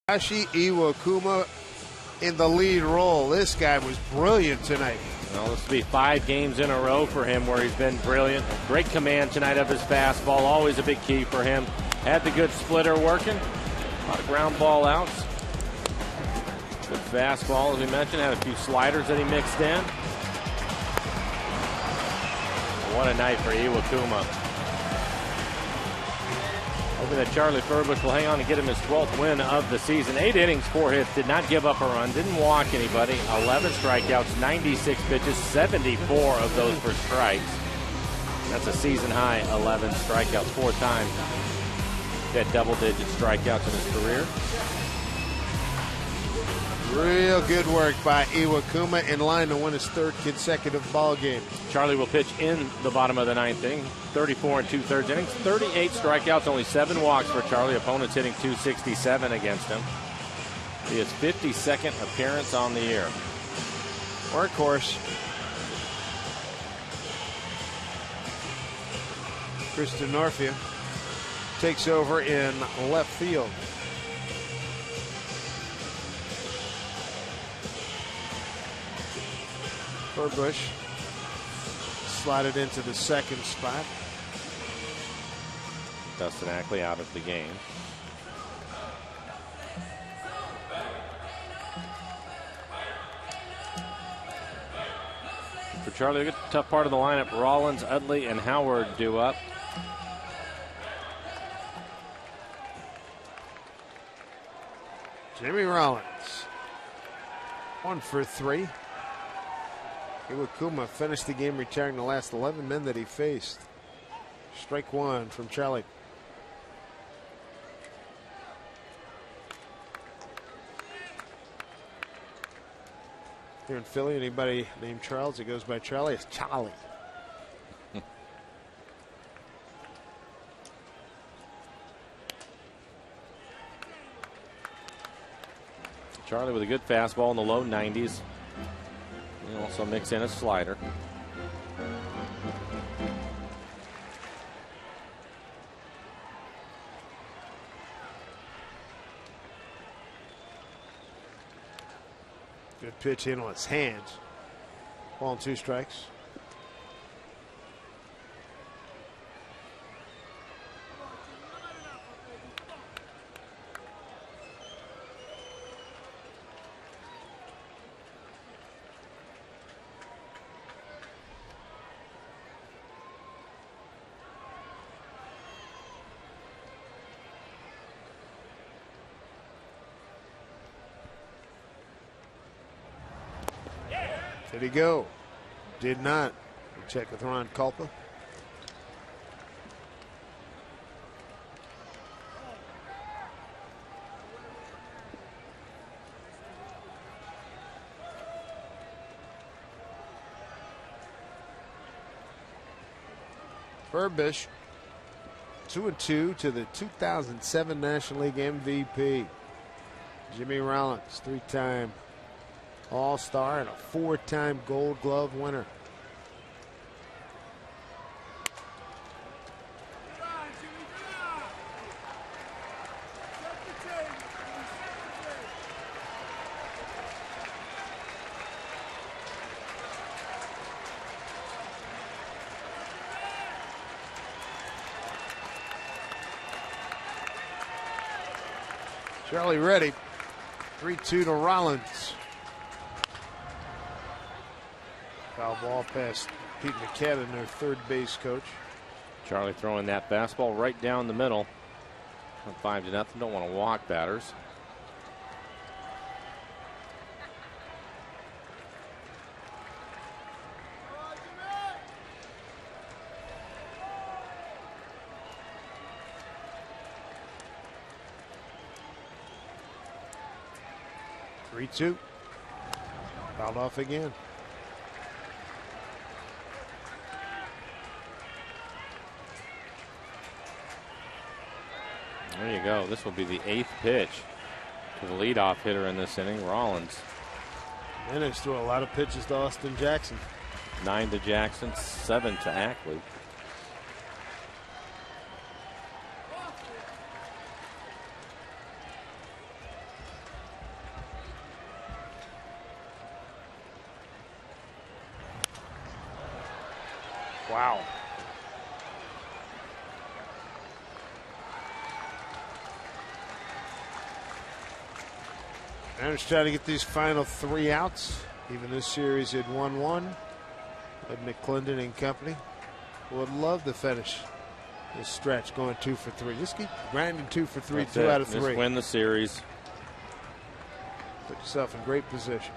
Iwakuma in the lead role. This guy was brilliant tonight. Well, this will be 5 games in a row for him where he's been brilliant. Great command tonight of his fastball, always a big key for him. Had the good splitter working. A lot of ground ball outs. Good fastball, as we mentioned. Had a few sliders that he mixed in. What a night for Iwakuma. Hoping that Charlie Furbush will hang on and get him his 12th win of the season. 8 innings, 4 hits, did not give up a run, didn't walk anybody. 11 strikeouts, 96 pitches, 74 of those for strikes. That's a season high, 11 strikeouts, 4 times. He had double-digit strikeouts in his career. Real good work by Iwakuma, in line to win his 3rd consecutive ball game. Charlie will pitch in the bottom of the 9th inning. 34 2/3 innings, 38 strikeouts, only 7 walks for Charlie. Opponents hitting .267 against him. His 52nd appearance on the year. Workhorse. Kristen Norfia takes over in left field. Burbush slotted into the second spot. Dustin Ackley out of the game. For Charlie, look at the tough part of the lineup. Rollins, Utley, and Howard due up. Jimmy Rollins, 1 for 3. Iwakuma finished the game retiring the last 11 men that he faced. Strike one from Charlie. Here in Philly, anybody named Charles that goes by Charlie is Charlie. Charlie with a good fastball in the low 90s. He also mix in a slider. Good pitch in on his hands. Ball and 2 strikes. Did he go? Did not. We'll check with Ron Culpa. Burbush, 2-2 to the 2007 National League MVP. Jimmy Rollins, 3-time All-Star and a 4-time Gold Glove winner. Charlie ready. 3-2 to Rollins. Foul ball past Pete McCadden, their third base coach. Charlie throwing that fastball right down the middle. 5-0. Don't want to walk batters. Three-two. Fouled off again. There you go. This will be the 8th pitch to the leadoff hitter in this inning, Rollins. Managed threw a lot of pitches to Austin Jackson. 9 to Jackson, 7 to Ackley. Wow. Mariners trying to get these final 3 outs. Even this series at 1-1. Ed McClendon and company would love to finish this stretch going 2 for 3. Just keep grinding 2 for 3, That's 2 it. out of 3. Just win the series. Put yourself in great position.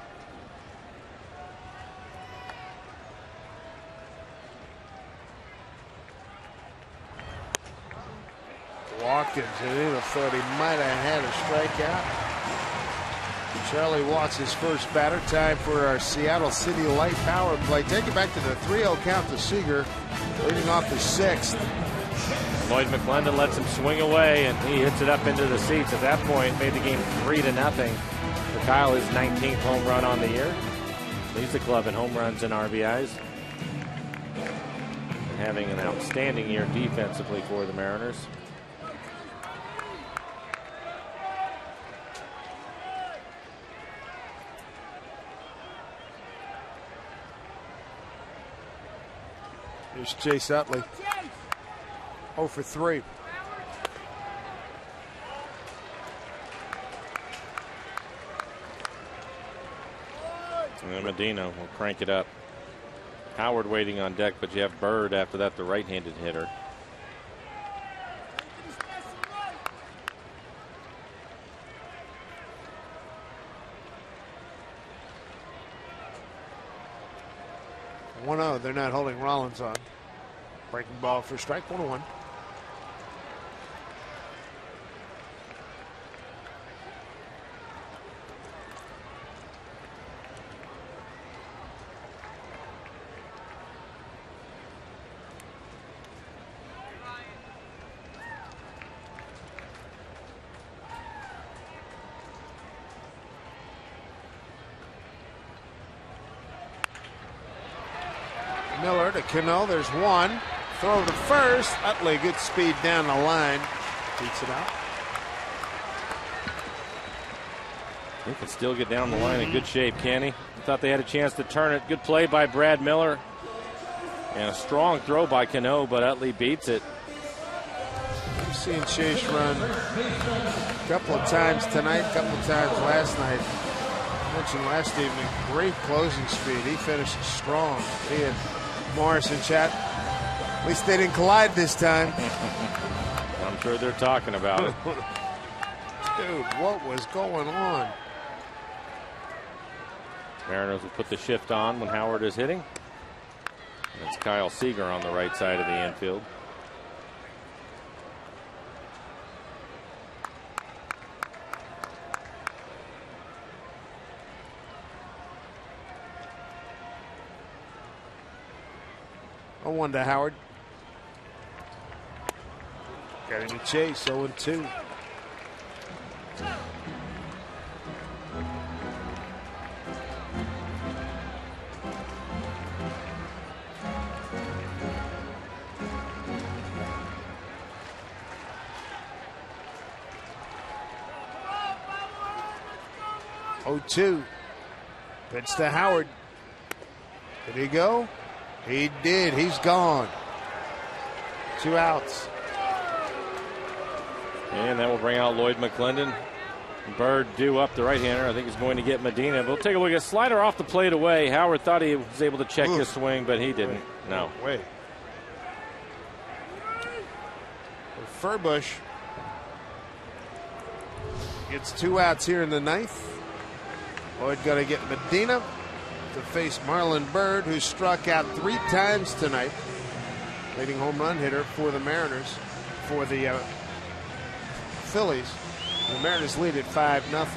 Watkins, and even thought he might have had a strikeout. Charlie Watts, his first batter. Time for our Seattle City Light power play. Take it back to the 3-0 count to Seager, leading off the 6th. Lloyd McClendon lets him swing away, and he hits it up into the seats. At that point, made the game 3-0 for Kyle, his 19th home run on the year. Leads the club in home runs and RBIs. And having an outstanding year defensively for the Mariners. Here's Chase Utley. 0 for 3. And Medina will crank it up. Howard waiting on deck, but you have Bird after that, the right-handed hitter. They're not holding Rollins on. Breaking ball for strike 1-1. Miller to Cano. There's one. Throw to first. Utley, good speed down the line. Beats it out. He can still get down the line in good shape, can he? Thought they had a chance to turn it. Good play by Brad Miller. And a strong throw by Cano, but Utley beats it. We've seen Chase run a couple of times tonight, a couple of times last night. I mentioned last evening, great closing speed. He finishes strong. He and Morris in chat. At least they didn't collide this time. I'm sure they're talking about it. Dude, what was going on? Mariners will put the shift on when Howard is hitting. And it's Kyle Seager on the right side of the infield. A 1 to Howard. Got him to Chase, 0-2. Pitch to Howard. Did he go? He did. He's gone. 2 outs. And that will bring out Lloyd McClendon. Bird due up the right-hander. I think he's going to get Medina. But we'll take a look at slider off the plate away. Howard thought he was able to check his swing, but he didn't. No. Wait. Furbush gets 2 outs here in the 9th. Lloyd going to get Medina to face Marlon Bird, who struck out 3 times tonight. Leading home run hitter for the Mariners. For the Phillies. The Mariners lead at 5-0.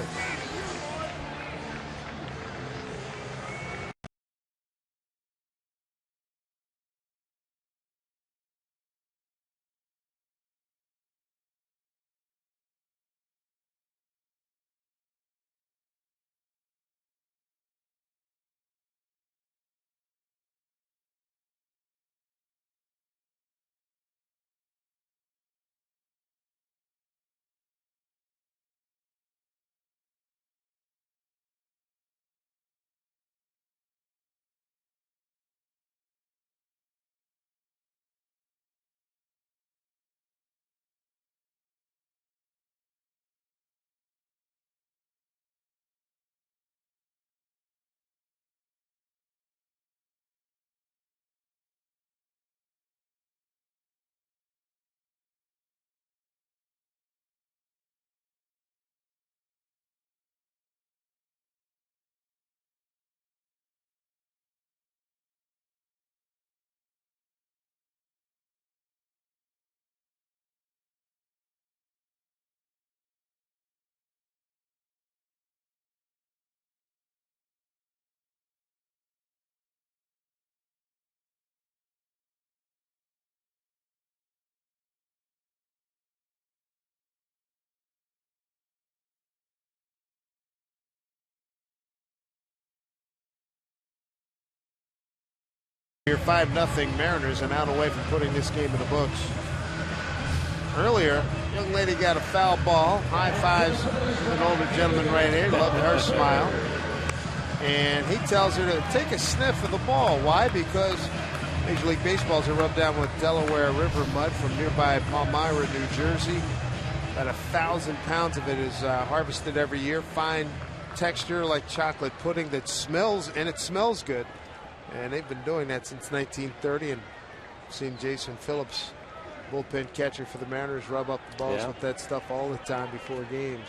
Here 5-0 Mariners, and out away from putting this game in the books. Earlier, young lady got a foul ball. High fives an older gentleman right here. Loved her smile. And he tells her to take a sniff of the ball. Why? Because Major League Baseball's are rubbed down with Delaware River mud from nearby Palmyra, New Jersey. About 1,000 pounds of it is harvested every year. Fine texture like chocolate pudding that smells, and it smells good. And they've been doing that since 1930. And seen Jason Phillips, bullpen catcher for the Mariners, rub up the balls with that stuff all the time before games.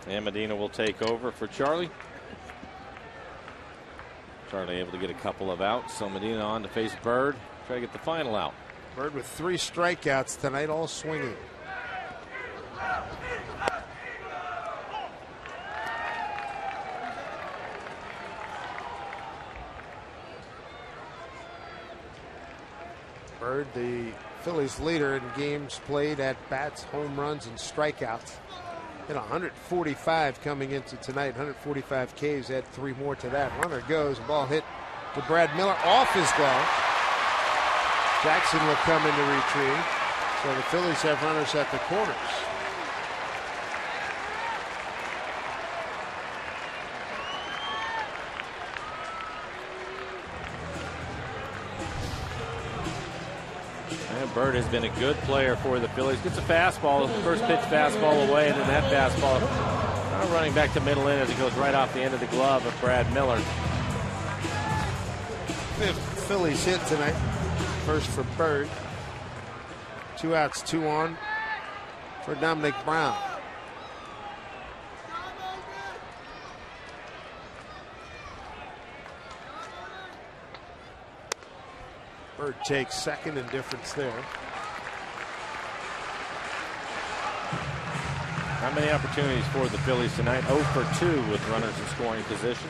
And Medina will take over for Charlie. Charlie able to get a couple of outs, so Medina on to face Bird. Try to get the final out. Bird with 3 strikeouts tonight, all swinging. Bird, the Phillies leader in games played, at bats, home runs, and strikeouts. Hit 145 coming into tonight. 145 Ks. Add 3 more to that. Runner goes. Ball hit to Brad Miller off his glove. Jackson will come in to retrieve. So the Phillies have runners at the corners. Bird has been a good player for the Phillies. Gets a fastball, first pitch fastball away, and then that fastball running back to middle in as it goes right off the end of the glove of Brad Miller. 5th Phillies hit tonight. First for Bird. 2 outs, 2 on for Dominic Brown. Bird takes second, and difference there. Not many opportunities for the Phillies tonight. 0 for 2 with runners in scoring position.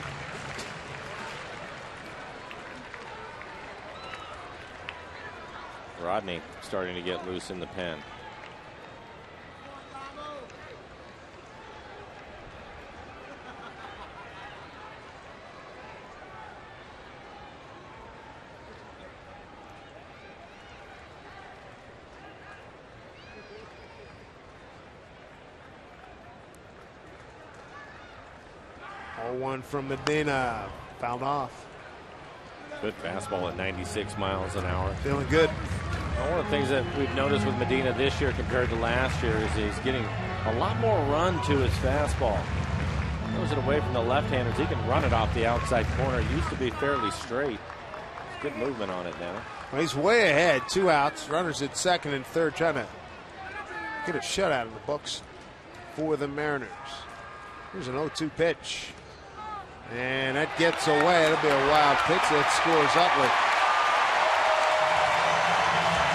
Rodney starting to get loose in the pen. One from Medina, fouled off. Good fastball at 96 miles an hour. Feeling good. Well, one of the things that we've noticed with Medina this year compared to last year is he's getting a lot more run to his fastball. Throws it away from the left-handers. He can run it off the outside corner. It used to be fairly straight. Good movement on it now. Well, he's way ahead. 2 outs. Runners at second and third, trying to get a shutout in the books for the Mariners. Here's an 0-2 pitch. And that gets away. It'll be a wild pitch that scores Utley.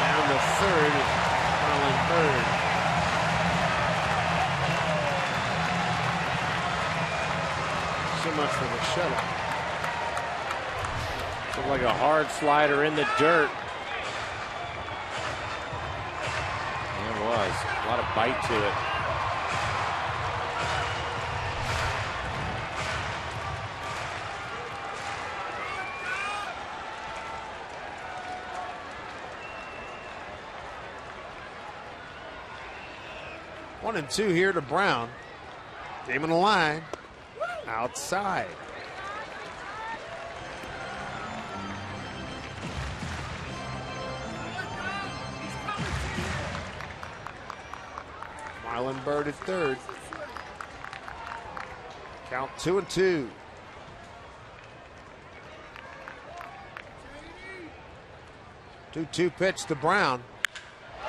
Down to third is Marlon Bird. So much for the shutout. Looked like a hard slider in the dirt. And it was. A lot of bite to it. One and 2 here to Brown. Game on the line. Outside. Marlon Bird at third. Count 2-2. Two pitch to Brown.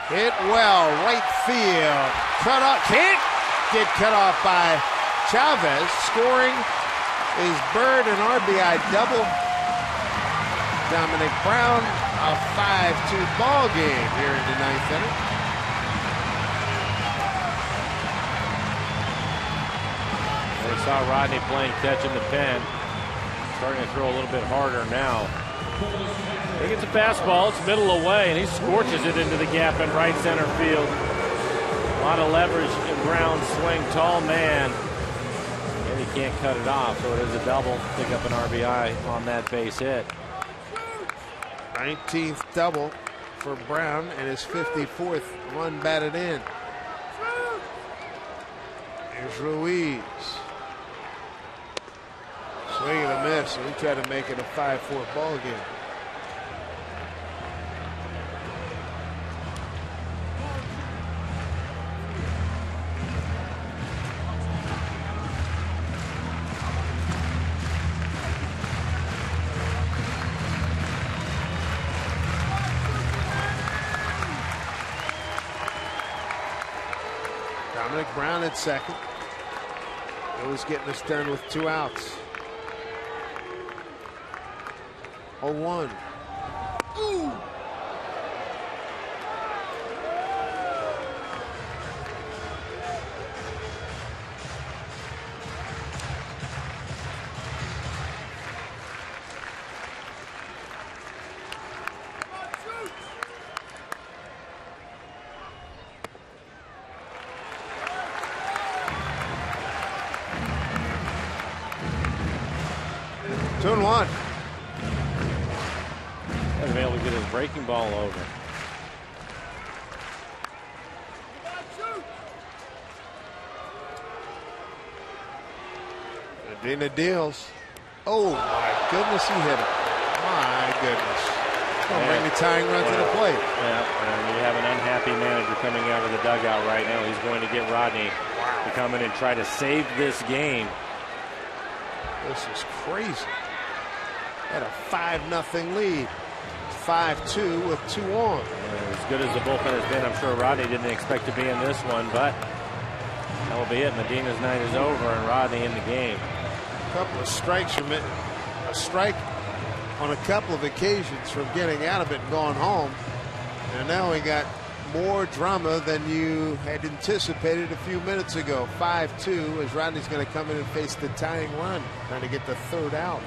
Hit well, right field. Cut off, can't get cut off by Chavez. Scoring is Bird, an RBI double. Dominic Brown, a 5-2 ball game here in the 9th inning. We saw Rodney playing catch in the pen. Starting to throw a little bit harder now. He gets a fastball, it's middle away, and he scorches it into the gap in right center field. A lot of leverage in Brown's swing, tall man. And he can't cut it off. So it is a double. Pick up an RBI on that base hit. 19th double for Brown and his 54th run batted in. Here's Ruiz. Swing and a miss, and he tried to make it a 5-4 ball game. Brown at second. Always getting us done with 2 outs. 0-1. Ooh. Hasn't been able to get his breaking ball over. Medina deals. Oh my goodness, he hit it. My goodness. Gonna bring the tying run to the plate. Yeah, and you have an unhappy manager coming out of the dugout right now. He's going to get Rodney to come in and try to save this game. This is crazy. Had a 5-0 lead. 5-2 with 2 on. As good as the bullpen has been, I'm sure Rodney didn't expect to be in this one, but that will be it. Medina's night is over and Rodney in the game. A couple of strikes from it. A strike on a couple of occasions from getting out of it and going home. And now we got more drama than you had anticipated a few minutes ago. 5-2 as Rodney's going to come in and face the tying run, trying to get the 3rd out.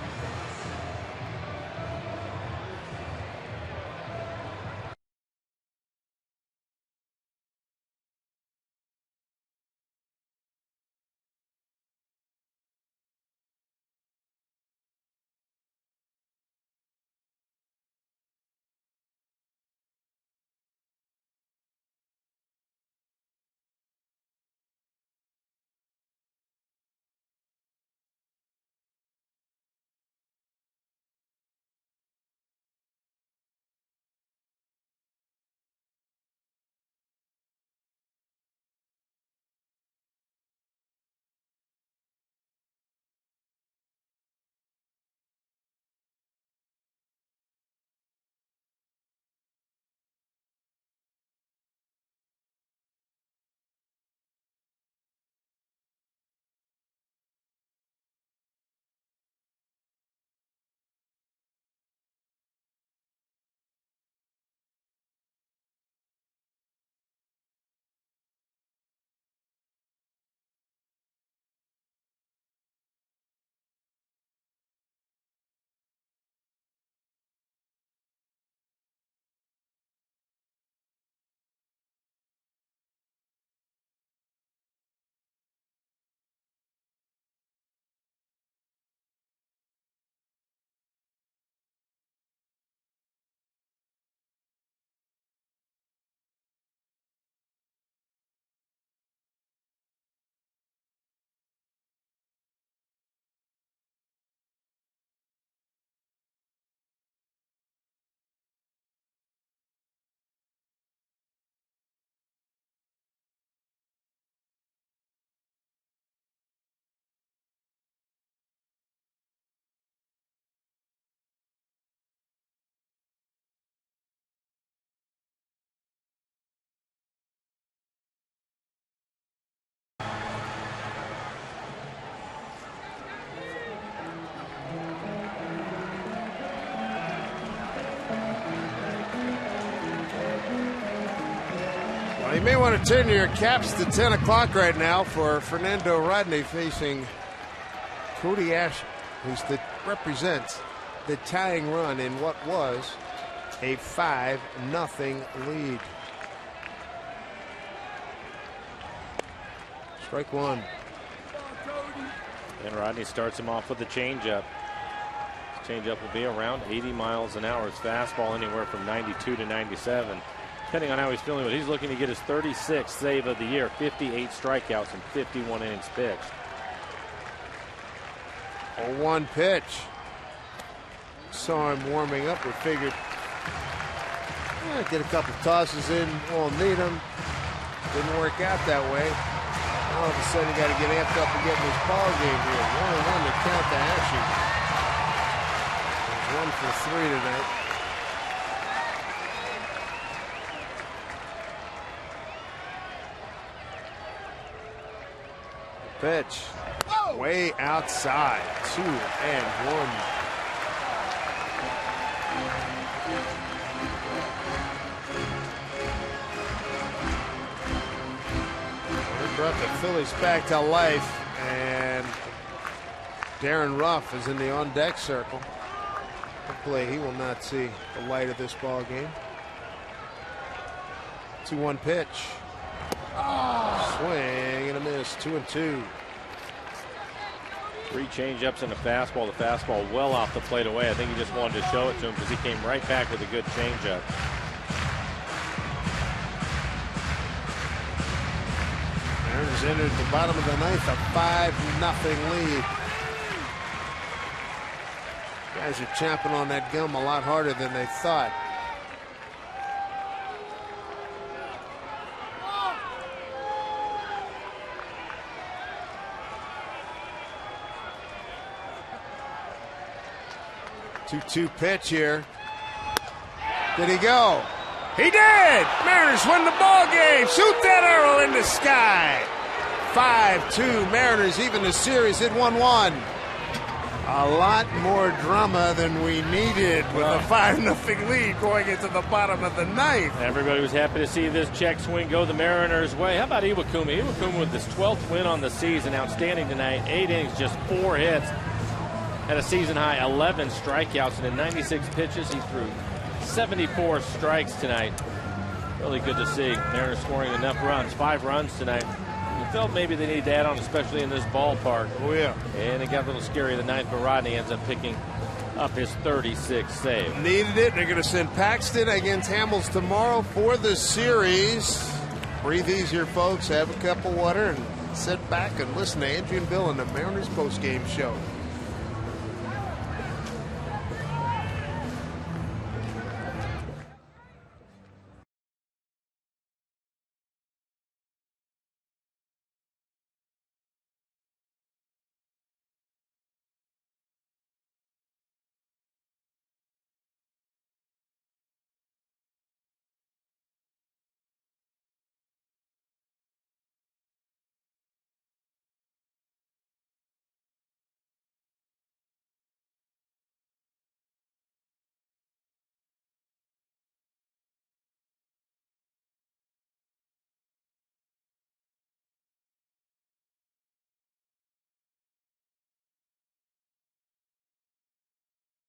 You may want to turn your caps to 10 o'clock right now for Fernando Rodney facing Cody Asher, who represents the tying run in what was a 5-0 lead. Strike one. And Rodney starts him off with a changeup. Changeup will be around 80 miles an hour. His fastball anywhere from 92 to 97. Depending on how he's feeling, but he's looking to get his 36th save of the year, 58 strikeouts and 51 innings pitched. 0-1 pitch. Saw him warming up. We figured get a couple tosses in. Won't need them. Didn't work out that way. All of a sudden, you got to get amped up and get in this ball game here. 1-1 to count the action. He's 1 for 3 tonight. Pitch. Way outside. 2-1. Brought the Phillies back to life, and Darren Ruff is in the on-deck circle. Hopefully he will not see the light of this ball game. 2-1 pitch. Swing and a miss. 2-2. 3 changeups and a fastball. The fastball well off the plate away. I think he just wanted to show it to him because he came right back with a good changeup. Mariners entered the bottom of the ninth, a 5-0 lead. Guys are champing on that gum a lot harder than they thought. Two pitch here. Did he go? He did! Mariners win the ball game. Shoot that arrow in the sky. 5-2. Mariners even the series at 1-1. A lot more drama than we needed with a 5-0 lead going into the bottom of the ninth. Everybody was happy to see this check swing go the Mariners' way. How about Iwakuma? Iwakuma with his 12th win on the season. Outstanding tonight. 8 innings, just 4 hits. Had a season high 11 strikeouts, and in 96 pitches he threw 74 strikes tonight. Really good to see. Mariners scoring enough runs, 5 runs tonight. You felt maybe they needed to add on, especially in this ballpark. Oh, yeah. And it got a little scary the ninth, but Rodney ends up picking up his 36th save. Needed it. They're going to send Paxton against Hamels tomorrow for the series. Breathe easier, folks. Have a cup of water and sit back and listen to Andrew and Bill on the Mariners postgame show.